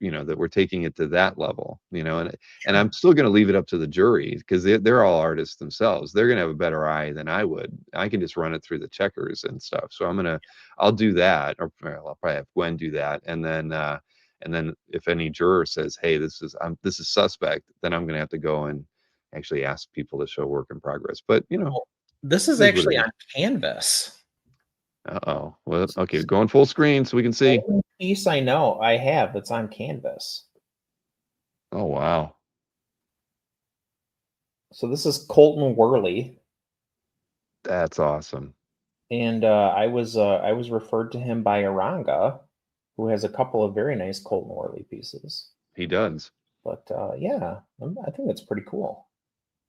that we're taking it to that level, and I'm still going to leave it up to the jury because they're all artists themselves. They're going to have a better eye than I would. I can just run it through the checkers and stuff. So I'll do that, or I'll probably have Gwen do that. And then And then if any juror says, "Hey, this is suspect," then I'm going to have to go and actually ask people to show work in progress. But Well, this is it is what it actually is. on Canvas. Uh-oh. Well, okay, going full screen so we can see. Only piece I know I have that's on Canvas. Oh wow. So this is Colton Worley, That's awesome. and I was referred to him by Aranga, who has a couple of very nice Colton Worley pieces. He does. But yeah, I think that's pretty cool.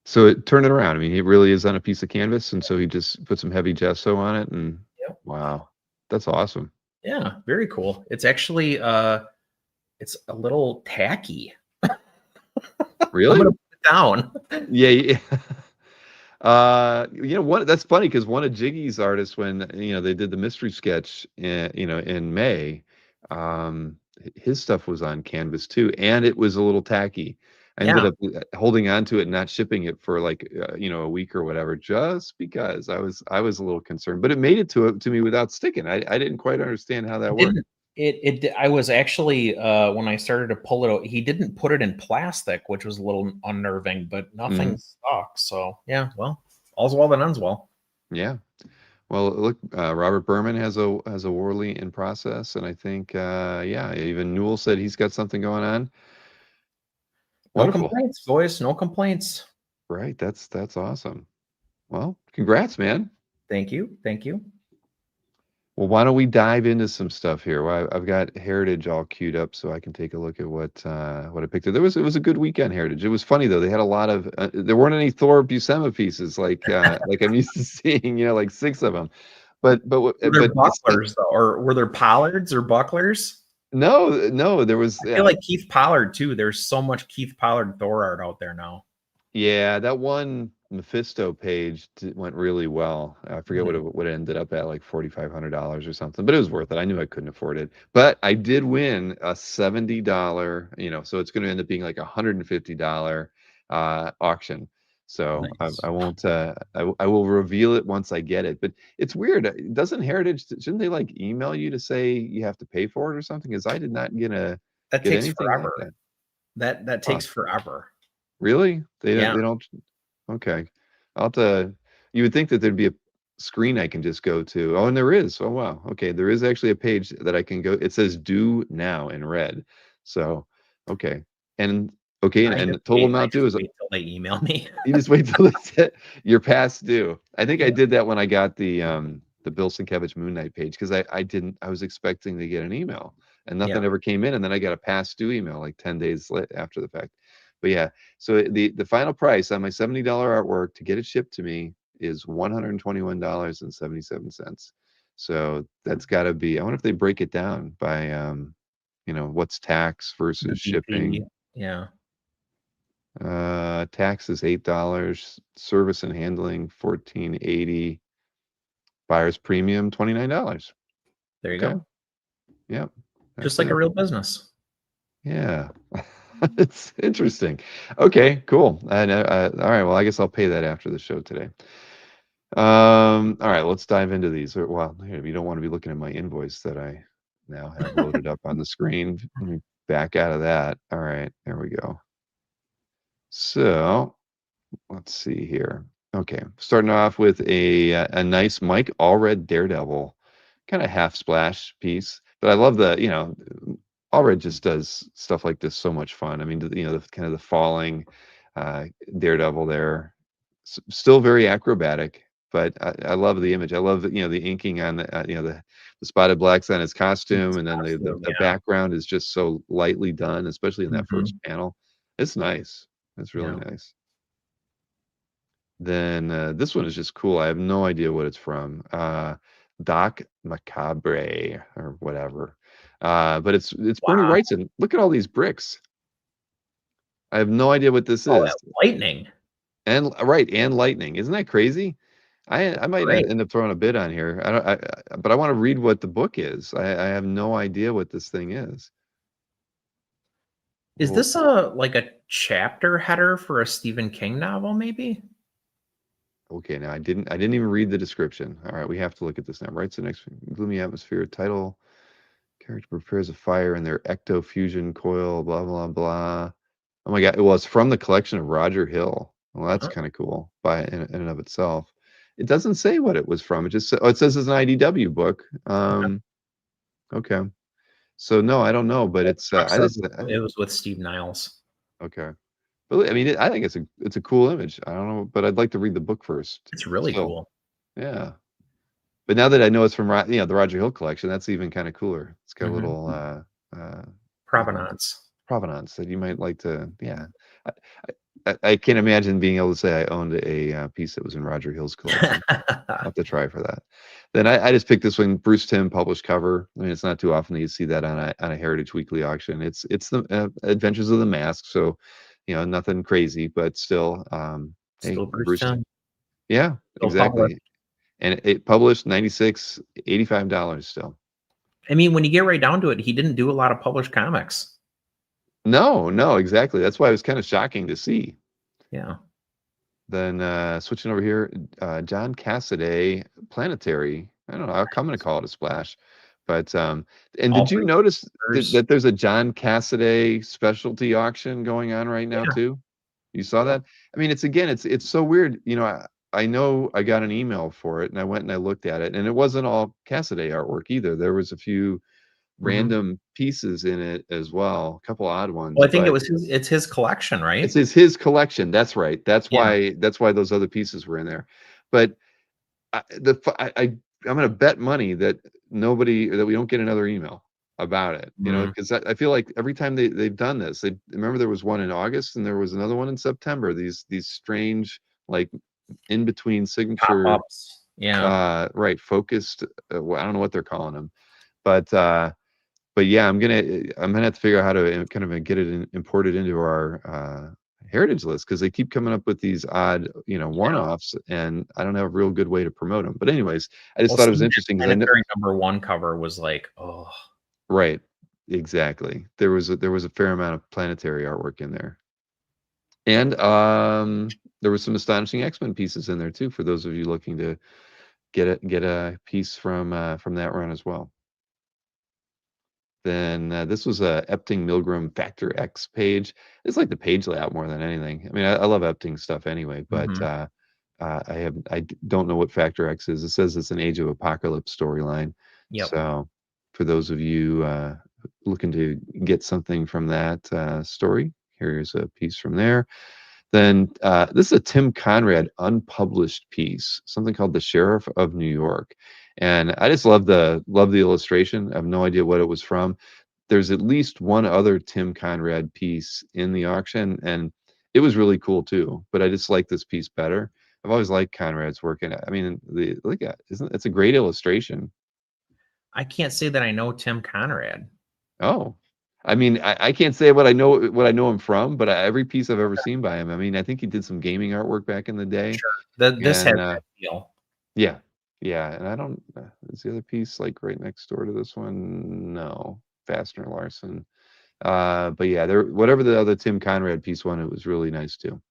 So turn it around. I mean, he really is on a piece of canvas, and so he just put some heavy gesso on it, and Yep. wow, that's awesome. Yeah, very cool. It's actually it's a little tacky. I'm Really? gonna put it down. Yeah. That's funny because one of Jiggy's artists, when they did the mystery sketch in May, his stuff was on canvas too, and it was a little tacky. I ended Yeah. up holding on to it and not shipping it for like a week or whatever, just because I was a little concerned. But it made it to me without sticking. I didn't quite understand how that worked. I was actually when I started to pull it out, he didn't put it in plastic, which was a little unnerving, but nothing stuck. So yeah, well, all's well that ends well. Yeah. Well, look, Robert Berman has a Worley in process, and I think even Newell said he's got something going on. No Wonderful. complaints, boys. No complaints. Right. That's awesome. Well, congrats, man. Thank you. Thank you. Well, why don't we dive into some stuff here? Well, I've got Heritage all queued up so I can take a look at what I picked up. It was a good weekend, Heritage. It was funny though. They had a lot of there weren't any Thor Buscema pieces like I'm used to seeing, like 6 of them. But Were there bucklers though, or were there pollards or bucklers? No, there was. I feel like Keith Pollard too. There's so much Keith Pollard Thor art out there now. Yeah, that one Mephisto page went really well. I forget what it ended up at, like $4,500 or something, but it was worth it. I knew I couldn't afford it, but I did win a $70, so it's going to end up being like $150 auction. So Nice. I won't. I will reveal it once I get it. But it's weird. Doesn't Heritage? Shouldn't they like email you to say you have to pay for it or something? Because I did not get That get takes anything forever. like that. That takes forever. Really? They Yeah. don't. Okay. I'll have to. You would think that there'd be a screen I can just go to. Oh, and there is. Oh, wow. Okay. There is actually a page that I can go. It says "Do Now" in red. So, okay. And okay, and total amount due is. Wait till they email me. You just wait till it's you're past due. I think I did that when I got the Bill Sienkiewicz Moon Knight page because I was expecting to get an email and nothing ever came in, and then I got a past due email like 10 days after the fact. But yeah, so the final price on my $70 artwork to get it shipped to me is $121.77. So that's got to be. I wonder if they break it down by what's tax versus shipping. Yeah. Tax is $8, service and handling $14.80, buyer's premium $29. There you go. Yeah, Just like a real business. Yeah. It's interesting. Okay, cool. And all right, well, I guess I'll pay that after the show today. All right, let's dive into these. Well, you don't want to be looking at my invoice that I now have loaded up on the screen. Let me back out of that. All right, there we go. So let's see here. Okay, starting off with a nice Mike Allred Daredevil, kind of half splash piece. But I love Allred just does stuff like this so much fun. I mean, the kind of the falling Daredevil there, still very acrobatic. But I love the image. I love the inking on the spotted blacks on his costume, and then the background is just so lightly done, especially in that first panel. It's nice. It's really nice. Then this one is just cool. I have no idea what it's from. Doc Macabre or whatever. But it's Bernie Wrightson. Look at all these bricks. I have no idea what this is. Lightning. And lightning. Isn't that crazy? I might end up throwing a bid on here. But I want to read what the book is. I have no idea what this thing is. Is this like a chapter header for a Stephen King novel, maybe? Okay, now I didn't even read the description. All right, we have to look at this now. Right, so next gloomy atmosphere title. character prepares a fire in their ectofusion coil, blah, blah, blah. Oh my God. It was from the collection of Roger Hill. Well, that's Oh. kind of cool in and of itself. It doesn't say what it was from. It just, it says it's an IDW book. Okay. So no, I don't know, but it's, It was with Steve Niles. okay. But I mean, I think it's a cool image. I don't know, but I'd like to read the book first. It's really So, cool. yeah. But now that I know it's from the Roger Hill collection, that's even kind of cooler. It's got a little Provenance. provenance that you might like to. Yeah, I can't imagine being able to say I owned a piece that was in Roger Hill's collection. I'll have to try for that. Then I just picked this one, Bruce Timm published cover. I mean, it's not too often that you see that on a Heritage Weekly auction. It's the Adventures of the Mask, so nothing crazy, but still, Still hey, Bruce Timm. Yeah, Still exactly. published. And it published $96, $85 still. I mean, when you get right down to it, he didn't do a lot of published comics. No, exactly. That's why it was kind of shocking to see. Yeah. Then switching over here, John Cassaday, Planetary. I don't know. I'm going to call it a splash. But and did you notice that there's a John Cassaday specialty auction going on right now too? You saw that? I mean, it's so weird. I know I got an email for it, and I went and I looked at it, and it wasn't all Cassaday artwork either. There was a few random pieces in it as well, a couple odd ones. Well, I think it's his collection, right? It's his collection. That's right. That's why those other pieces were in there. But I'm going to bet money that we don't get another email about it, because I feel like every time they've done this, remember there was one in August and there was another one in September. These strange, like, in between signature pop-ups. Right, focused. I don't know what they're calling them, but yeah, I'm gonna have to figure out how to kind of get it imported into our Heritage list, because they keep coming up with these odd one-offs, and I don't have a real good way to promote them. But anyways, I just thought it was interesting because I know number one cover was like, oh, right, exactly. There was a fair amount of Planetary artwork in there. And there was some astonishing X-Men pieces in there too, for those of you looking to get a piece from that run as well. Then this was a Epting Milgram Factor X page. It's like the page layout more than anything. I mean, I love Epting stuff anyway, but I don't know what Factor X is. It says it's an Age of Apocalypse storyline. Yep. So for those of you looking to get something from that story, here's a piece from there. Then this is a Tim Conrad unpublished piece, something called The Sheriff of New York. And I just love the illustration. I have no idea what it was from. There's at least one other Tim Conrad piece in the auction, and it was really cool too. But I just like this piece better. I've always liked Conrad's work, and I mean, look at it's a great illustration. I can't say that I know Tim Conrad. Oh, I mean, I can't say what I know him from, but every piece I've ever seen by him. I mean, I think he did some gaming artwork back in the day. Sure, this has that feel. Yeah, and I don't. Is the other piece like right next door to this one? No, Fastener Larson. But yeah, whatever the other Tim Conrad piece one, it was really nice too.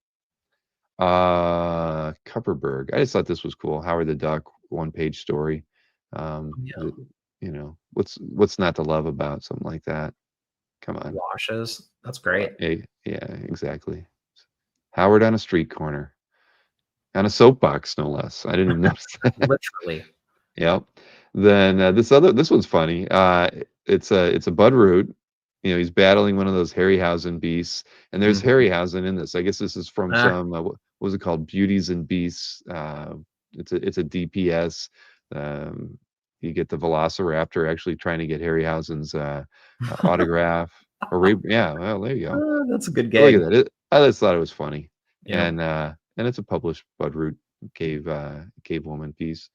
Kupperberg. I just thought this was cool. Howard the Duck, one-page story. What's not to love about something like that? Come on. Washes. That's great. Yeah, exactly. Howard on a street corner. On a soapbox, no less. I didn't even notice that. Literally. Yep. Then this one's funny. It's a Bud Root. He's battling one of those Harryhausen beasts, and there's Harryhausen in this. I guess this is from some what was it called? Beauties and Beasts. It's a DPS. You get the Velociraptor actually trying to get Harryhausen's autograph. Well, there you go. That's a good game. Look at that. I just thought it was funny. Yeah. And it's a published Bud Root cave woman piece.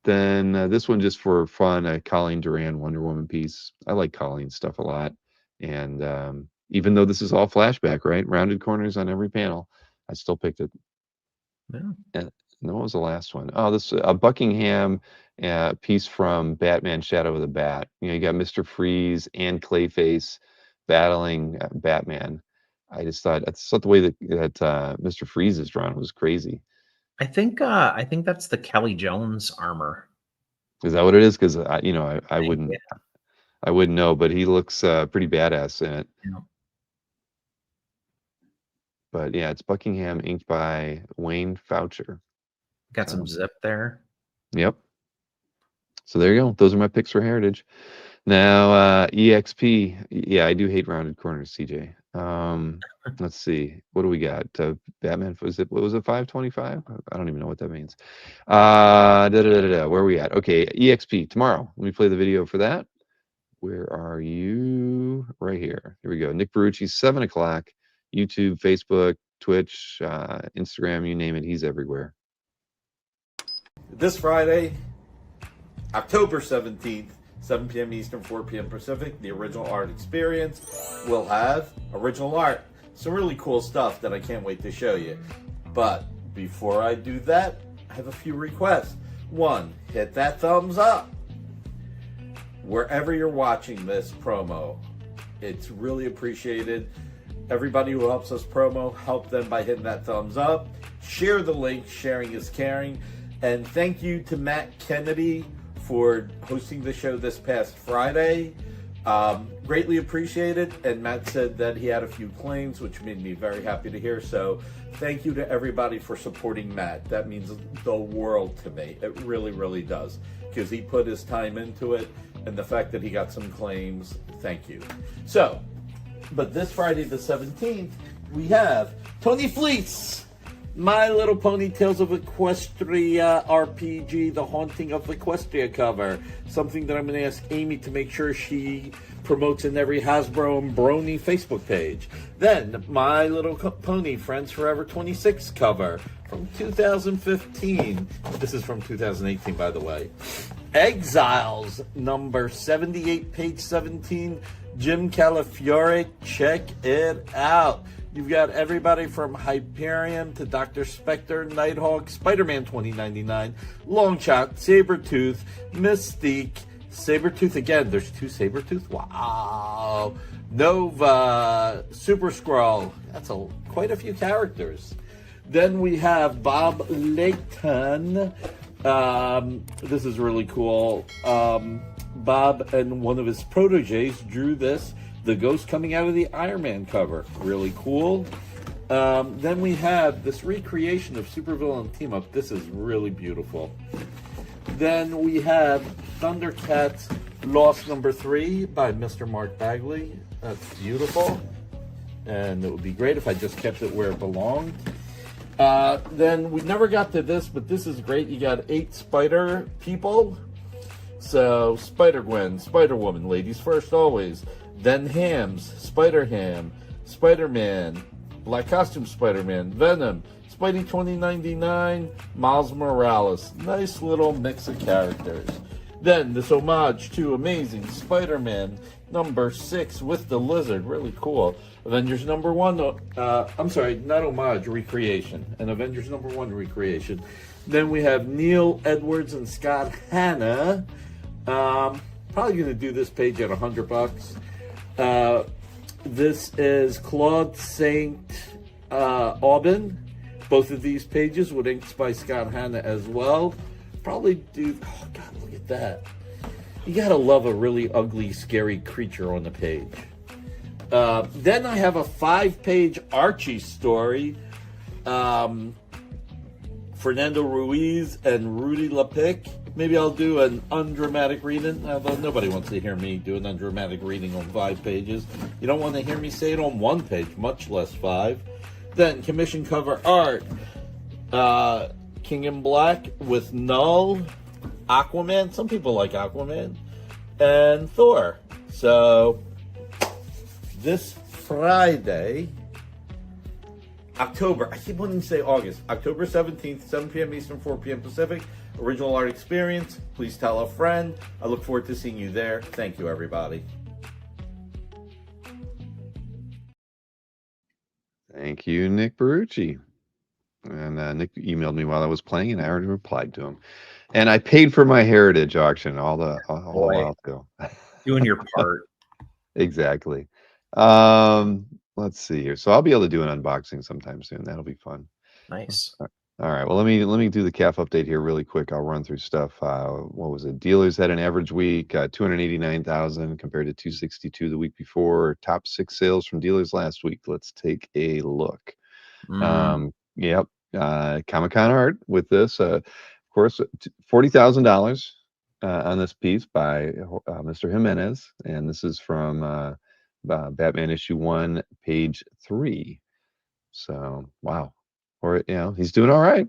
Then this one, just for fun, a Colleen Duran Wonder Woman piece. I like Colleen stuff a lot, and even though this is all flashback, right, rounded corners on every panel, I still picked it. Yeah. And what was the last one? Oh, this a Buckingham piece from Batman: Shadow of the Bat. You got Mr. Freeze and Clayface battling Batman. I thought the way that Mr. Freeze is drawn was crazy. I think that's the Kelly Jones armor. Is that what it is? Because I wouldn't I wouldn't know, but he looks pretty badass in it. Yeah. But yeah, it's Buckingham, inked by Wayne Foucher. Got some zip there. Yep. So there you go. Those are my picks for Heritage. Now, EXP. Yeah, I do hate rounded corners, CJ. Let's see. What do we got? Batman, what was it 525? I don't even know what that means. Where are we at? Okay, EXP tomorrow. Let me play the video for that. Where are you? Right here. Here we go. Nick Barucci, 7 o'clock. YouTube, Facebook, Twitch, Instagram, you name it. He's everywhere. This Friday, October 17th, 7 p.m. Eastern, 4 p.m. Pacific, the Original Art Experience will have original art. Some really cool stuff that I can't wait to show you. But before I do that, I have a few requests. One, hit that thumbs up wherever you're watching this promo. It's really appreciated. Everybody who helps us promo, help them by hitting that thumbs up. Share the link. Sharing is caring. And thank you to Matt Kennedy for hosting the show this past Friday. Greatly appreciated. And Matt said that he had a few claims, which made me very happy to hear. So thank you to everybody for supporting Matt. That means the world to me. It really, really does. Because he put his time into it. And the fact that he got some claims, thank you. So, but this Friday the 17th, we have Tony Fleece, My Little Pony Tales of Equestria RPG, The Haunting of Equestria cover. Something that I'm going to ask Amy to make sure she promotes in every Hasbro and Brony Facebook page. Then, My Little Pony Friends Forever 26 cover from 2015. This is from 2018, by the way. Exiles, number 78, page 17. Jim Calafiore, check it out. You've got everybody from Hyperion to Dr. Spectre, Nighthawk, Spider-Man 2099, Longshot, Sabretooth, Mystique, Sabretooth again. There's 2 Sabretooth? Wow. Nova, Super Skrull. That's quite a few characters. Then we have Bob Layton. This is really cool. Bob and one of his proteges drew this, the ghost coming out of the Iron Man cover. Really cool. Then we have this recreation of supervillain team up. This is really beautiful. Then we have Thundercats Lost number 3 by Mr. Mark Bagley. That's beautiful. And it would be great if I just kept it where it belonged. Then we never got to this, but this is great. You got 8 spider people. So, Spider-Gwen, Spider-Woman, ladies first always. Then Hams, Spider-Ham, Spider-Man, Black Costume Spider-Man, Venom, Spidey 2099, Miles Morales. Nice little mix of characters. Then this homage to Amazing Spider-Man number 6 with the lizard. Really cool. Avengers number 1, I'm sorry, not homage, recreation. And Avengers number 1 recreation. Then we have Neil Edwards and Scott Hanna. Probably going to do this page at $100. This is Claude Saint Aubin. Both of these pages with inks by Scott Hanna as well. Probably do. Oh God, look at that! You gotta love a really ugly, scary creature on the page. Then I have a 5-page Archie story. Fernando Ruiz and Rudy Lapic. Maybe I'll do an undramatic reading, although nobody wants to hear me do an undramatic reading on 5 pages. You don't want to hear me say it on 1 page, much less 5. Then commission cover art. King in Black with Null, Aquaman. Some people like Aquaman. And Thor. So, this Friday, October, I keep wanting to say August, October 17th, 7 p.m. Eastern, 4 p.m. Pacific, Original Art Experience. Please tell a friend. I look forward to seeing you there. Thank you, everybody. Thank you, Nick Barucci. And Nick emailed me while I was playing, and I already replied to him. And I paid for my Heritage auction all the while too. Doing your part. Exactly. Let's see here. So I'll be able to do an unboxing sometime soon. That'll be fun. Nice. All right. Well, let me do the calf update here really quick. I'll run through stuff. What was it? Dealers had an average week 289,000 compared to 262 the week before. Top 6 sales from dealers last week. Let's take a look. Yep. Comic-Con art with this. Of course, $40,000 on this piece by Mr. Jimenez, and this is from Batman issue 1, page 3. So wow, or he's doing all right.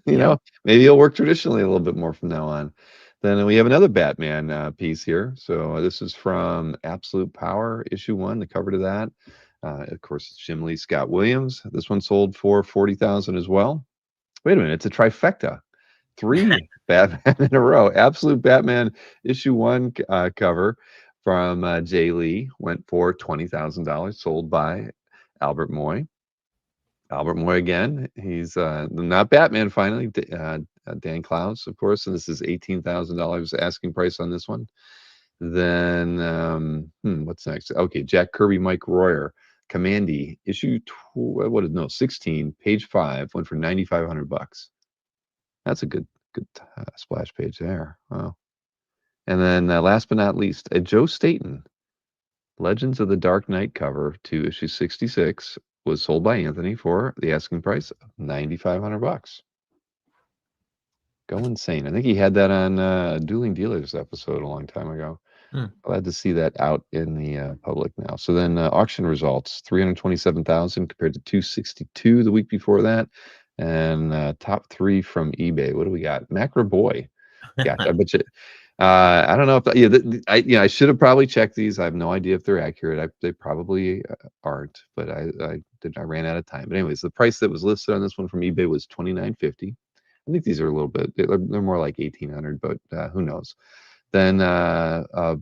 Maybe he'll work traditionally a little bit more from now on. Then we have another Batman piece here. So this is from Absolute Power issue 1. The cover to that. Of course, it's Jim Lee, Scott Williams. This one sold for 40,000 as well. Wait a minute, it's a trifecta. 3 Batman in a row. Absolute Batman issue 1 cover from Jay Lee went for $20,000, sold by Albert Moy. Albert Moy again. He's not Batman finally. Dan Clowes, of course, and this is $18,000 asking price on this one. Then what's next? Okay, Jack Kirby, Mike Royer, Commandy, issue 16, page 5, went for $9,500. That's a good splash page there. Wow. And then last but not least, a Joe Staton, Legends of the Dark Knight cover to issue 66 was sold by Anthony for the asking price of $9,500. Go insane. I think he had that on Dueling Dealers episode a long time ago. Glad to see that out in the public now. So then auction results, 327,000 compared to 262 the week before that. And top 3 from eBay. What do we got? Macro Boy. Gosh, I bet you. I don't know if I should have probably checked these. I have no idea if they're accurate. They probably aren't, but I ran out of time. But anyways, the price that was listed on this one from eBay was $2,950. I think these are a little bit. They're more like $1,800, but who knows? Then a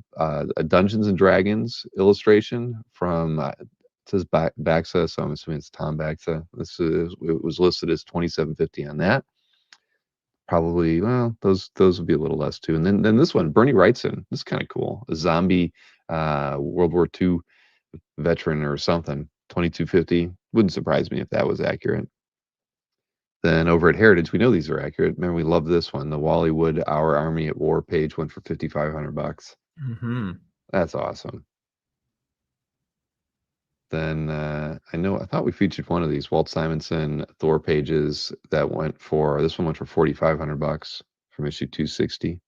Dungeons and Dragons illustration from it says Baxa, so I'm assuming it's Tom Baxa. It was listed as $2,750 on that. Probably, well, those would be a little less too. And then this one, Bernie Wrightson. This is kind of cool. A zombie World War II veteran or something. $2,250. Wouldn't surprise me if that was accurate. Then over at Heritage, we know these are accurate. Remember, we love this one. The Wally Wood Our Army at War page went for $5,500. That's awesome. Then I thought we featured one of these Walt Simonson Thor pages that went for this one went for $4,500 from issue 260.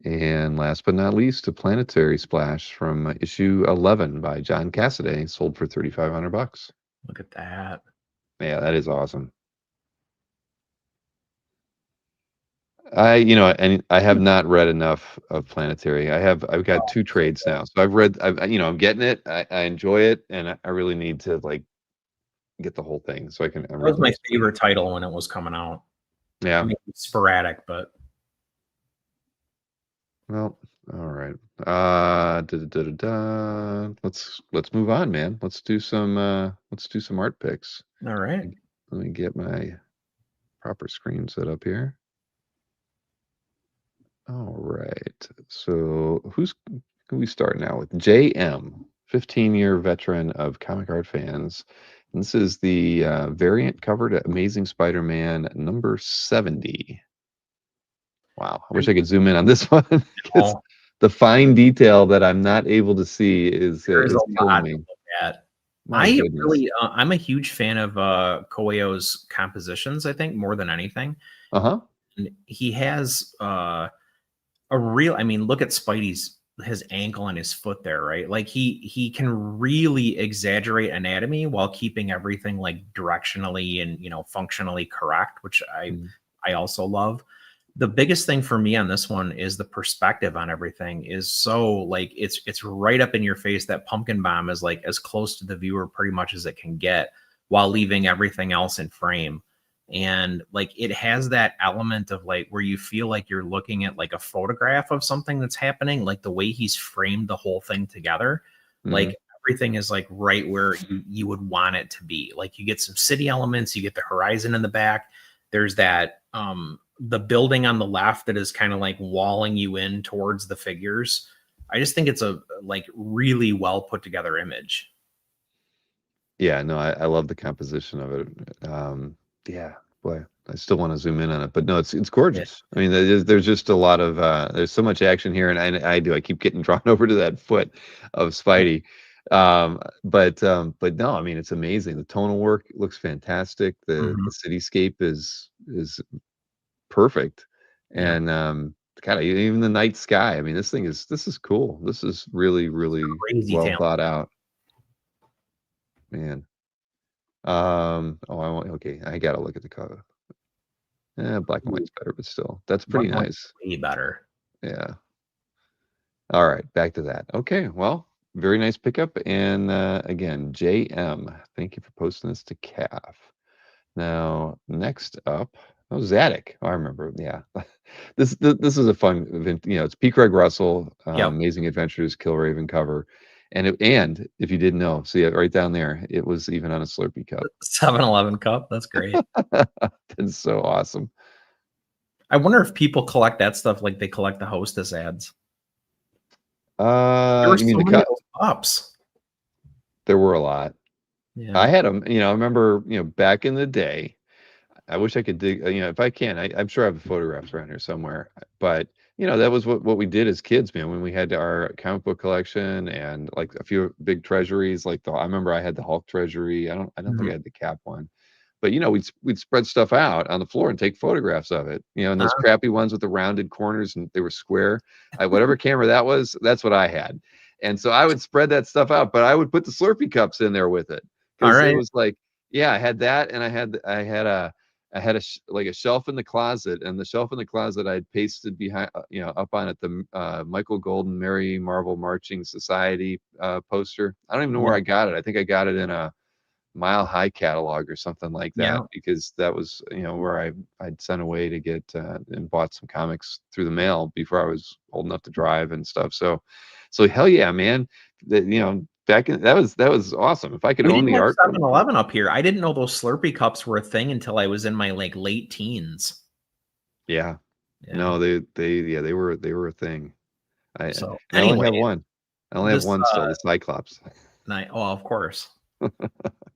And last but not least, a Planetary Splash from issue 11 by John Cassaday, sold for $3,500. Look at that. Yeah, that is awesome. And I have not read enough of Planetary. I've got 2 trades now, so I'm getting it. I enjoy it, and I really need to get the whole thing so I can. That was my favorite title when it was coming out. Yeah, I mean, it's sporadic, but well, all right. Let's move on, man. Let's do some art picks. All right. Let me get my proper screen set up here. All right. So who we start now with? JM, 15-year veteran of comic art fans. And this is the variant cover to Amazing Spider-Man number 70. Wow. I wish I could zoom in on this one. The fine detail that I'm not able to see is killing me. I'm a huge fan of Koeio's compositions, I think, more than anything. And he has look at his ankle and his foot there, right? Like he can really exaggerate anatomy while keeping everything like directionally and functionally correct, which I also love. The biggest thing for me on this one is the perspective on everything is so like it's right up in your face. That pumpkin bomb is like as close to the viewer pretty much as it can get while leaving everything else in frame. And like it has that element of like where you feel like you're looking at like a photograph of something that's happening, like the way he's framed the whole thing together. Like everything is like right where you would want it to be. Like you get some city elements, you get the horizon in the back. There's that the building on the left that is kind of like walling you in towards the figures. I just think it's a like really well put together image. Yeah, no, I love the composition of it. Yeah, boy, I still want to zoom in on it, but no, it's Yeah. gorgeous. I mean, there's just a lot of there's so much action here, and I keep getting drawn over to that foot of Spidey. But no, I mean, it's amazing. The tonal work looks fantastic. The cityscape is perfect, Yeah. and God, even the night sky. I mean, this is cool. This is really Crazy well talent. thought out, man. Okay, I gotta look at the cover. Yeah, black and white's better, but still, that's pretty Black and nice. white's way better. Yeah. All right, back to that. Okay, well, very nice pickup. And again, JM, thank you for posting this to CAF. Now, next up, oh, Zadok. Oh, I remember. Yeah, this is a fun event. You know, it's P. Craig Russell, Yep. Amazing Adventures, Killraven cover, and if you didn't know, see it right down there. It was even on a Slurpee cup. 7-Eleven cup. That's great. That's so awesome. I wonder if people collect that stuff like they collect the Hostess ads. There were You mean so the many cup? of those cups. There were a lot. Yeah. I had them. You know, I remember. You know, back in the day. I wish I could dig. You know, if I can, I'm sure I have the photographs around here somewhere. But you know, that was what we did as kids, man. When we had our comic book collection and like a few big treasuries, like I remember I had the Hulk treasury. I don't think I had the Cap one. But you know, we'd spread stuff out on the floor and take photographs of it. You know, and those crappy ones with the rounded corners and they were square. Whatever camera that was, that's what I had. And so I would spread that stuff out, but I would put the Slurpee cups in there with it All because it right. was like, yeah, I had that, and I had like a shelf in the closet, and the shelf in the closet I'd pasted behind, you know, up on it the Michael Golden Merry Marvel Marching Society poster. I don't even know where I got it. I think I got it in a Mile High catalog or something like that, Yeah. because that was, you know, where I'd sent away to get and bought some comics through the mail before I was old enough to drive and stuff. So hell yeah, man. That, you know, back in that was awesome. If I could We own didn't the have art. 7-Eleven up here. I didn't know those Slurpee cups were a thing until I was in my like late teens. Yeah. Yeah. No, they were a thing. So I only have anyway, one. I only have one still, the Cyclops. Of course.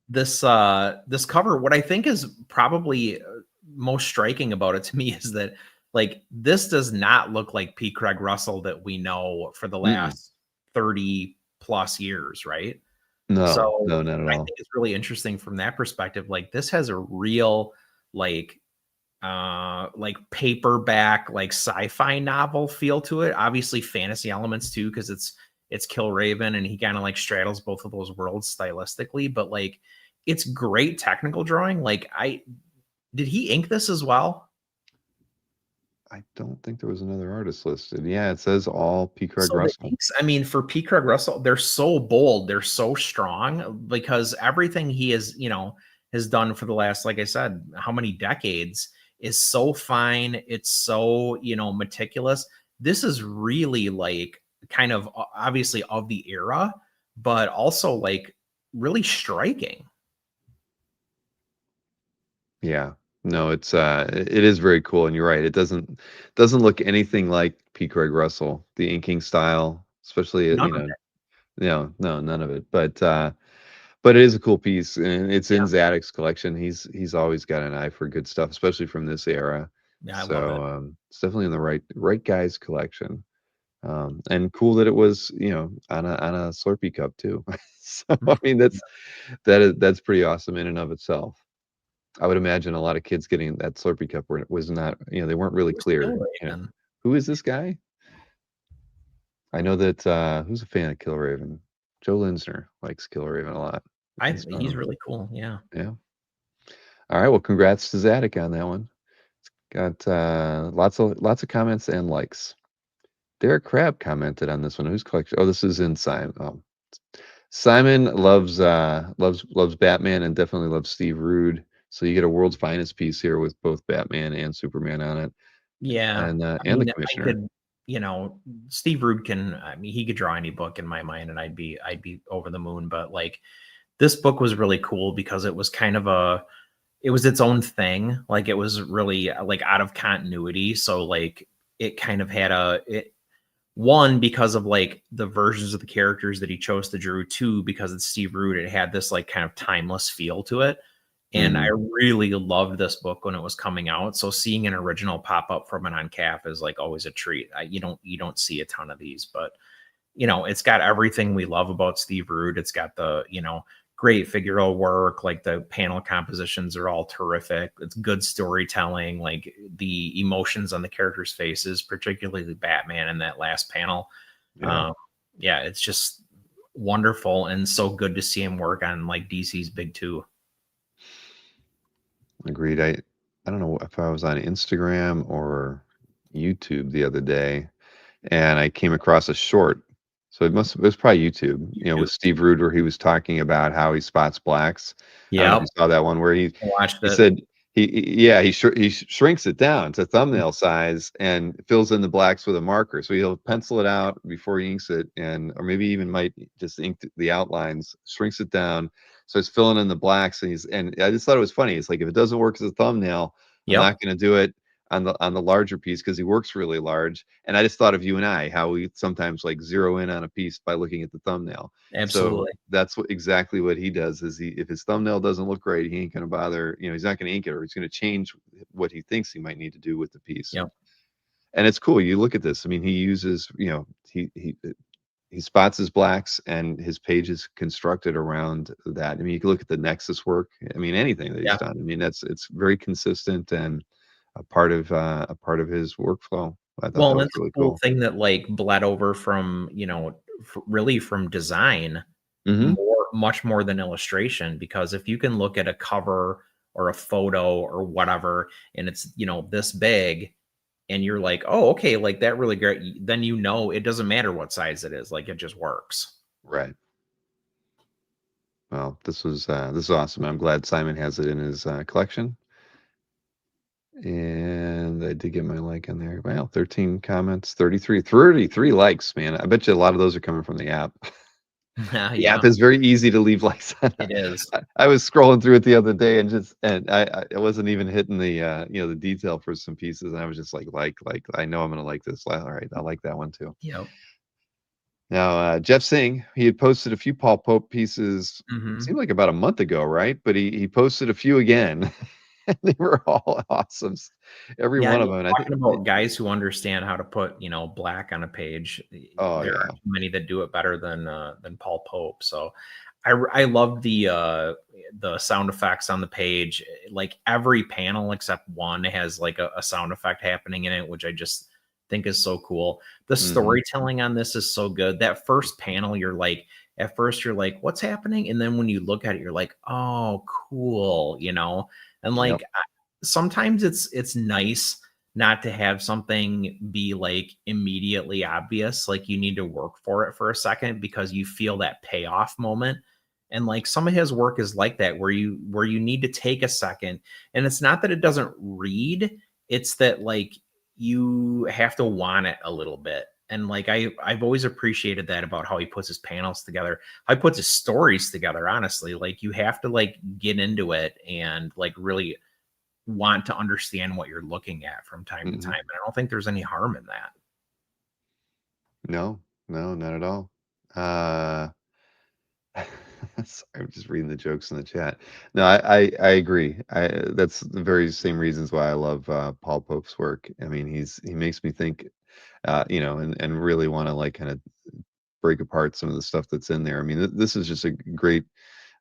This cover, what I think is probably most striking about it to me is that like this does not look like P. Craig Russell that we know for the last 30 plus years, right? No, not at I all. think it's really interesting from that perspective. Like this has a real like paperback, like sci-fi novel feel to it. Obviously fantasy elements too, because it's Killraven and he kind of like straddles both of those worlds stylistically, but like it's great technical drawing. Like did he ink this as well? I don't think there was another artist listed. Yeah, it says all P. Craig So the Russell. inks, I mean, for P. Craig Russell, they're so bold, they're so strong because everything he has, you know, has done for the last, like I said, how many decades is so fine. It's so, you know, meticulous. This is really like kind of obviously of the era, but also like really striking. Yeah. No, it is very cool, and you're right. It doesn't look anything like P. Craig Russell, the inking style, especially None you of know, it. no, none of it. But it is a cool piece, and it's in Yeah. Zadok's collection. He's always got an eye for good stuff, especially from this era. Yeah, I So love it. it's definitely in the right guy's collection. And cool that it was, you know, on a Slurpee cup too. So I mean, that's pretty awesome in and of itself. I would imagine a lot of kids getting that Slurpee cup was not, you know, they weren't really clear. You know, who is this guy? I know that who's a fan of Killraven? Joe Linsner likes Killraven a lot. He's really cool. Yeah. Yeah. All right. Well, congrats to Zadok on that one. It's got lots of comments and likes. Derek Crabb commented on this one. Whose collection? Oh, this is in Simon. Simon loves Batman and definitely loves Steve Rude. So you get a world's finest piece here with both Batman and Superman on it. Yeah. And I the mean, Commissioner. you know, Steve Rude I mean, he could draw any book in my mind and I'd be over the moon. But like this book was really cool because it was kind of it was its own thing. Like it was really like out of continuity. So like it kind of had One, because of like the versions of the characters that he chose to draw. Two, because it's Steve Root, it had this like kind of timeless feel to it. And I really loved this book when it was coming out. So seeing an original pop up from it on CAF is like always a treat. You don't see a ton of these, but it's got everything we love about Steve Root. It's got the, great figural work. Like the panel compositions are all terrific. It's good storytelling. Like the emotions on the characters' faces, particularly Batman in that last panel. Yeah, it's just wonderful and so good to see him work on like DC's big two. Agreed. I don't know if I was on Instagram or YouTube the other day, and I came across a short. So it was probably YouTube, with Steve Root, where he was talking about how he spots blacks. I don't know if you saw that one where he said he shrinks it down to thumbnail size and fills in the blacks with a marker. So he'll pencil it out before he inks it, or maybe even might just ink the outlines, shrinks it down. So he's filling in the blacks, and I just thought it was funny. It's like, if it doesn't work as a thumbnail, I'm not going to do it on the larger piece, because he works really large. And I just thought of you and I, how we sometimes like zero in on a piece by looking at the thumbnail. Absolutely. So that's exactly what he does. Is if his thumbnail doesn't look great, he ain't going to bother. He's not going to ink it, or he's going to change what he thinks he might need to do with the piece. Yep. And it's cool. You look at this. I mean, he uses, he spots his blacks, and his page is constructed around that. I mean, you can look at the Nexus work. I mean, anything that he's done. I mean, it's very consistent and a part of his workflow. I thought that was that's really a cool cool. thing that like bled over from really from design much more than illustration, because if you can look at a cover or a photo or whatever, and it's this big, and you're like, oh, okay, like that really great, then it doesn't matter what size it is, like it just works. Right. Well, this is awesome. I'm glad Simon has it in his collection. And I did get my like in there. Wow, 13 comments, 33 likes, man. I bet you a lot of those are coming from the app. The app is very easy to leave likes on. It is. I was scrolling through it the other day, and I wasn't even hitting the the detail for some pieces, and I was just like I know I'm gonna like this. All right, I like that one too. Yep. Now, Jeff Singh, he had posted a few Paul Pope pieces, seemed like about a month ago, right? But he posted a few again. They were all awesome. Every one of them. Talking about guys who understand how to put, black on a page. There are many that do it better than Paul Pope. So I love the sound effects on the page. Like every panel except one has like a sound effect happening in it, which I just think is so cool. The storytelling on this is so good. That first panel, at first you're like, what's happening? And then when you look at it, you're like, oh, cool, And like sometimes it's nice not to have something be like immediately obvious. Like you need to work for it for a second, because you feel that payoff moment. And like some of his work is like that, where you need to take a second. And it's not that it doesn't read, it's that like you have to want it a little bit. And like I've always appreciated that about how he puts his panels together, how he puts his stories together. Honestly, like you have to like get into it and like really want to understand what you're looking at from time to time. And I don't think there's any harm in that. No, not at all. Sorry, I'm just reading the jokes in the chat. No, I agree. That's the very same reasons why I love Paul Pope's work. I mean, he makes me think, and really want to like kind of break apart some of the stuff that's in there. I mean, this is just a great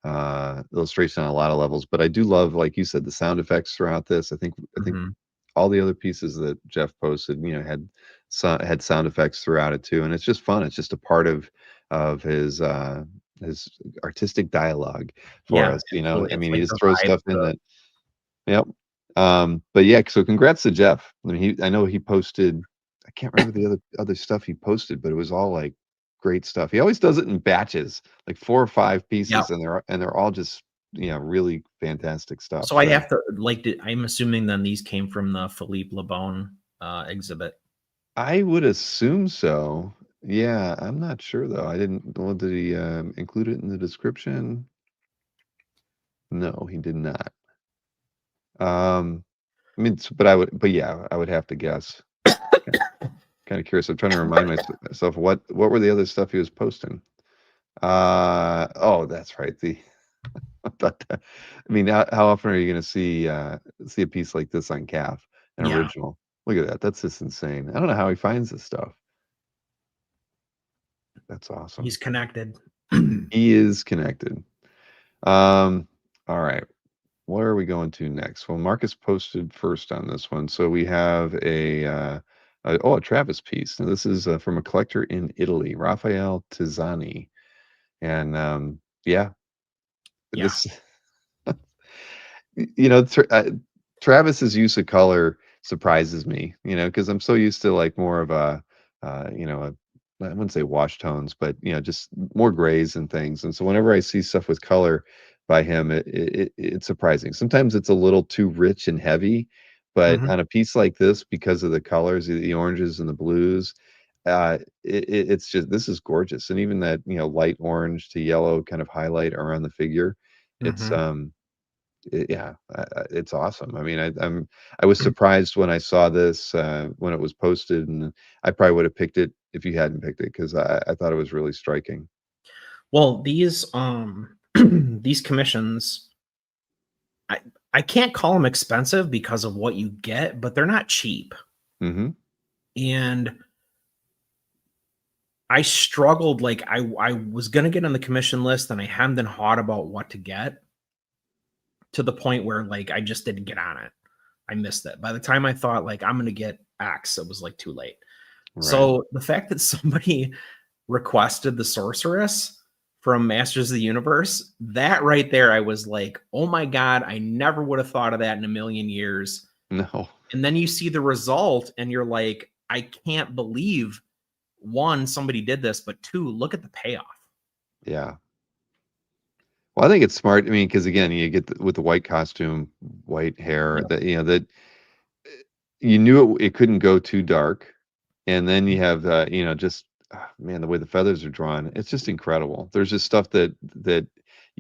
illustration on a lot of levels. But I do love, like you said, the sound effects throughout this. I think all the other pieces that Jeff posted, had sound effects throughout it too, and it's just fun. It's just a part of his artistic dialogue for us. I mean, he just throws stuff in that. Yep. But yeah, so congrats to Jeff. I mean, I know he posted. I can't remember the other stuff he posted, but it was all like great stuff. He always does it in batches, like 4 or 5 pieces, and they're all just really fantastic stuff. So I have to I'm assuming then these came from the Philippe Lebon exhibit. I would assume so. Yeah, I'm not sure though. I didn't. Well, did he include it in the description? No, he did not. I mean, but I would have to guess. kind of curious. I'm trying to remind myself what were the other stuff he was posting. Oh, that's right. I mean, how often are you going to see a piece like this on CAF, an Yeah. original? Look at that. That's just insane. I don't know how he finds this stuff. That's awesome. He's connected. He is connected. All right. Where are we going to next? Well, Marcus posted first on this one. So we have a Travis piece. Now, this is from a collector in Italy, Raphael Tizzani. And yeah, this, Travis's use of color surprises me, because I'm so used to like more of I wouldn't say wash tones, but just more grays and things. And so whenever I see stuff with color by him, it's surprising. Sometimes it's a little too rich and heavy, but on a piece like this, because of the colors, the oranges and the blues, it's just, this is gorgeous. And even that light orange to yellow kind of highlight around the figure, it's it's awesome. I mean, I was surprised when I saw this when it was posted, and I probably would have picked it if you hadn't picked it, because I thought it was really striking. Well, these these commissions, I can't call them expensive because of what you get, but they're not cheap. And I struggled, like I was gonna get on the commission list, and I hemmed and hawed about what to get, to the point where like I just didn't get on it. I missed it. By the time I thought like I'm gonna get X, it was like too late. Right. So the fact that somebody requested the Sorceress from Masters of the Universe, that right there, I was like, oh my God, I never would have thought of that in a million years. No. And then you see the result and you're like, I can't believe, one, somebody did this, but two, look at the payoff. Yeah. Well, I think it's smart. I mean, because again, you get with the white costume, white hair, that that you knew it couldn't go too dark, and then you have just man, the way the feathers are drawn, it's just incredible. There's just stuff that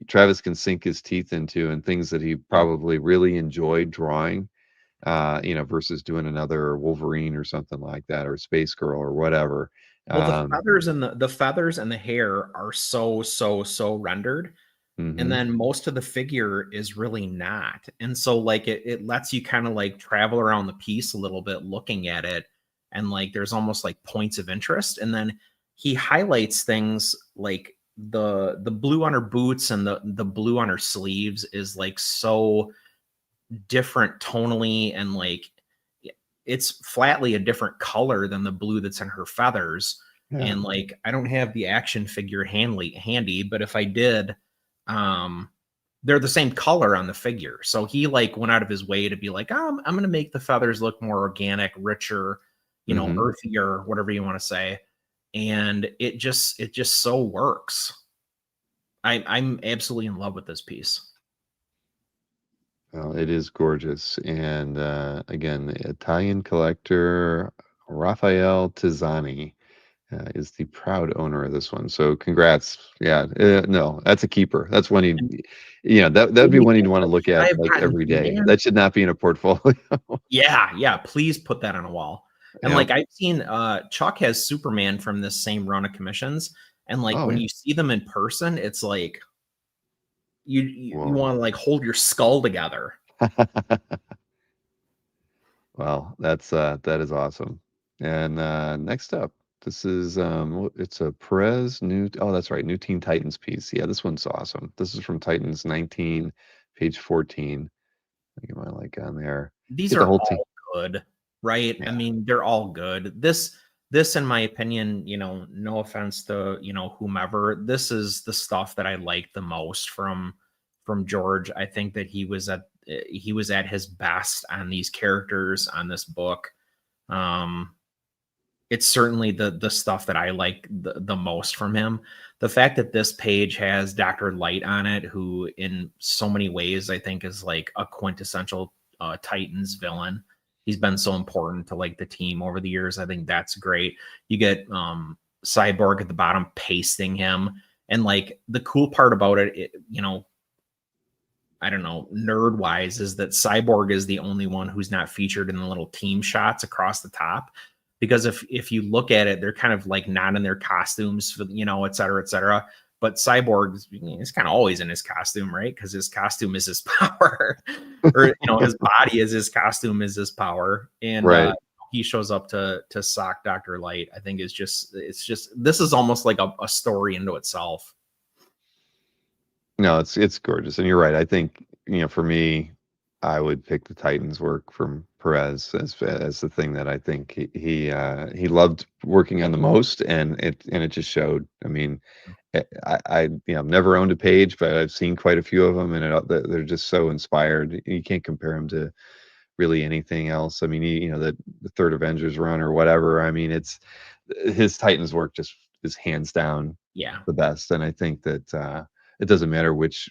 Travis can sink his teeth into, and things that he probably really enjoyed drawing, versus doing another Wolverine or something like that, or Space Girl or whatever. Well, the feathers and the hair are so rendered. And then most of the figure is really not. And so like it lets you kind of like travel around the piece a little bit looking at it. And like there's almost like points of interest. And then he highlights things like the blue on her boots and the blue on her sleeves is like so different tonally, and like it's flatly a different color than the blue that's in her feathers. Yeah. And like I don't have the action figure handy, but if I did, they're the same color on the figure. So he like went out of his way to be like, I'm going to make the feathers look more organic, richer, earthier, whatever you want to say. And it just so works. I'm absolutely in love with this piece. Well, it is gorgeous. And again, the Italian collector Raphael Tizzani is the proud owner of this one. So congrats. Yeah, no, that's a keeper. That's one that'd be one you'd want to look at like every day. That should not be in a portfolio. Yeah. Please put that on a wall. And like I've seen Chuck has Superman from this same run of commissions. And like when you see them in person, it's like you want to like hold your skull together. Well, that is awesome. And next up, this is it's a Perez new that's right, new Teen Titans piece. Yeah, this one's awesome. This is from Titans 19, page 14. I get my like on there. These are all good, right? Yeah. I mean, they're all good. This in my opinion, no offense to whomever, this is the stuff that I like the most from George. I think that he was at his best on these characters, on this book. It's certainly the stuff that I like the most from him. The fact that this page has Dr. Light on it, who in so many ways I think is like a quintessential Titans villain. He's been so important to like the team over the years. I think that's great. You get Cyborg at the bottom pasting him. And like the cool part about it, I don't know, nerd wise, is that Cyborg is the only one who's not featured in the little team shots across the top. because if you look at it, they're kind of like not in their costumes, for, you know, et cetera, et cetera. But Cyborg is kind of always in his costume, right? Because his costume is his power, or you know, his body is his costume, is his power, and Right. he shows up to sock Dr. Light. I think it's just this is almost like a story into itself. No, it's gorgeous, and you're right. I think, you know, for me, I would pick the Titans work from Perez as the thing that I think he loved working on the most, and it just showed. I mean, I you know, I've never owned a page, but I've seen quite a few of them, and they're just so inspired. You can't compare them to really anything else. I mean, you know, the third Avengers run or whatever. I mean, it's his Titans work just is hands down Yeah. the best, and I think that it doesn't matter which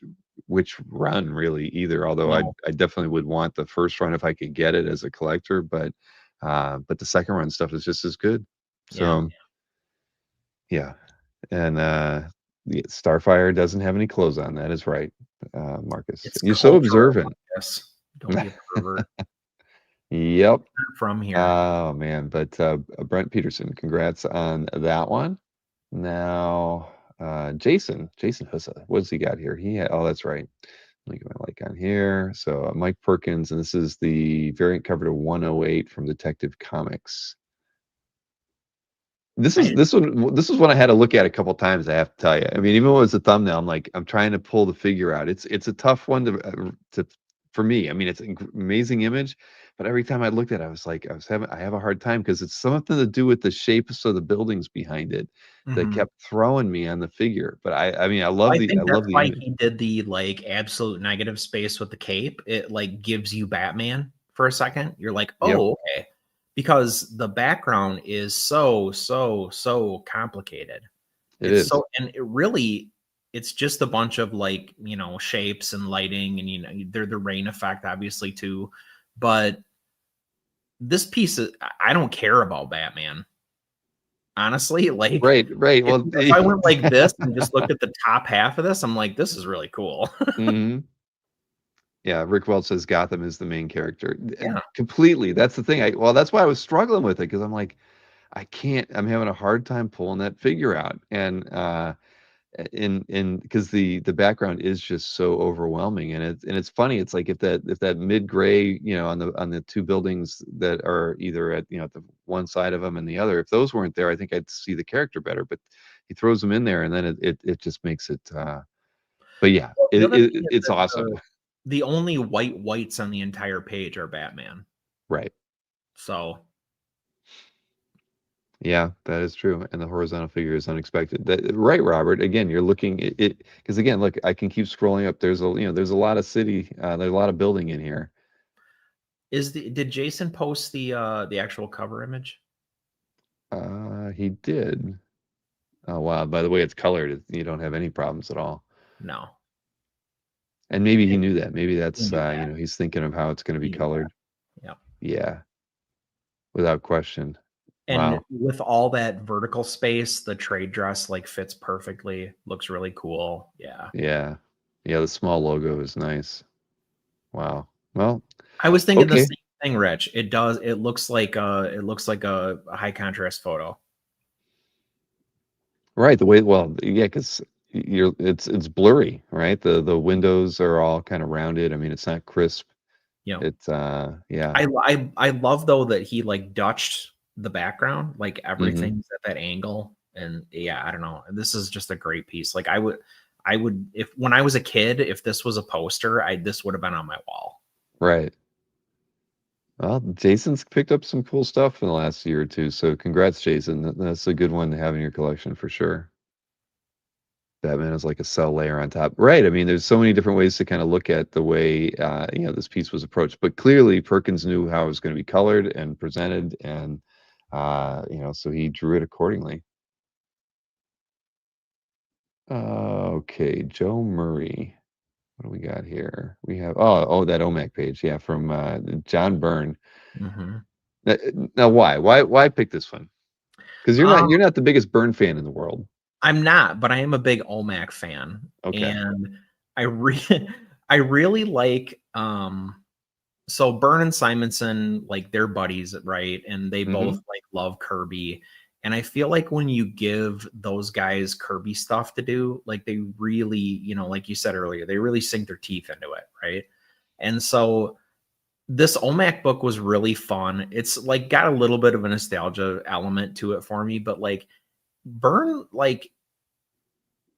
run really either. Although No. I definitely would want the first run if I could get it as a collector, but the second run stuff is just as good. So yeah, and the Starfire doesn't have any clothes on. That is right, Marcus. It's You're so cultural, observant. Yes. Don't be a pervert. Yep. Not from here. Oh man, but Brent Peterson, congrats on that one. Now, Jason Hussa, what's he got here? Oh, that's right. Let me get my like on here. So Mike Perkins, and this is the variant cover to 108 from Detective Comics. This is one I had to look at a couple times, I have to tell you. I mean, even when it was a thumbnail, I'm trying to pull the figure out. It's a tough one to for me. I mean, it's an amazing image, but every time I looked at it, I was like, I have a hard time because it's something to do with the shapes of the buildings behind it that Mhm. kept throwing me on the figure. But I mean, I Well, love I the think that's why image. he did the like absolute negative space with the cape. It like gives you Batman for a second. You're like, Yep. oh, okay. Because the background is so complicated. It It's is. so, and it really, it's just a bunch of like, you know, shapes and lighting, and you know, they're the rain effect obviously too. But this piece I don't care about Batman. Honestly, like Right. Well, if I went like this and just looked at the top half of this, I'm like, this is really cool. mhm. Yeah, Rick Welch says Gotham is the main character. Yeah. Completely. That's the thing. Well, that's why I was struggling with it, because I'm like, I'm having a hard time pulling that figure out. And in because the background is just so overwhelming, and it's funny. It's like if that mid gray, you know, on the two buildings that are either at, you know, at the one side of them and the other, if those weren't there, I think I'd see the character better. But he throws them in there, and then it just makes it but yeah, Well, the other thing is it's that awesome. the only whites on the entire page are Batman. Right. So Yeah, that is true. And the horizontal figure is unexpected. Right, Robert. Again, you're looking it because again, look, I can keep scrolling up. There's there's a lot of city, there's a lot of building in here. did Jason post the actual cover image? He did. Oh wow, by the way it's colored, you don't have any problems at all. No. And maybe he knew that. Maybe that's He knew that. you know, he's thinking of how it's going to be He knew colored. that. Yeah. Without question. And Wow. with all that vertical space, the trade dress like fits perfectly. Looks really cool. Yeah. Yeah. Yeah, the small logo is nice. Wow. Well, I was thinking the okay. same thing, Rich. It looks like a high contrast photo. Right, the way, well, yeah, because it's blurry, right? The windows are all kind of rounded. I mean, it's not crisp. You know, It's yeah. I love though that he like Dutched the background, like everything's at that angle. And yeah, I don't know. This is just a great piece. Like I would if when I was a kid, if this was a poster, this would have been on my wall. Right. Well, Jason's picked up some cool stuff in the last year or two, so congrats, Jason. That's a good one to have in your collection for sure. Batman is like a cell layer on top. Right. I mean, there's so many different ways to kind of look at the way you know, this piece was approached. But clearly Perkins knew how it was going to be colored and presented, and you know, so he drew it accordingly. Okay, Joe Murray. What do we got here? We have that OMAC page, yeah, from John Byrne. Now why pick this one? Because you're not the biggest Byrne fan in the world. I'm not, but I am a big OMAC fan. Okay. And I really like so Byrne and Simonson, like they're buddies, right? And they both Mhm. like love Kirby. And I feel like when you give those guys Kirby stuff to do, like they really, you know, like you said earlier, they really sink their teeth into it, right? And so this OMAC book was really fun. It's like got a little bit of a nostalgia element to it for me, but like Byrne, like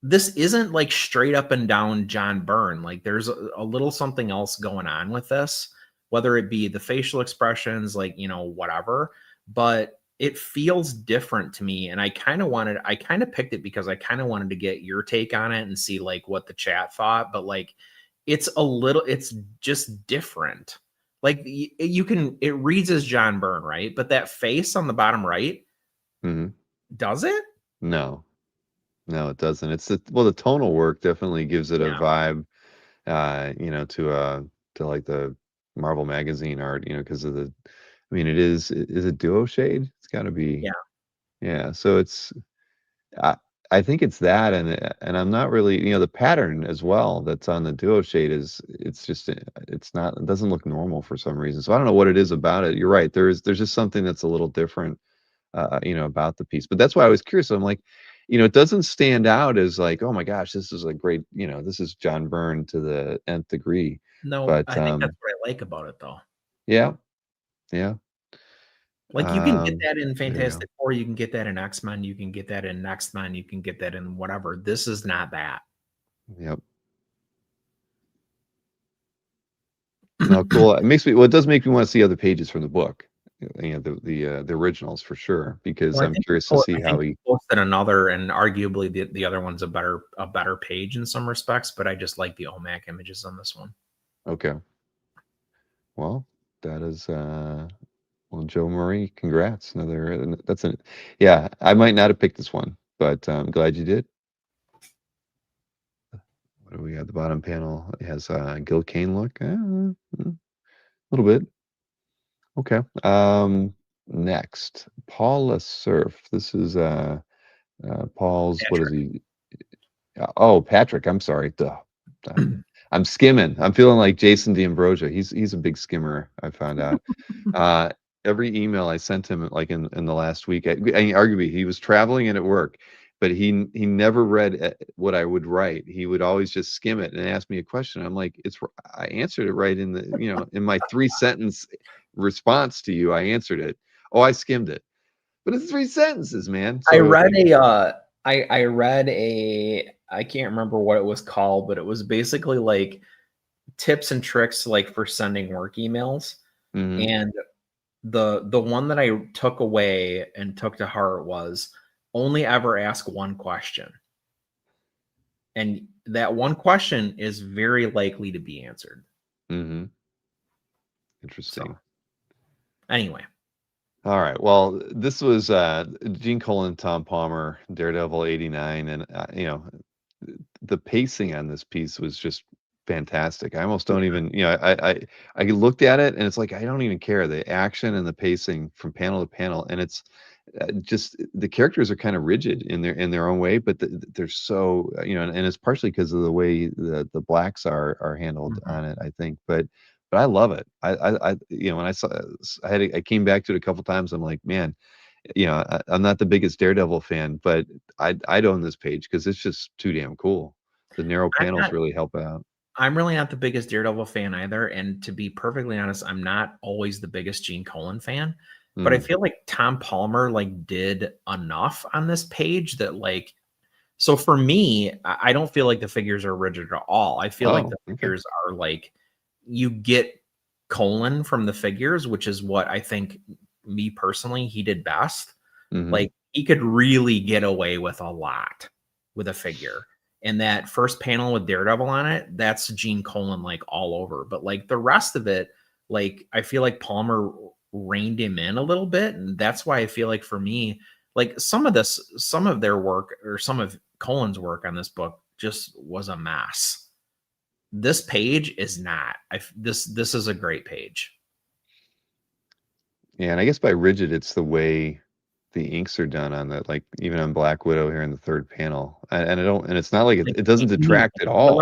this isn't like straight up and down John Byrne. Like there's a little something else going on with this, whether it be the facial expressions, like, you know, whatever, but it feels different to me. And I kind of picked it because I kind of wanted to get your take on it and see like what the chat thought, but like it's just different. Like it reads as John Byrne, right? But that face on the bottom right, Mhm. does it? No. No, it doesn't. It's the tonal work definitely gives it a Yeah. vibe, you know, to like the Marvel magazine art, you know, because of the, I mean, is it duo shade? It's got to be, Yeah. yeah. So I, I think it's that, and I'm not really, you know, the pattern as well that's on the duo shade it's just it's not, it doesn't look normal for some reason. So I don't know what it is about it. You're right. There's just something that's a little different, you know, about the piece. But that's why I was curious. I'm like, you know, it doesn't stand out as like, oh my gosh, this is a great, you know, this is John Byrne to the nth degree. No, But I think that's what I like about it though. yeah, yeah. Like you can get that in There you go. Fantastic Four, you can get that in X-Men, you can get that in Next-Men, you can get that in whatever. This is not that. Yep. No, cool. It makes me, well, it does make me want to see other pages from the book. You know, the originals for sure, because Well, I'm curious to see how he. posted another, and arguably the other one's a better page in some respects, but I just like the OMAC images on this one. Okay. Well, that is well, Joe Murray, congrats. Another that's an yeah, I might not have picked this one, but I'm glad you did. What do we got? The bottom panel? It has Gil Kane look. A little bit. Okay. Next, Paul Surf. This is Paul's, what is Patrick. he? Oh, Patrick. I'm sorry. Duh. I'm skimming. I'm feeling like Jason D'Ambrosio. He's a big skimmer, I found out. Every email I sent him, like in the last week, arguably he was traveling and at work, but he never read what I would write. He would always just skim it and ask me a question. I'm like, I answered it right in the, you know, in my 3 sentence response to you. I answered it. Oh, I skimmed it, but it's 3 sentences, man. I So read I read a, I can't remember what it was called, but it was basically like tips and tricks like for sending work emails. mhm. And the one that I took away and took to heart was only ever ask one question. And that one question is very likely to be answered. Mm-hmm. Interesting. So, anyway. All right. Well, this was Gene Colan, Tom Palmer, Daredevil '89, and you know, the pacing on this piece was just fantastic. I almost don't even, you know, I looked at it and it's like I don't even care, the action and the pacing from panel to panel, and it's just the characters are kind of rigid in their own way, but they're so, you know, and it's partially because of the way the blacks are handled on it, I think, but I love it. I you know, when I came back to it a couple times. I'm like, man, you know, I'm not the biggest Daredevil fan, but I'd own this page because it's just too damn cool. The narrow panels really help out. I'm really not the biggest Daredevil fan either, and to be perfectly honest, I'm not always the biggest Gene Colan fan. But I feel like Tom Palmer like did enough on this page that like, so for me, I don't feel like the figures are rigid at all. I feel like the figures are like, you get Colan from the figures, which is what I think, me personally, he did best. Like he could really get away with a lot with a figure. And that first panel with Daredevil on it, that's Gene Colan like all over. But like the rest of it, like I feel like Palmer reined him in a little bit. And that's why I feel like for me, like some of their work or some of Colan's work on this book just was a mess. This page is not. This is a great page. Yeah, and I guess by rigid, it's the way the inks are done on that, like even on Black Widow here in the third panel. And it's not like it doesn't detract at all.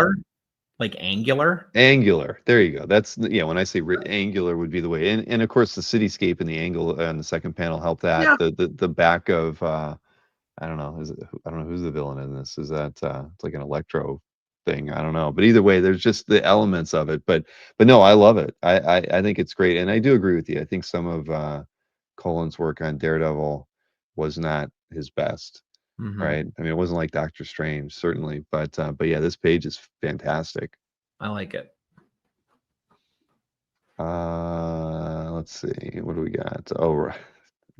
Like angular. Angular. There you go. That's yeah. When I say angular would be the way, and of course the cityscape and the angle on the second panel help that. Yeah. The back of I don't know. I don't know who's the villain in this. Is that it's like an electro thing? I don't know. But either way, there's just the elements of it. But no, I love it. I think it's great, and I do agree with you. I think some of Colin's work on Daredevil was not his best. Mhm. Right. I mean, it wasn't like Doctor Strange, certainly, but yeah, this page is fantastic. I like it. Let's see, what do we got? Oh,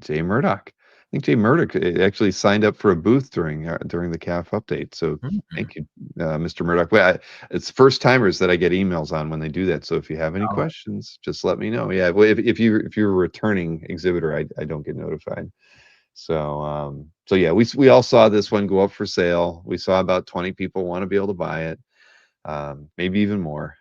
Jay Murdoch. I think Jay Murdoch actually signed up for a booth during the CAF update. So thank you, Mr. Murdoch. Well, it's first timers that I get emails on when they do that. So if you have any questions, just let me know. Yeah, well, if you're a returning exhibitor, I don't get notified. So so yeah, we all saw this one go up for sale. We saw about 20 people want to be able to buy it, maybe even more.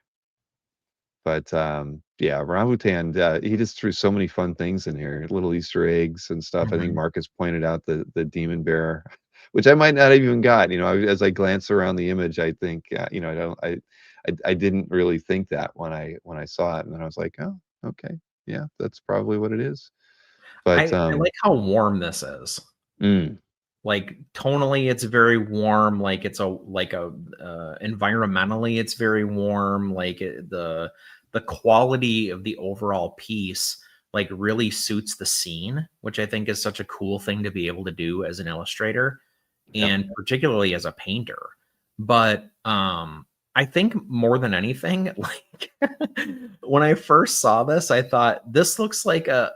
But yeah, Rambutan, he just threw so many fun things in here, little Easter eggs and stuff. I think Marcus pointed out the demon bear, which I might not have even got. You know, as I glance around the image, I think you know, I didn't really think that when I saw it, and then I was like, oh, okay, yeah, that's probably what it is. But I like how warm this is. Like tonally, it's very warm. Like it's environmentally, it's very warm. Like the quality of the overall piece like really suits the scene, which I think is such a cool thing to be able to do as an illustrator, and particularly as a painter. But I think more than anything, like when I first saw this, I thought this looks like a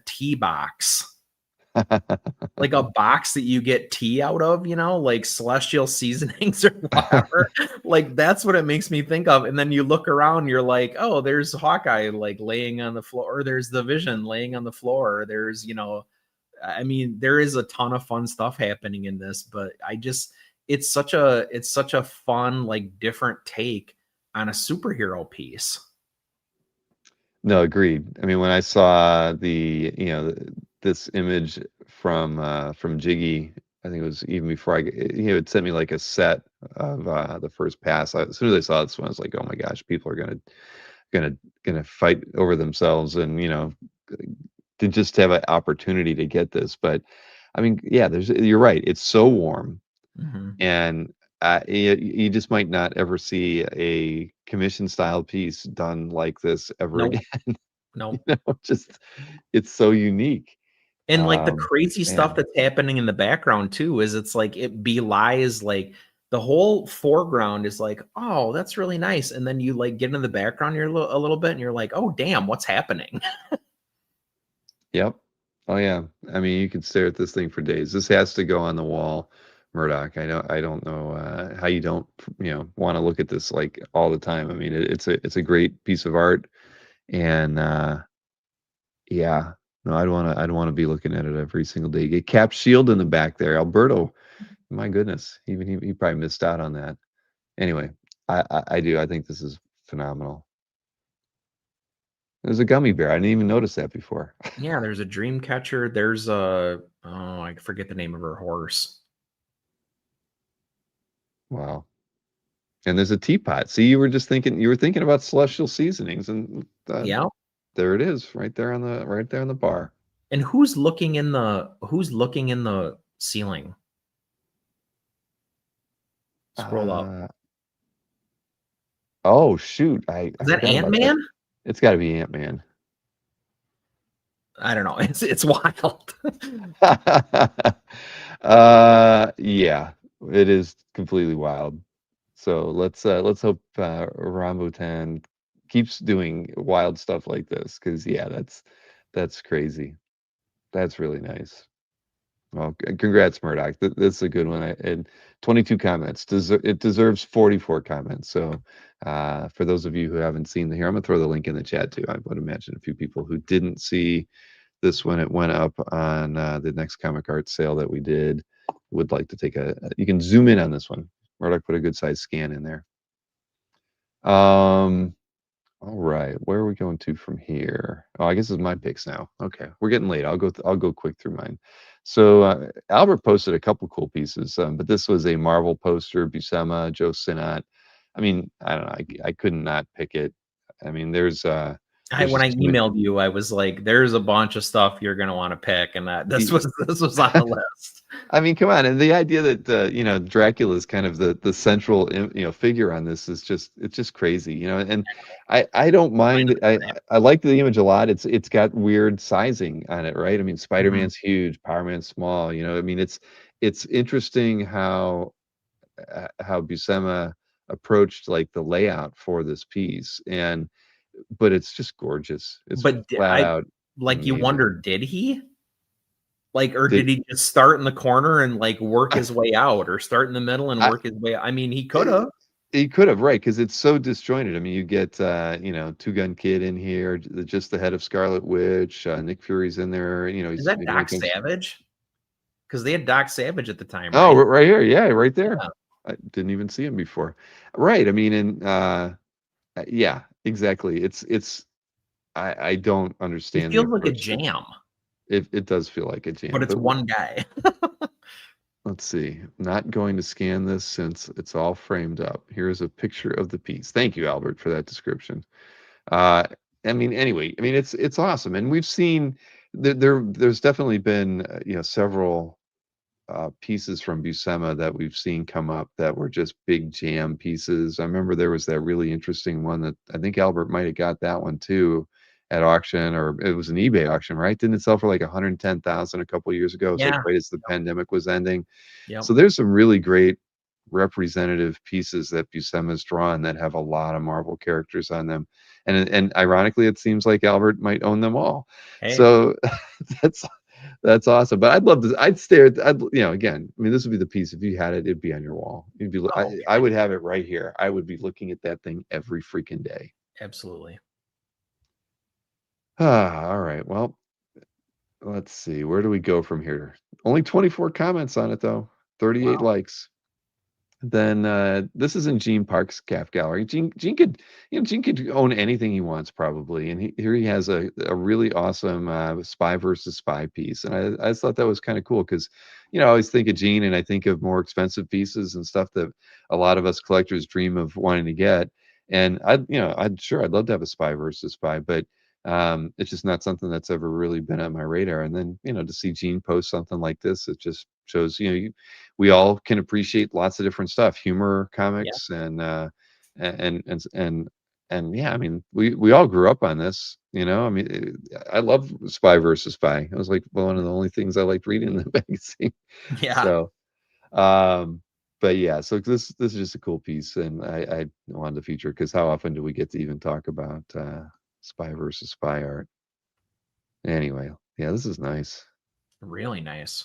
tea box. Like a box that you get tea out of, you know, like Celestial Seasonings or whatever. Like that's what it makes me think of. And then you look around, you're like, oh, there's Hawkeye like laying on the floor, or there's the Vision laying on the floor. There's, you know, I mean, there is a ton of fun stuff happening in this, but it's such a fun, like different take on a superhero piece. No, agreed. I mean, when I saw this image from Jiggy, I think it was even before he had sent me like a set of the first pass. As soon as I saw this one, I was like, oh my gosh, people are gonna fight over themselves, and you know, to just have an opportunity to get this. But I mean, yeah, you're right. It's so warm, and you just might not ever see a commission style piece done like this ever again. No, you know, just it's so unique. And like the crazy stuff that's happening in the background too is it's like it belies like the whole foreground is like, oh, that's really nice, and then you like get in the background a little bit and you're like, oh damn, what's happening? Yep. Oh yeah. I mean, you could stare at this thing for days. This has to go on the wall, Murdoch. I don't know how you don't want to look at this like all the time. I mean, it's a great piece of art, and yeah. No, I'd want to be looking at it every single day. You get Cap Shield in the back there. Alberto, my goodness, even he probably missed out on that. Anyway, I do. I think this is phenomenal. There's a gummy bear. I didn't even notice that before. Yeah, there's a dream catcher. There's I forget the name of her horse. Wow. And there's a teapot. See, you were thinking about Celestial Seasonings, and yeah, there it is, right there on the bar. And who's looking in the ceiling? Scroll up. Oh shoot! Is that Ant-Man? It's got to be Ant-Man. I don't know. It's wild. Yeah, it is completely wild. So let's hope Rambutan keeps doing wild stuff like this, because yeah, that's crazy. That's really nice. Well, congrats, Murdoch. This is a good one. And 22 comments. It deserves 44 comments. So for those of you who haven't seen the here, I'm gonna throw the link in the chat too. I would imagine a few people who didn't see this when it went up on the next comic art sale that we did would like to take you can zoom in on this one. Murdoch put a good size scan in there. All right, where are we going to from here? Oh, I guess it's my picks now. Okay, we're getting late. I'll go quick through mine. So Albert posted a couple cool pieces, but this was a Marvel poster, Buscema, Joe Sinnott, I mean, I don't know. I could not pick it. I mean, there's When I just too many. emailed you, I was like, "There's a bunch of stuff you're gonna want to pick," and this was on the list. I mean, come on, and the idea that Dracula is kind of the central figure on this is it's just crazy, and I don't mind. I like the image a lot. It's got weird sizing on it, right? I mean, Spider-Man's huge, Power Man's small. I mean, it's interesting how Buscema approached like the layout for this piece, but it's just gorgeous. It's But flat out you amazing. wonder, did he? Or did he just start in the corner and like work his way out, or start in the middle and work his way out? I mean, he could have. He could have, right? Because it's so disjointed. I mean, you get Two Gun Kid in here, just the head of Scarlet Witch. Nick Fury's in there. Is that Doc Savage? Because they had Doc Savage at the time. Oh, right? right here, yeah, right there. Yeah. I didn't even see him before. Right. I mean, and yeah, exactly. I don't understand. It feels like a jam. It does feel like a jam, but it's one guy. Let's see. Not going to scan this since it's all framed up. Here's a picture of the piece. Thank you, Albert, for that description. I mean, anyway, I mean, it's awesome, and we've seen there's definitely been several pieces from Buscema that we've seen come up that were just big jam pieces. I remember there was that really interesting one that I think Albert might have got that one too at auction, or it was an eBay auction, right? Didn't it sell for like 110,000 a couple of years ago? It was like right as the pandemic was ending. Yep. So there's some really great representative pieces that Buscema's drawn that have a lot of Marvel characters on them, and ironically, it seems like Albert might own them all. Hey. So that's awesome. But I'd love to. I'd stare at. Again, I mean, this would be the piece if you had it. It'd be on your wall. You'd be. I would have it right here. I would be looking at that thing every freaking day. Absolutely. All right. Well, let's see. Where do we go from here? Only 24 comments on it, though. 38 likes. Then this is in Gene Park's CAF gallery. Gene could own anything he wants probably, and here he has a really awesome spy versus spy piece, and I just thought that was kind of cool because I always think of Gene and I think of more expensive pieces and stuff that a lot of us collectors dream of wanting to get, and I'd love to have a spy versus spy, but it's just not something that's ever really been on my radar. And then to see Gene post something like this, it just shows we all can appreciate lots of different stuff, humor, comics, and yeah, I mean we all grew up on this. I mean I love Spy versus Spy. It was like one of the only things I liked reading in the magazine. Yeah. So but yeah, so this is just a cool piece, and I wanted to feature because how often do we get to even talk about Spy versus Spy art? Anyway, yeah, this is nice. Really nice.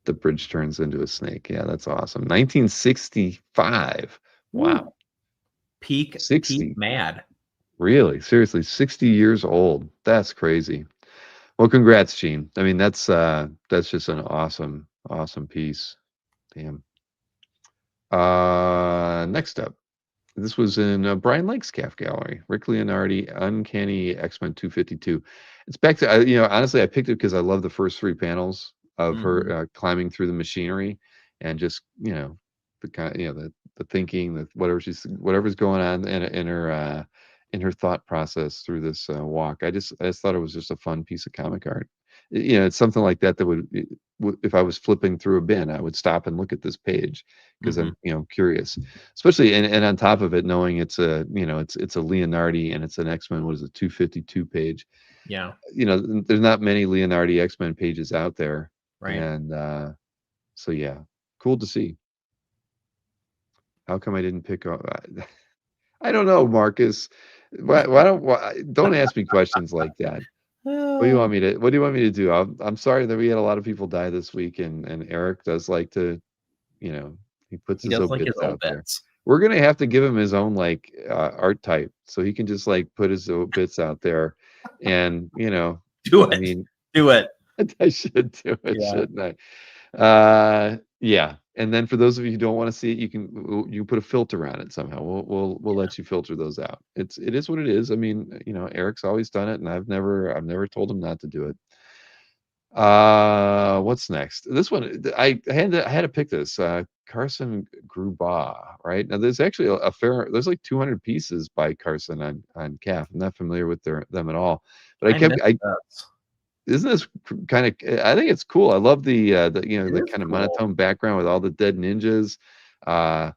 The bridge turns into a snake. Yeah, that's awesome. 1965. Wow. Peak 60. Peak mad. Really? Seriously, 60 years old. That's crazy. Well, congrats, Gene. I mean, that's just an awesome piece. Damn. Next up. This was in Brian Lake's CAF gallery. Rick Leonardi, Uncanny X-Men 252. It's back to honestly, I picked it because I love the first three panels of her climbing through the machinery, and just the kind the thinking, that whatever's going on in her thought process through this walk. I just thought it was just a fun piece of comic art. It's something like that would, if I was flipping through a bin, I would stop and look at this page because I'm curious, especially and on top of it, knowing it's a it's a Leonardi and it's an X-Men, what is it, 252 page. Yeah. There's not many Leonardi X-Men pages out there. Right. And so yeah, cool to see. How come I didn't pick up? I don't know, Marcus. Why don't ask me questions like that. What do you want me to do? I'm sorry that we had a lot of people die this week, and Eric does like to, he puts his own bits out there. We're gonna have to give him his own art type, so he can just put his own bits out there, and do it. I mean, do it. I should do it, shouldn't I? Yeah. And then for those of you who don't want to see it, you can put a filter on it somehow. We'll let you filter those out. It is what it is. I mean, Eric's always done it, and I've never told him not to do it. What's next? This one, I had to pick this. Carson Gruba, right? Now there's actually a fair. There's like 200 pieces by Carson on calf. I'm not familiar with them at all, but I missed I that. isn't this kind of? I think it's cool. I love the It the is kind of cool. monotone background with all the dead ninjas. I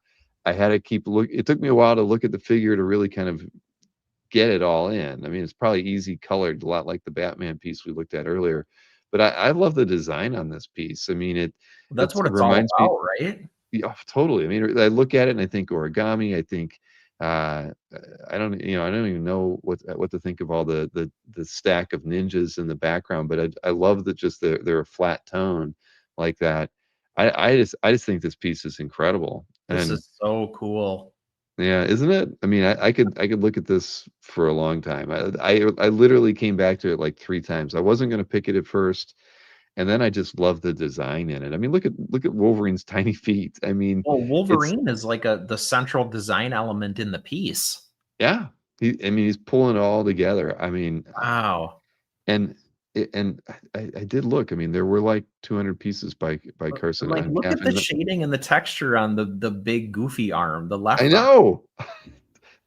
had to keep look. It took me a while to look at the figure to really kind of get it all in. I mean, it's probably easy colored, a lot like the Batman piece we looked at earlier. But I love the design on this piece. I mean, That's what it it's all reminds me. about, right? Yeah, totally. I mean, I look at it and I think origami. I think uh, I don't, I don't even know what to think of all the stack of ninjas in the background. But I love that just they're a flat tone like that. I just think this piece is incredible. This And is so cool. yeah, isn't it? I mean, I could look at this for a long time. I literally came back to it like 3 times. I wasn't going to pick it at first, and then I just love the design in it. I mean, look at Wolverine's tiny feet. I mean, Well, it's Wolverine is like the central design element in the piece. yeah. I mean, he's pulling it all together. I mean, Wow. and and I did look. I mean, there were like 200 pieces by Carson Like, on look calf, at the and shading and the texture on the big goofy arm, the left I arm. know.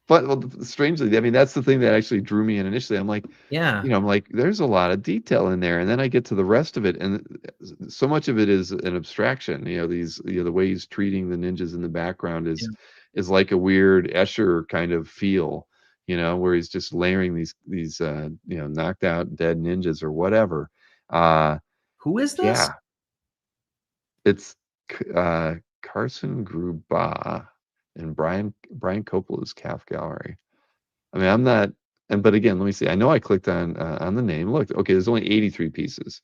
But well, strangely, I mean, that's the thing that actually drew me in initially. I'm like, Yeah. I'm like, there's a lot of detail in there, and then I get to the rest of it, and so much of it is an abstraction. The way he's treating the ninjas in the background Yeah. is like a weird Escher kind of feel, where he's just layering these knocked out dead ninjas or whatever. Who is this? Yeah, it's Carson Gruba and Brian Coppola's Calf Gallery. I mean, I'm not, but again, let me see. I know I clicked on the name. Look, okay, there's only 83 pieces,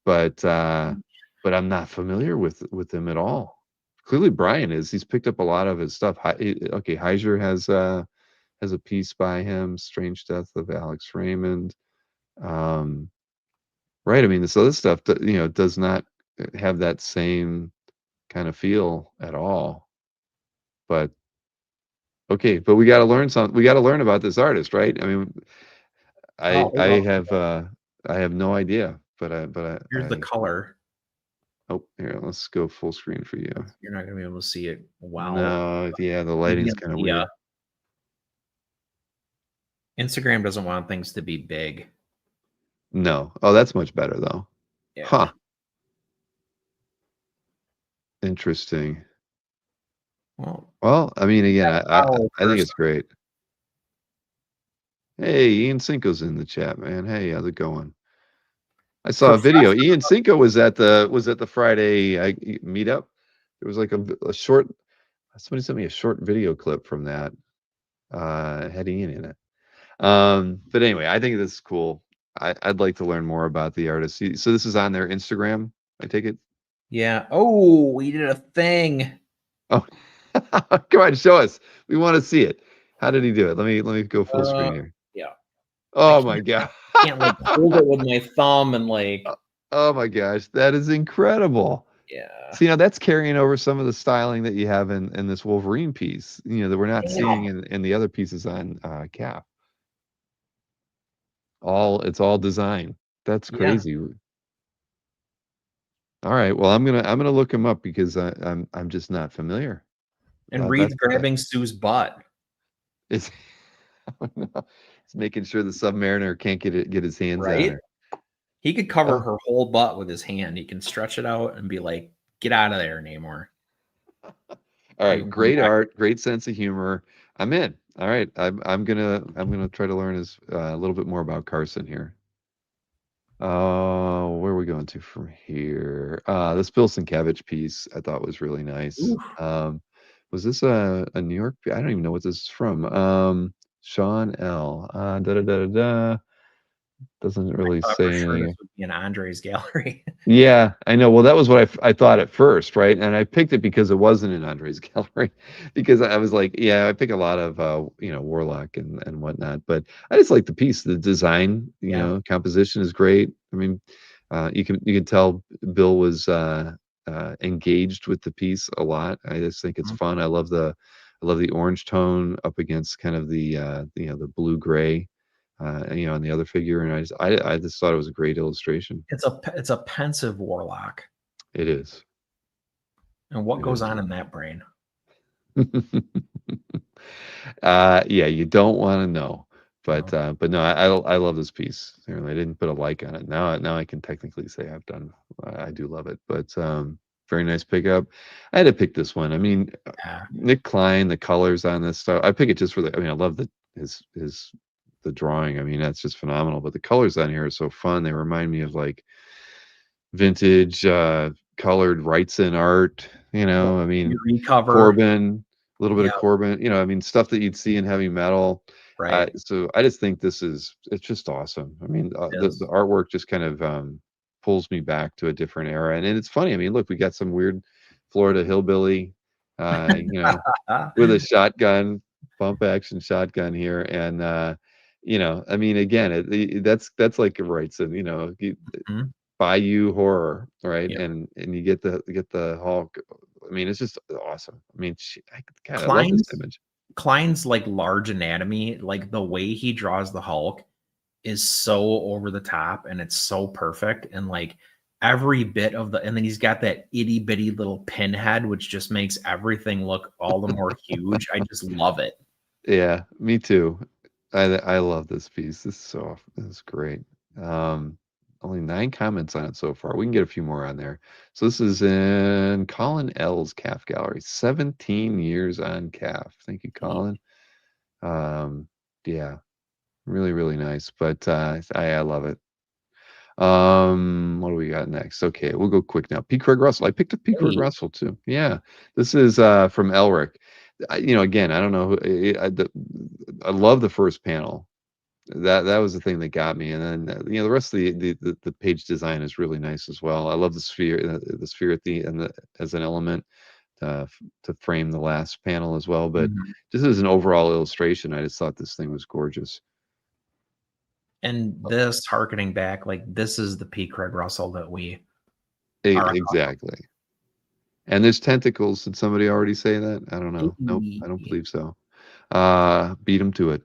but I'm not familiar with them at all. Clearly, Brian is. He's picked up a lot of his stuff. Okay, Heiser has a piece by him. Strange Death of Alex Raymond. Right. I mean, this other stuff, does not have that same kind of feel at all. But okay, but we got to learn something. We got to learn about this artist, right? I mean, Oh, hold on. I have no idea, Here's the color. oh, here, let's go full screen for you. You're not gonna be able to see it. Wow. No, yeah, the lighting's kind of weird. Instagram doesn't want things to be big. No. Oh, that's much better though. Yeah. Huh. Interesting. Well, I mean, again, I think it's great. Hey, Ian Cinco's in the chat, man. Hey, how's it going? I saw a video. Ian Cinco was at the Friday meetup. It was like a short. Somebody sent me a short video clip from that. Had Ian in it. But anyway, I think this is cool. I'd like to learn more about the artist. So this is on their Instagram, I take it. Yeah. Oh, we did a thing. Oh, come on, show us. We want to see it. How did he do it? Let me go full screen here. Yeah. Oh my god. I can't like hold it with my thumb and like. Oh my gosh, that is incredible. Yeah. See, now that's carrying over some of the styling that you have in this Wolverine piece, that we're not seeing in the other pieces on Cap. It's all design. That's crazy. Yeah. All right, well, I'm gonna look him up because I'm just not familiar. And Reed's grabbing Sue's butt. It's making sure the Submariner can't get his hands on her. He could cover her whole butt with his hand. He can stretch it out and be like, "Get out of there, Namor." All right, great art, great sense of humor. I'm in. All right, I'm gonna try to learn a little bit more about Carson here. Where are we going to from here? This Bill Sienkiewicz piece I thought was really nice. Was this a New York? I don't even know what this is from. Sean L. Doesn't really say anything. Sure this would be in Andre's gallery. Yeah, I know. Well, that was what I thought at first, right? And I picked it because it wasn't in Andre's gallery, because I was like, yeah, I pick a lot of Warlock and whatnot, but I just like the piece. The design, composition is great. I mean, you can tell Bill was engaged with the piece a lot. I just think it's fun. I love the orange tone up against kind of the the blue gray. on the other figure, and I just thought it was a great illustration. It's a pensive warlock. It is. And what It goes is. on in that brain? Yeah, you don't want to know, but no, I love this piece. I didn't put a like on it. Now I can technically say I do love it, but very nice pickup. I had to pick this one. I mean, Nick Klein, the colors on this stuff. I pick it just for the. I mean, I love the drawing. I mean, that's just phenomenal. But the colors on here are so fun. They remind me of like vintage colored Wrightson art. I mean, Recover. Corbin, a little bit of Corbin. I mean, stuff that you'd see in heavy metal. Right. So I just think it's just awesome. I mean, the artwork just kind of pulls me back to a different era. And it's funny. I mean, look, we got some weird Florida hillbilly, with a shotgun, bump action shotgun here. And, I mean, again, that's like a Wrightson, Bayou horror, right? Yep. And you get the Hulk. I mean, it's just awesome. I mean, I love this image. Klein's like large anatomy, like the way he draws the Hulk is so over the top and it's so perfect. And like every bit of and then he's got that itty bitty little pinhead, which just makes everything look all the more huge. I just love it. Yeah, me too. I love this piece. This is great. Only 9 comments on it so far. We can get a few more on there. So this is in Colin L's Calf Gallery. 17 years on calf. Thank you, Colin. Yeah, really, really nice. But I love it. What do we got next? Okay, we'll go quick now. P. Craig Russell. I picked up P. Craig Russell too. Yeah, this is from Elric. Again, I don't know who. I love the first panel. That was the thing that got me, and then the rest of the page design is really nice as well. I love the sphere at the as an element to frame the last panel as well. But just as an overall illustration, I just thought this thing was gorgeous. And this, harkening back, like this is the P. Craig Russell that we exactly. And there's tentacles. Did somebody already say that? I don't know. Nope, I don't believe so. Beat him to it.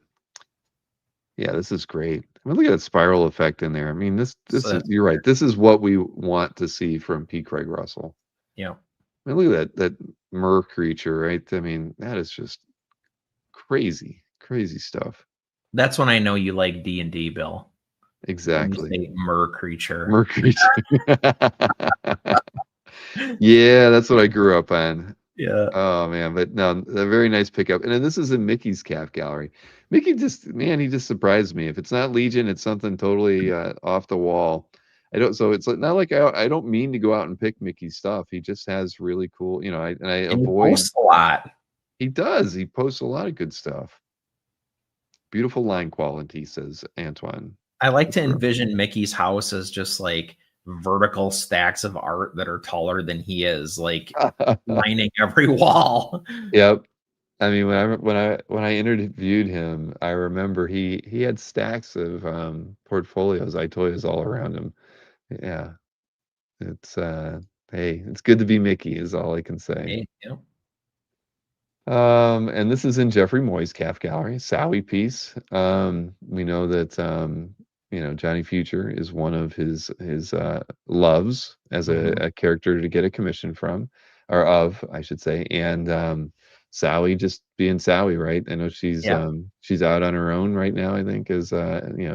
Yeah, this is great. I mean, look at that spiral effect in there. I mean, this is, you're right. This is what we want to see from P. Craig Russell. Yeah. I mean, look at that mer creature, right? I mean, that is just crazy stuff. That's when I know you like D&D, Bill. Exactly. Mer creature. Mer creature. Yeah, that's what I grew up on. Yeah. Oh man, but no, a very nice pickup. And then this is in Mickey's Calf Gallery. Mickey he just surprised me. If it's not Legion, it's something totally off the wall. So it's not like I don't mean to go out and pick Mickey's stuff. He just has really cool, and I avoid. He posts a lot. He does. He posts a lot of good stuff. Beautiful line quality, says Antoine. I like to envision Mickey's house as just like vertical stacks of art that are taller than he is, like lining every wall. Yep. I mean, when I interviewed him, I remember he had stacks of portfolios, toys all around him. Yeah, it's hey, it's good to be Mickey, is all I can say. Yeah. And this is in Jeffrey Moy's Calf Gallery, Sowie piece. We know that Johnny Future is one of his loves as a character to get a commission from, or of, I should say. And Sowie just being Sowie, right? I know she's out on her own right now, I think, as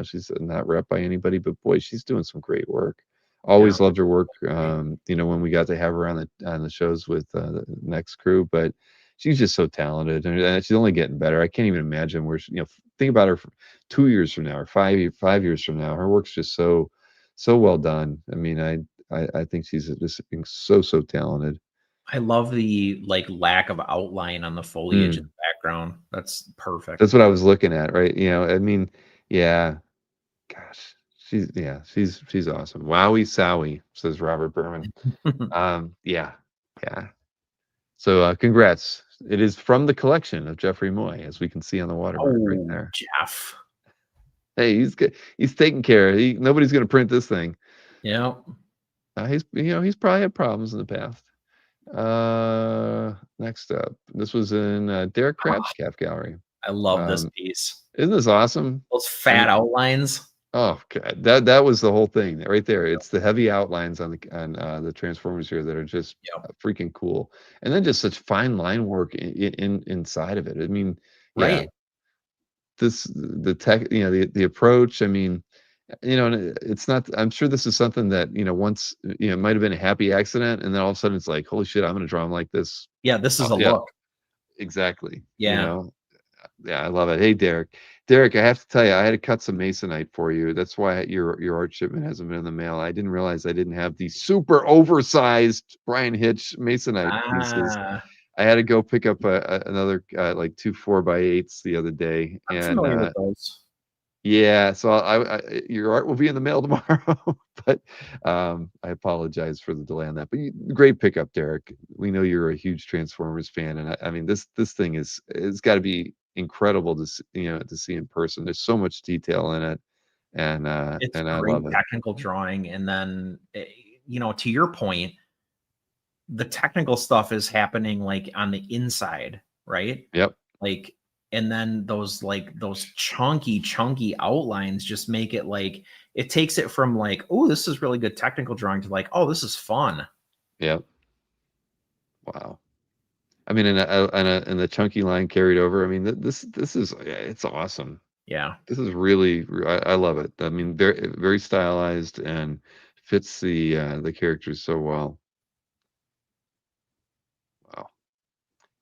she's not rep by anybody, but boy, she's doing some great work. Always loved her work. When we got to have her on the shows with the next crew, but she's just so talented, and she's only getting better. I can't even imagine where think about her 2 years from now or 5 years from now. Her work's just so well done. I mean, I think she's just being so talented. I love the lack of outline on the foliage in the background. That's perfect. That's what I was looking at, right? I mean, yeah. Gosh, she's awesome. Wowie Sowie, says Robert Berman. Yeah. So congrats. It is from the collection of Jeffrey Moy, as we can see on the watermark right there. Jeff. Hey, he's good. He's taking care. Nobody's going to print this thing. Yeah. He's probably had problems in the past. Next up, this was in Derek Crabb's Calf Gallery. I love this Um, piece. isn't this awesome? Those I fat mean, outlines. oh god, that was the whole thing right there. It's the heavy outlines on the Transformers here that are just Yep. freaking cool, and then just such fine line work inside of it. I mean, yeah, Right. the tech, the approach. I mean, and it's not. I'm sure this is something that once it might have been a happy accident, and then all of a sudden it's like, holy shit, I'm going to draw them like this. Yeah, this is a Yeah, look. exactly. Yeah. Yeah, I love it. Hey, Derek. Derek, I have to tell you, I had to cut some masonite for you. That's why your art shipment hasn't been in the mail. I didn't realize I didn't have these super oversized Brian Hitch masonite pieces. Ah, I had to go pick up another like 2 4x8s the other day, I'm and familiar with those. yeah, so your art will be in the mail tomorrow. But I apologize for the delay on that. But great pickup, Derek. We know you're a huge Transformers fan, and I mean this thing it's got to be incredible to to see in person. There's so much detail in it, and It's I great love it. technical drawing. And then, to your point, the technical stuff is happening like on the inside, right? Yep. Like, and then those chunky outlines just make it like, it takes it from like, oh, this is really good technical drawing to like, oh, this is fun. Yep. Wow. I mean, and the chunky line carried over. I mean, this is it's awesome. Yeah. This is really I love it. I mean, very stylized and fits the characters so well. Wow.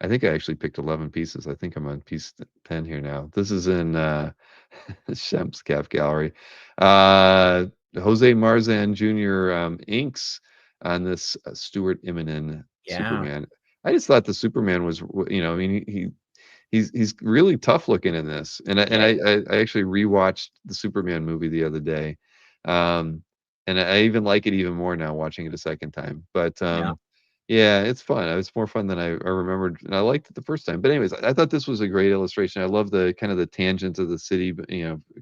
I think I actually picked 11 pieces. I think I'm on piece 10 here now. This is in Shemp's Calf Gallery. Jose Marzan Jr. Inks on this Stuart Immonen Yeah. Superman. I just thought the Superman was, I mean, he's really tough looking in this, and I actually rewatched the Superman movie the other day, and I even like it even more now watching it a second time. But Yeah. yeah, it's fun. It's more fun than I remembered, and I liked it the first time. But anyways, I thought this was a great illustration. I love the kind of the tangents of the city,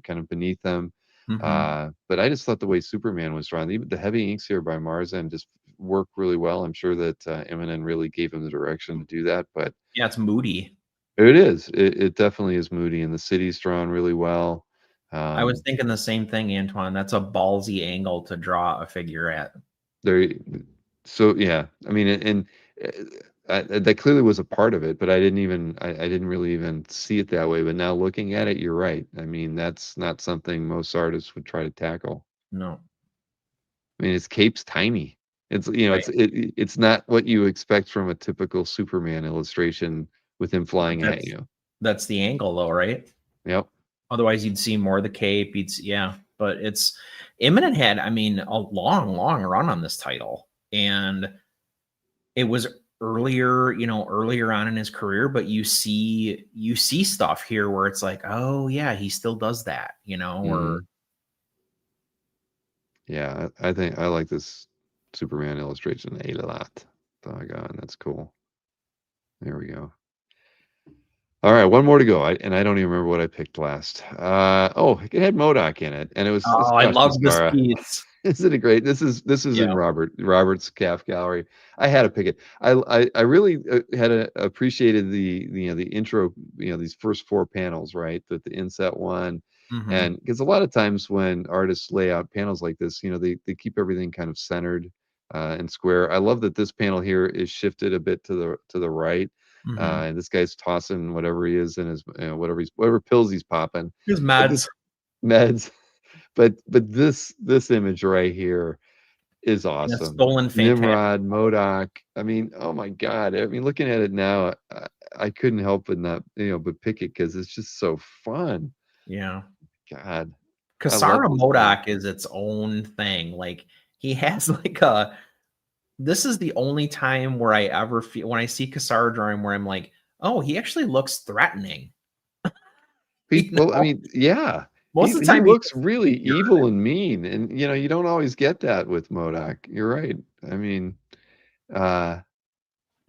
kind of beneath them. Mhm. But I just thought the way Superman was drawn, the heavy inks here by Marzan just work really well. I'm sure that Eminem really gave him the direction to do that. But Yeah, it's moody. it is. It definitely is moody, and the city's drawn really well. I was thinking the same thing, Antoine. That's a ballsy angle to draw a figure at. There, so yeah. I mean, and that clearly was a part of it, but I didn't really even see it that way. But now looking at it, you're right. I mean, that's not something most artists would try to tackle. No. I mean, his cape's tiny. It's Right. it's not what you expect from a typical Superman illustration with him flying at you. That's the angle though, right? Yep. Otherwise you'd see more of the cape. But it's Imminent had, I mean, a long run on this title. And it was earlier on in his career, but you see stuff here where it's like, oh yeah, he still does that, or yeah, I think I like this Superman illustration a lot. Doggone, that's cool. There we go. All right, one more to go. I don't even remember what I picked last. It had MODOK in it, and it was. Oh, I love this piece. Isn't it great? This is in Robert's Calf Gallery. I had to pick it. I really appreciated the intro. These first 4 panels, right? The inset one, and because a lot of times when artists lay out panels like this, they keep everything kind of centered and square. I love that this panel here is shifted a bit to the right. And this guy's tossing whatever he is in his whatever pills he's popping. His meds. Meds. But this image right here is awesome. Stolen Nimrod, MODOK. I mean, oh my God. I mean, looking at it now, I couldn't help but not, but pick it because it's just so fun. Yeah. God. Kasara MODOK is its own thing. Like he has like this is the only time where I ever feel when I see Kasara drawing where I'm like, oh, he actually looks threatening. Well, I mean, yeah. Most of the time he looks really evil and mean, and you don't always get that with MODOK. You're right. I mean,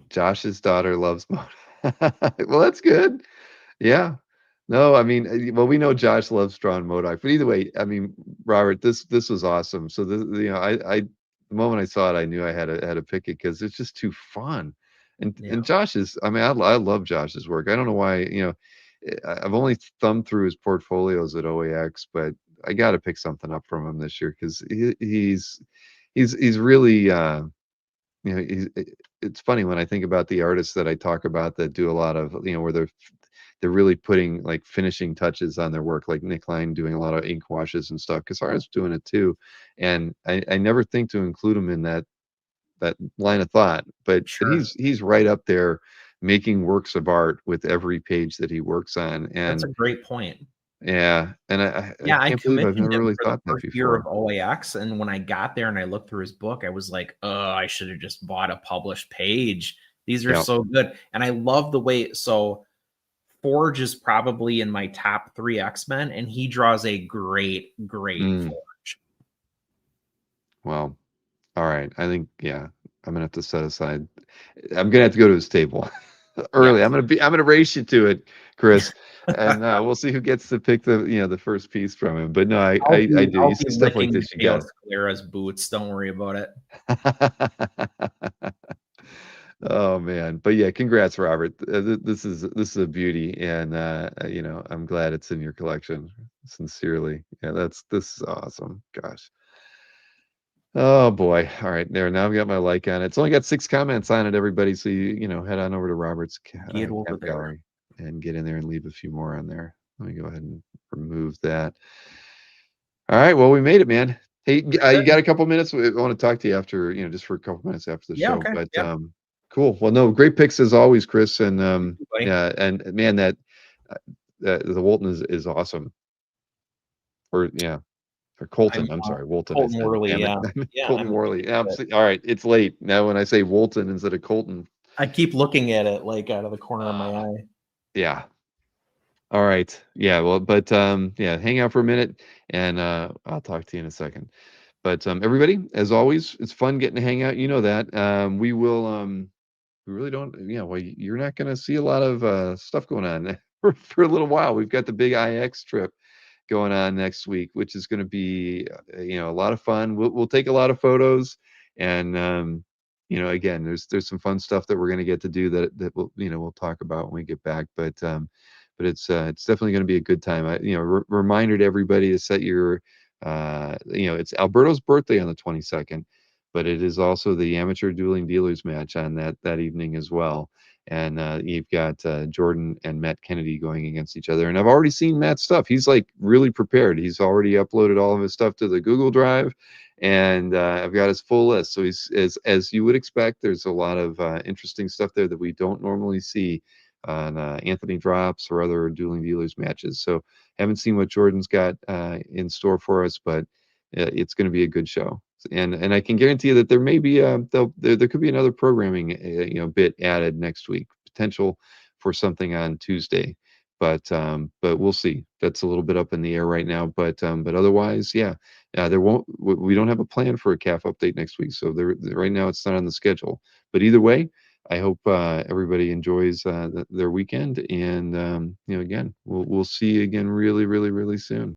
Josh's daughter loves MODOK. Well, that's good. Yeah. No, I mean, well, we know Josh loves drawing MODOK, but either way, I mean, Robert, this was awesome. So the moment I saw it, I knew I had to pick it because it's just too fun. And Josh's, I mean, I love Josh's work. I don't know why, I've only thumbed through his portfolios at OAX, but I got to pick something up from him this year because he's really you know, it's funny when I think about the artists that I talk about that do a lot of, where they're really putting like finishing touches on their work, like Nick Line doing a lot of ink washes and stuff. Casara's doing it too, and I never think to include him in that line of thought, but Sure. he's right up there making works of art with every page that he works on, That's and a great point. yeah, and I Yeah, I can't believe I've commissioned never him really for the thought that first year of before. OAX, and when I got there and I looked through his book, I was like, "Oh, I should have just bought a published page. These are Yeah. so good." And I love the way so Forge is probably in my top 3 X-Men, and he draws a great Mm, Forge. well, all right. I think, yeah, I'm gonna have to set aside. I'm gonna have to go to his table Yeah. early. I'm gonna race you to it, Chris, and we'll see who gets to pick the first piece from him. But no, I do. You I'll be see stuff like licking this, you got Mateo Scalera's boots. Don't worry about it. it. Oh man, but yeah, congrats, Robert. This is a beauty, and I'm glad it's in your collection. Sincerely, yeah, this is awesome. Gosh. Oh boy. All right, there. Now I've got my like on it. It's only got 6 comments on it, everybody. So head on over to Robert's Get over cap there. gallery and get in there and leave a few more on there. Let me go ahead and remove that. All right. Well, we made it, man. Hey, you got a couple minutes? I want to talk to you after, just for a couple minutes after the Yeah, show. okay. But Yeah. cool. Well, no, great picks as always, Chris. And You, buddy. yeah, and man, the Walton is awesome. Or yeah. Or Colton. I'm sorry, Walton. I Colton said, Worley, damn it. yeah. Yeah, Colton I'm Worley. Yeah, all right. It's late now. When I say Walton instead of Colton. I keep looking at it like out of the corner of my eye. Yeah. All right. Yeah. Well, but yeah, hang out for a minute, and I'll talk to you in a second. But everybody, as always, it's fun getting to hang out. You know that. We will. We really don't. Yeah. Well, you're not going to see a lot of stuff going on for a little while. We've got the big IX trip going on next week, which is going to be a lot of fun. We'll take a lot of photos, and again, there's some fun stuff that we're going to get to do that we'll talk about when we get back. But it's definitely going to be a good time. Reminder to everybody to set your it's Alberto's birthday on the 22nd, but it is also the amateur dueling dealers match on that evening as well. And you've got Jordan and Matt Kennedy going against each other. And I've already seen Matt's stuff. He's like really prepared. He's already uploaded all of his stuff to the Google Drive, and I've got his full list. So he's as you would expect. There's a lot of interesting stuff there that we don't normally see on Anthony Drops or other dueling dealers matches. So haven't seen what Jordan's got in store for us, but it's going to be a good show. And I can guarantee you that there may be there could be another programming bit added next week, potential for something on Tuesday, but we'll see. That's a little bit up in the air right now, but otherwise, yeah, we don't have a plan for a CAF update next week, so right now it's not on the schedule. But either way, I hope everybody enjoys their weekend, and again, we'll see you again really, really, really soon.